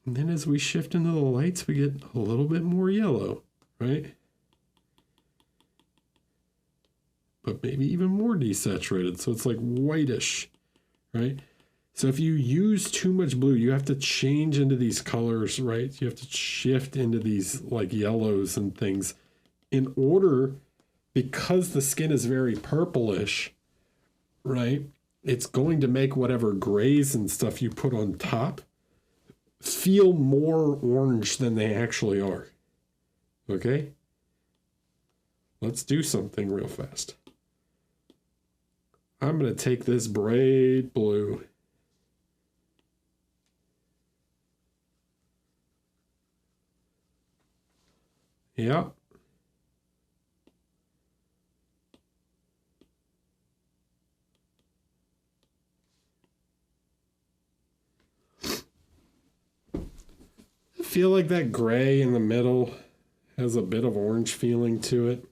And then as we shift into the lights, we get a little bit more yellow, right? But maybe even more desaturated. So it's like whitish, right? So if you use too much blue, you have to change into these colors, right? You have to shift into these like yellows and things in order, because the skin is very purplish, right? It's going to make whatever grays and stuff you put on top feel more orange than they actually are. Okay? Let's do something real fast. I'm going to take this bright blue. Yeah. I feel like that gray in the middle has a bit of orange feeling to it.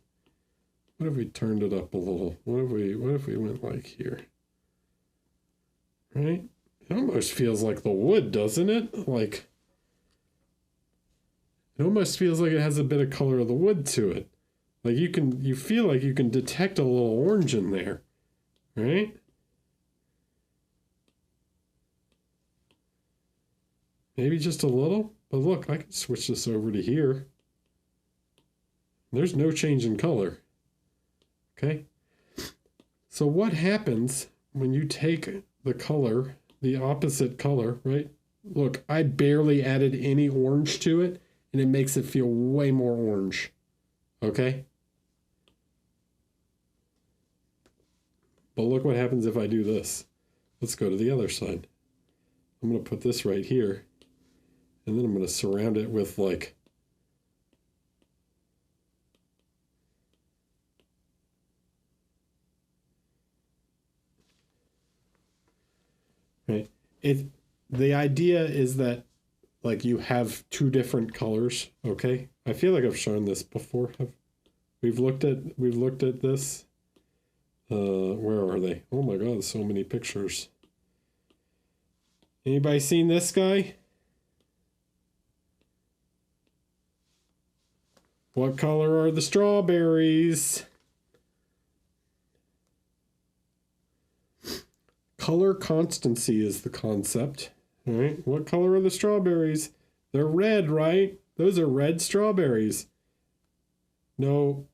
What if we turned it up a little? What if we went like here? Right? It almost feels like the wood, doesn't it? Like It almost feels like it has a bit of color of the wood to it. Like you feel like you can detect a little orange in there, right? Maybe just a little, but look, I can switch this over to here. There's no change in color. Okay. So what happens when you take the color, the opposite color, right? Look, I barely added any orange to it, and it makes it feel way more orange. Okay? But look what happens if I do this. Let's go to the other side. I'm going to put this right here, and then I'm going to surround it with like right. The idea is that like you have two different colors, okay? I feel like I've shown this before. We've looked at this. Where are they? Oh my god, so many pictures. Anybody seen this guy? What color are the strawberries? Color constancy is the concept. All right. What color are the strawberries? They're red, right? Those are red strawberries. No,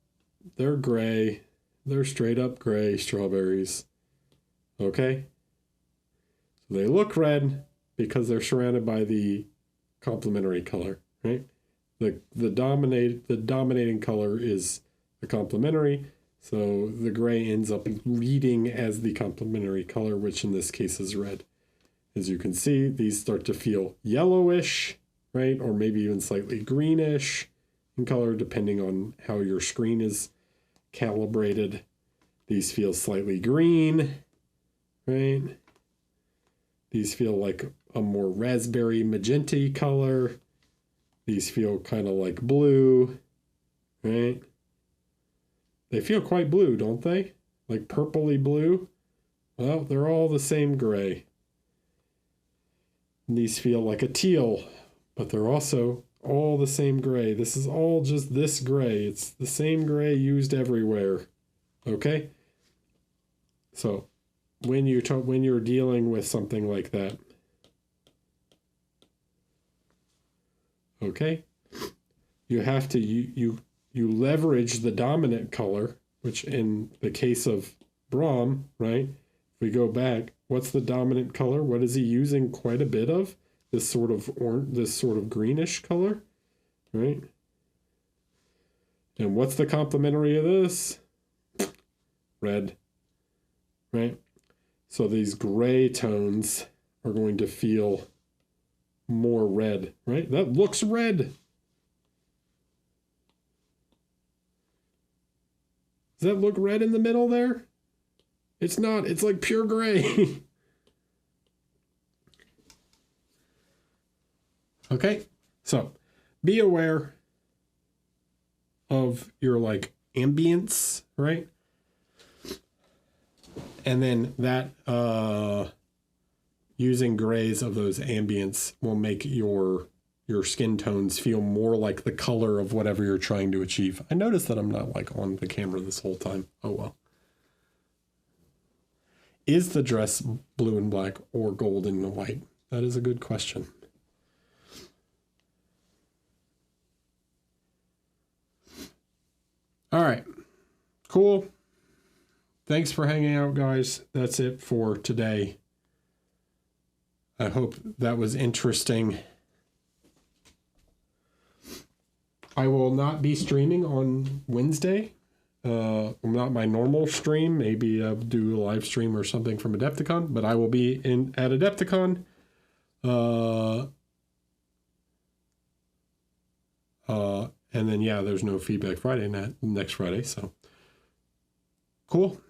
they're gray. They're straight up gray strawberries. Okay? So they look red because they're surrounded by the complementary color, right? The dominating color is the complementary. So the gray ends up reading as the complementary color, which in this case is red. As you can see, these start to feel yellowish, right? Or maybe even slightly greenish in color, depending on how your screen is calibrated. These feel slightly green, right? These feel like a more raspberry magenta color. These feel kind of like blue, right? They feel quite blue, don't they? Like purpley blue. Well, they're all the same gray. And these feel like a teal, but they're also all the same gray. This is all just this gray. It's the same gray used everywhere. Okay? So, when you're dealing with something like that, okay? You have to you leverage the dominant color, which in the case of Brahm, right? If we go back, what's the dominant color? What is he using quite a bit of? This sort of greenish color, right? And what's the complementary of this? Red, right? So these gray tones are going to feel more red, right? That looks red. Does that look red in the middle there? It's not. It's like pure gray. Okay, so be aware of your like ambience, right? And then that using grays of those ambience will make your skin tones feel more like the color of whatever you're trying to achieve. I noticed that I'm not like on the camera this whole time. Oh well. Is the dress blue and black or gold and white? That is a good question. All right, cool. Thanks for hanging out, guys. That's it for today. I hope that was interesting. I will not be streaming on Wednesday. Not my normal stream. Maybe I'll do a live stream or something from Adepticon, but I will be at Adepticon. And then, yeah, there's no Feedback Friday next Friday, so cool.